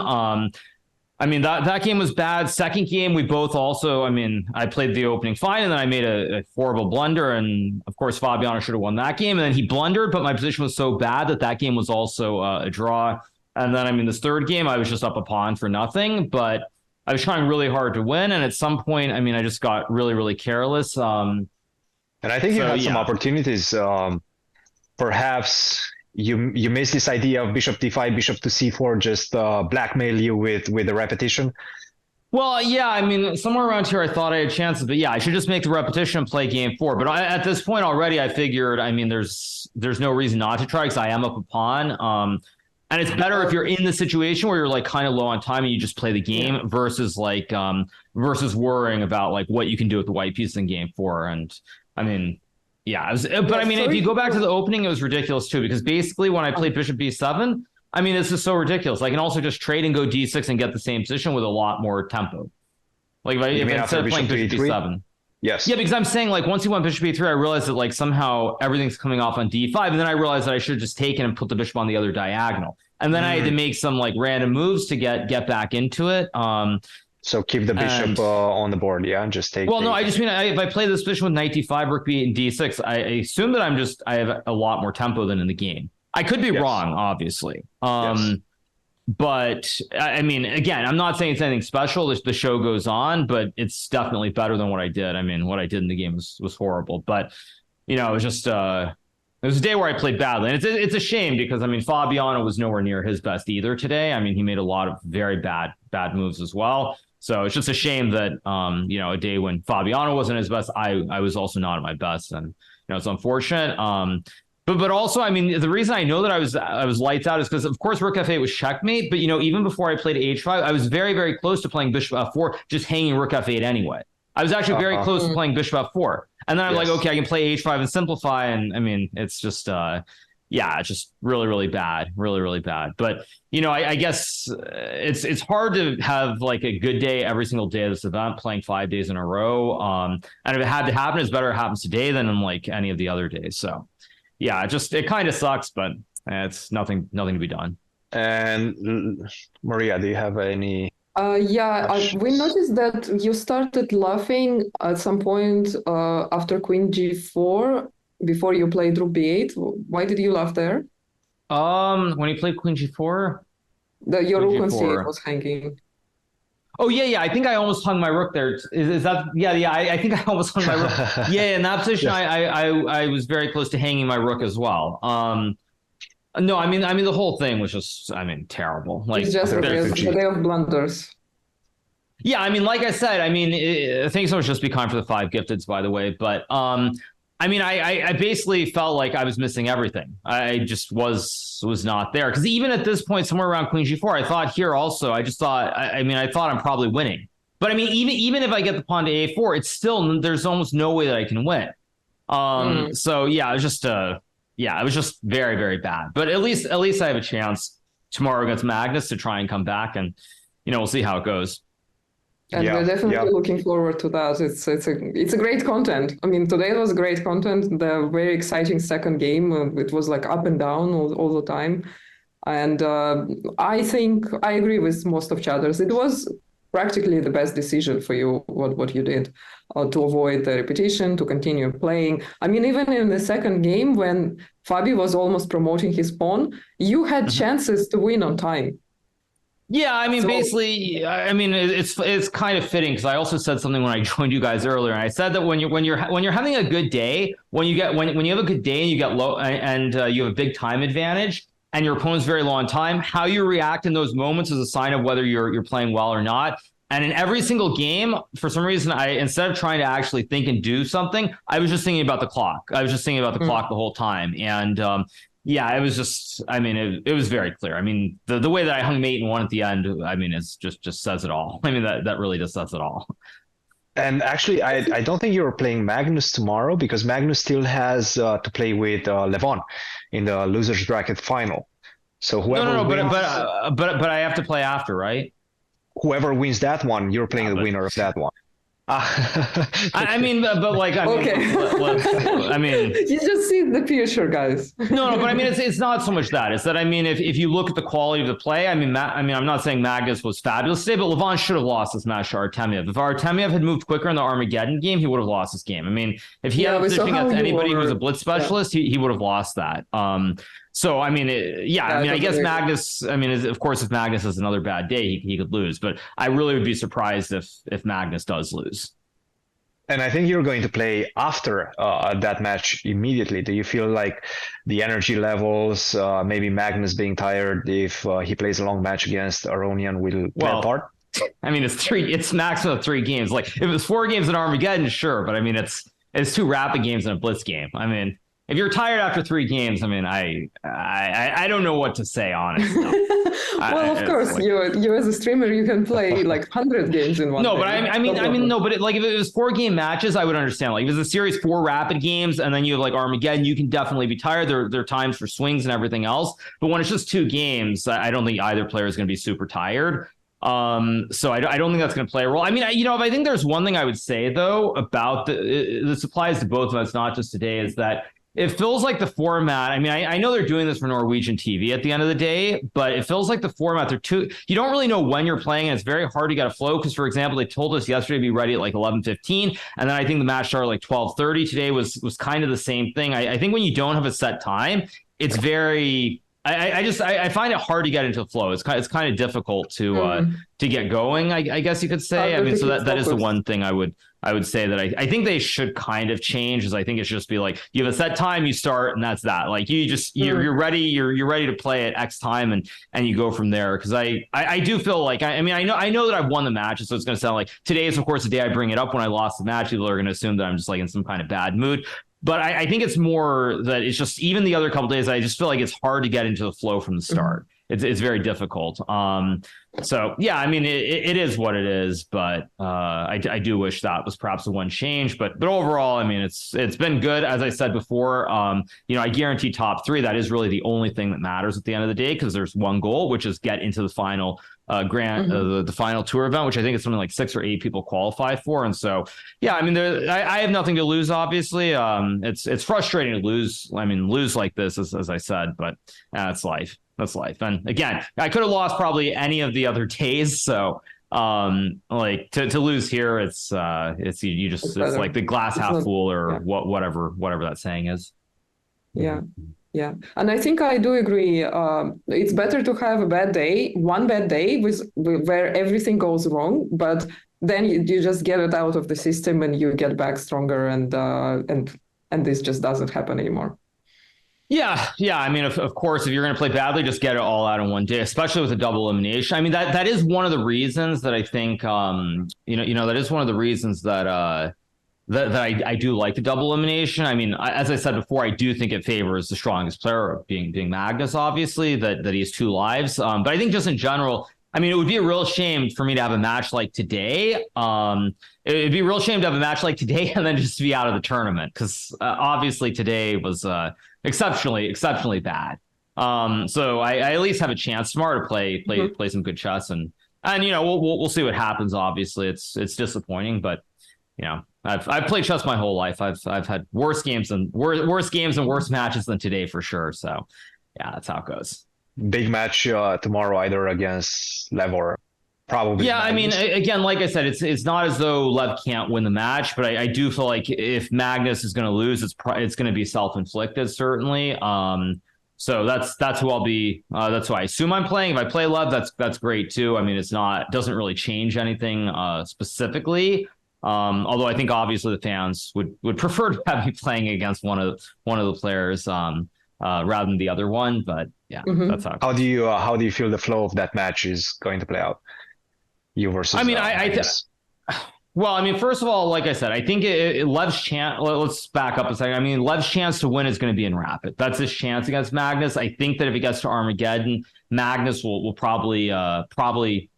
I mean, that game was bad. Second game, we both also, I mean, I played the opening fine, and then I made a horrible blunder. And of course, Fabiano should have won that game. And then he blundered, but my position was so bad that game was also a draw. And then, I mean, this third game, I was just up a pawn for nothing, but I was trying really hard to win. And at some point, I mean, I just got really, really careless. And I think you had some opportunities. Perhaps you missed this idea of bishop d5, bishop to c4, just blackmail you with the repetition. Well, yeah, I mean, somewhere around here, I thought I had chances, but yeah, I should just make the repetition and play game 4. But at this point already, I figured, I mean, there's no reason not to try because I am up a pawn. And it's better if you're in the situation where you're like kind of low on time and you just play the game versus like versus worrying about like what you can do with the white piece in game 4. And I mean. Yeah, but I mean, if you go back to the opening, it was ridiculous too, because basically when I played bishop b7, I mean, this is so ridiculous. I can also just trade and go d6 and get the same position with a lot more tempo. Like if instead of playing bishop b7. Yes. Yeah, because I'm saying like once he went bishop b3, I realized that like somehow everything's coming off on d5, and then I realized that I should have just taken and put the bishop on the other diagonal, and then I had to make some like random moves to get back into it. So keep the bishop on the board, yeah, and just take. Well, no, I just mean if I play this position with knight d5, rook b8, and d6, I assume that I have a lot more tempo than in the game. I could be wrong, obviously. But I mean, again, I'm not saying it's anything special. The show goes on, but it's definitely better than what I did. I mean, what I did in the game was horrible. But you know, it was just it was a day where I played badly, and it's a shame because I mean, Fabiano was nowhere near his best either today. I mean, he made a lot of very bad moves as well. So it's just a shame that, you know, a day when Fabiano wasn't his best, I was also not at my best. And, you know, it's unfortunate. But also, I mean, the reason I know that I was lights out is because, of course, rook f8 was checkmate. But, you know, even before I played h5, I was very, very close to playing bishop f4, just hanging rook f8 anyway. I was actually very close to playing bishop f4. And then I'm like, okay, I can play h5 and simplify. And, I mean, it's just... yeah, it's just really, really bad, really, really bad. But, you know, I guess it's hard to have like a good day every single day of this event, playing 5 days in a row. And if it had to happen, it's better it happens today than in like any of the other days. So, yeah, it kind of sucks, but it's nothing to be done. And Maria, do you have any? We noticed that you started laughing at some point after Queen G4. Before you played rook b8, why did you laugh there? When he played Queen G4, your rook on c8 was hanging. Oh yeah. I think I almost hung my rook there. Is that? Yeah. I think I almost hung my rook. Yeah, in that position, I was very close to hanging my rook as well. No, I mean the whole thing was just, I mean, terrible. Like, It's just a day of blunders. yeah, I mean, like I said, I mean, thanks so much, Just Be Kind, for the 5 gifteds, by the way. But I mean, I basically felt like I was missing everything. I just was not there, because even at this point, somewhere around Queen G4, I thought here also, I just thought, I mean, I thought I'm probably winning. But I mean, even if I get the pawn to A4, it's still, there's almost no way that I can win. So yeah, it was just very, very bad. But at least I have a chance tomorrow against Magnus to try and come back, and we'll see how it goes. And we're definitely looking forward to that. It's a great content. I mean, today was great content. The very exciting second game. It was like up and down all the time. And I think I agree with most of chatters. It was practically the best decision for you, what you did, to avoid the repetition, to continue playing. I mean, even in the second game, when Fabi was almost promoting his pawn, you had chances to win on time. Yeah, I mean, basically, I mean, it's kind of fitting, because I also said something when I joined you guys earlier, and I said that when you're having a good day, when you have a good day and you get low and you have a big time advantage, and your opponent's very low on time, how you react in those moments is a sign of whether you're playing well or not. And in every single game, for some reason, instead of trying to actually think and do something, I was just thinking about the clock. I was just thinking about the clock the whole time, and yeah, it was just, I mean, it was very clear. I mean, the way that I hung mate and won at the end, I mean, it's just says it all. I mean, that really just says it all. And actually, I don't think you're playing Magnus tomorrow, because Magnus still has to play with Levon in the losers bracket final. So whoever wins, but I have to play after, right? Whoever wins that one, you're playing the winner of that one. I mean, but like, I mean, okay. I mean, you just see the future, guys. no, but I mean, it's not so much that. It's that, I mean, if you look at the quality of the play, I mean, I'm not saying Magnus was fabulous today, but Levon should have lost this match to Artemiev. If Artemiev had moved quicker in the Armageddon game, he would have lost this game. I mean, if he had positioning against anybody who was a blitz specialist, he would have lost that. So, I mean, I mean, I guess Magnus, I mean, of course, if Magnus has another bad day, he could lose. But I really would be surprised if Magnus does lose. And I think you're going to play after that match immediately. Do you feel like the energy levels, maybe Magnus being tired, if he plays a long match against Aronian, will play a part? I mean, it's maximum of 3 games. Like, if it was 4 games in Armageddon, sure. But I mean, it's 2 rapid games in a blitz game. I mean, if you're tired after 3 games, I mean, I don't know what to say, honestly. Well, of course, like, you as a streamer, you can play like 100 games in one. No, day. but I mean, no, but like if it was 4 game matches, I would understand. Like if it's a series 4 rapid games, and then you have like Armageddon, you can definitely be tired. There are times for swings and everything else. But when it's just 2 games, I don't think either player is going to be super tired. So I don't think that's going to play a role. I mean, if I think there's one thing I would say though about this applies to both of us, not just today, is that it feels like the format. I mean, I know they're doing this for Norwegian TV at the end of the day, but it feels like the format, you don't really know when you're playing, and it's very hard to get a flow. Because, for example, they told us yesterday to be ready at like 11:15, and then I think the match started like 12:30. Today was kind of the same thing. I think when you don't have a set time, it's very. I find it hard to get into the flow. It's kind of difficult to get going. I guess you could say. I mean, so that is the one thing I would say that I think they should kind of change. Is I think it should just be like you have a set time, you start, and that's that. Like you're ready, you're ready to play at X time, and you go from there. Because I do feel like I know that I've won the match, so it's going to sound like today is of course the day I bring it up when I lost the match. People are going to assume that I'm just like in some kind of bad mood. But I think it's more that it's just even the other couple days, I just feel like it's hard to get into the flow from the start. It's very difficult. So yeah, I mean it is what it is, but I do wish that was perhaps the one change. But overall, I mean it's been good. As I said before, I guarantee top 3. That is really the only thing that matters at the end of the day, because there's one goal, which is get into the final the final tour event, which I think is something like 6 or 8 people qualify for. And so, yeah, I mean, I have nothing to lose, obviously. It's frustrating to lose. I mean, lose like this, as I said, but that's life. That's life. And again, I could have lost probably any of the other days. So, like to lose here, it's like the glass half full, or whatever that saying is. Yeah. Yeah, and I think I do agree. It's better to have one bad day where everything goes wrong, but then you just get it out of the system and you get back stronger, and this just doesn't happen anymore. Yeah. I mean, of course, if you're going to play badly, just get it all out in one day, especially with a double elimination. I mean, that is one of the reasons that I think, that is one of the reasons that I do like the double elimination. I mean, as I said before, I do think it favors the strongest player, being Magnus, obviously, that he has 2 lives. But I think just in general, I mean, it would be a real shame for me to have a match like today. It'd be a real shame to have a match like today and then just to be out of the tournament, because obviously today was exceptionally bad. So I at least have a chance tomorrow to play some good chess, and we'll see what happens. Obviously, it's disappointing, but I've played chess my whole life. I've had worse games and worse matches than today for sure. So yeah, that's how it goes. Big match tomorrow, either against Lev or probably. Yeah, Magnus. I mean, again, like I said, it's not as though Lev can't win the match, but I do feel like if Magnus is going to lose, it's going to be self-inflicted, certainly. So that's who I'll be. That's who I assume I'm playing. If I play Lev, that's great too. I mean, doesn't really change anything specifically. Although I think obviously the fans would prefer to have me playing against one of the players rather than the other one. But yeah, that's how. How do you feel the flow of that match is going to play out? You versus. I mean, well, I mean, first of all, like I said, I think Lev's chance. Let's back up a second. I mean, Lev's chance to win is going to be in rapid. That's his chance against Magnus. I think that if he gets to Armageddon, Magnus will probably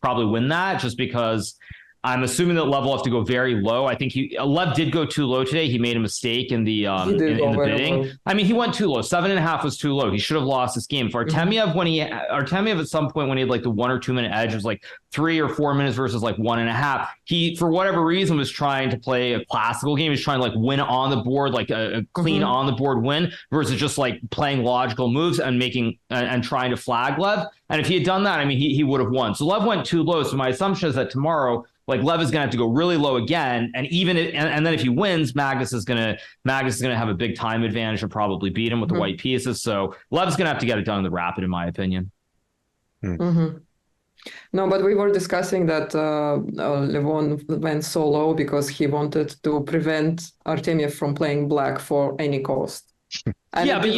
win that, just because I'm assuming that Lev will have to go very low. I think Lev did go too low today. He made a mistake in the in the bidding. Low. I mean, he went too low. 7.5 was too low. He should have lost this game. For Artemiev, Artemiev at some point when he had like the 1 or 2 minute edge, it was like 3 or 4 minutes versus like 1.5. He, for whatever reason, was trying to play a classical game. He was trying to like win on the board, like a clean on the board win, versus just like playing logical moves and and trying to flag Lev. And if he had done that, I mean, he would have won. So Lev went too low. So my assumption is that tomorrow, like, Lev is going to have to go really low again, and and then if he wins, Magnus is going to have a big time advantage and probably beat him with the white pieces. So Lev's going to have to get it done in the rapid, in my opinion. No, but we were discussing that Levon went so low because he wanted to prevent Artemiev from playing black for any cost. Yeah, but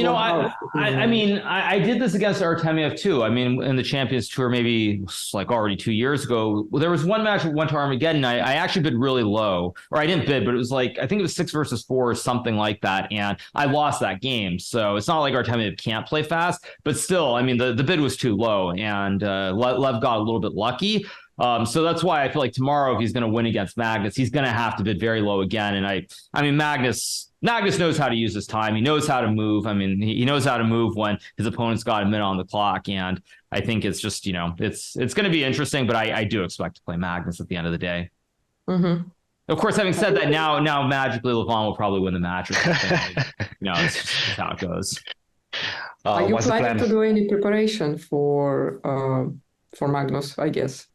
I mean, I did this against Artemiev too. I mean, in the Champions Tour, maybe like already 2 years ago, there was one match that went to Armageddon. I actually bid really low, or I didn't bid, but it was like, I think it was 6 versus 4 or something like that, and I lost that game. So it's not like Artemiev can't play fast, but still, I mean, the bid was too low, and Lev got a little bit lucky. So that's why I feel like tomorrow, if he's going to win against Magnus, he's going to have to bid very low again. And I mean, Magnus knows how to use his time. He knows how to move. I mean, he knows how to move when his opponent's got a minute on the clock. And I think it's just, it's going to be interesting, but I do expect to play Magnus at the end of the day. Of course, having said that, now magically Levon will probably win the match or something. It's just how it goes. Are you planning to do any preparation for Magnus, I guess?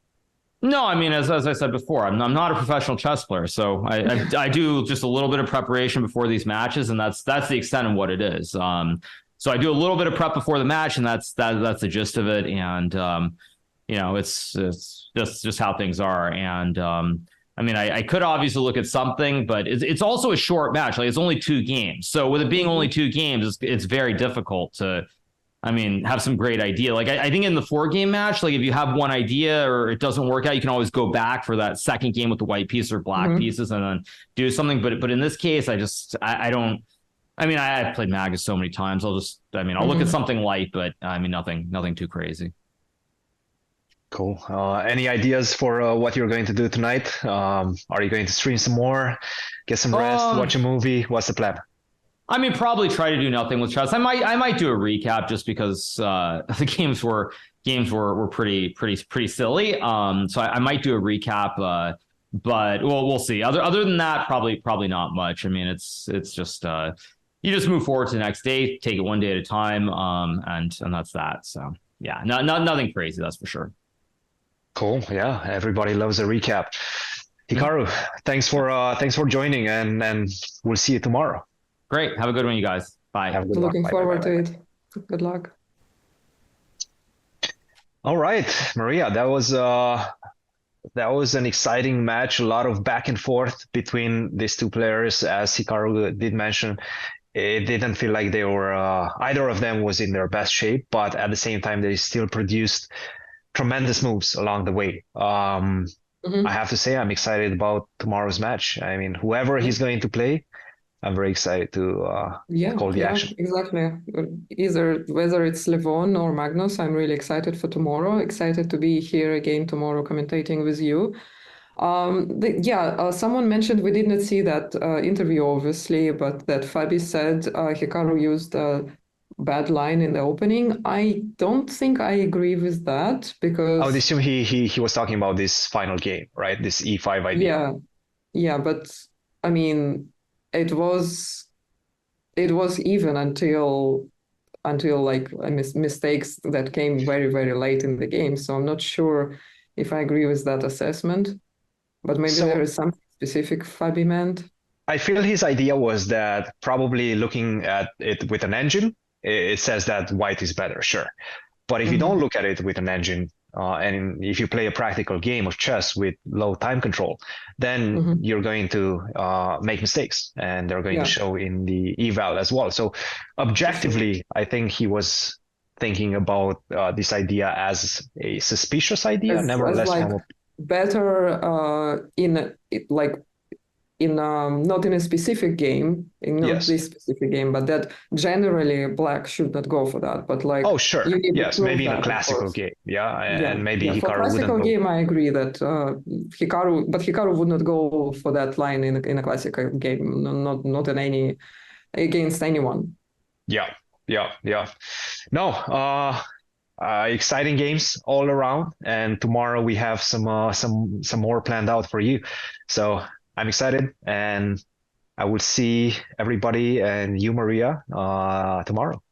No, I mean, as I said before, I'm not a professional chess player, so I do just a little bit of preparation before these matches, and that's the extent of what it is. So I do a little bit of prep before the match, and that's the gist of it. And it's just how things are. And I mean, I could obviously look at something, but it's also a short match. Like, it's only 2 games, so with it being only 2 games, it's very difficult to, I mean, have some great idea. Like, I think in the 4-game match, like, if you have one idea or it doesn't work out, you can always go back for that second game with the white piece or black pieces and then do something. But in this case, I don't. I mean, I've played Magnus so many times. I'll look at something light, but I mean, nothing too crazy. Cool. Any ideas for what you're going to do tonight? Are you going to stream some more, get some rest, watch a movie? What's the plan? I mean, probably try to do nothing with chess. I might do a recap just because the games were pretty silly. So I might do a recap, but we'll see. Other than that, probably not much. I mean, it's just you just move forward to the next day, take it one day at a time, and that's that. So yeah, nothing crazy, that's for sure. Cool. Yeah, everybody loves a recap. Hikaru, thanks for joining, and we'll see you tomorrow. Great. Have a good one, you guys. Bye. Have a good Looking forward to it. Good luck. All right, Maria, that was an exciting match. A lot of back and forth between these two players, as Hikaru did mention it didn't feel like they were either of them was in their best shape, but at the same time they still produced tremendous moves along the way. I have to say I'm excited about tomorrow's match. I mean, whoever he's going to play, I'm very excited to call the action. Exactly. Either whether it's Levon or Magnus, I'm really excited for tomorrow. Excited to be here again tomorrow commentating with you. Someone mentioned, we did not see that interview obviously, but that Fabi said Hikaru used a bad line in the opening. I don't think I agree with that because I would assume he was talking about this final game, right? This E5 idea. yeah, but I mean, it was even until like mistakes that came very, very late in the game. So I'm not sure if I agree with that assessment, but maybe there is something specific Fabi meant. I feel his idea was that probably looking at it with an engine, it says that white is better, sure. But if you don't look at it with an engine, and if you play a practical game of chess with low time control, then you're going to make mistakes, and they're going to show in the eval as well. So objectively, I think he was thinking about this idea as a suspicious idea, nevertheless. As like better not in a specific game, this specific game, but that generally black should not go for that. But like, oh sure, yes, maybe in a classical game, and maybe Hikaru for classical wouldn't game, I agree that Hikaru would not go for that line in a classical game, not in any against anyone. Yeah. No, exciting games all around, and tomorrow we have some more planned out for you. So I'm excited, and I will see everybody and you, Maria, tomorrow.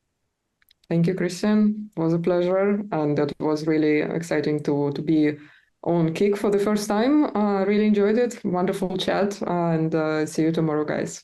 Thank you, Cristian. It was a pleasure, and that was really exciting to be on Kick for the first time. Really enjoyed it. Wonderful chat, and see you tomorrow, guys.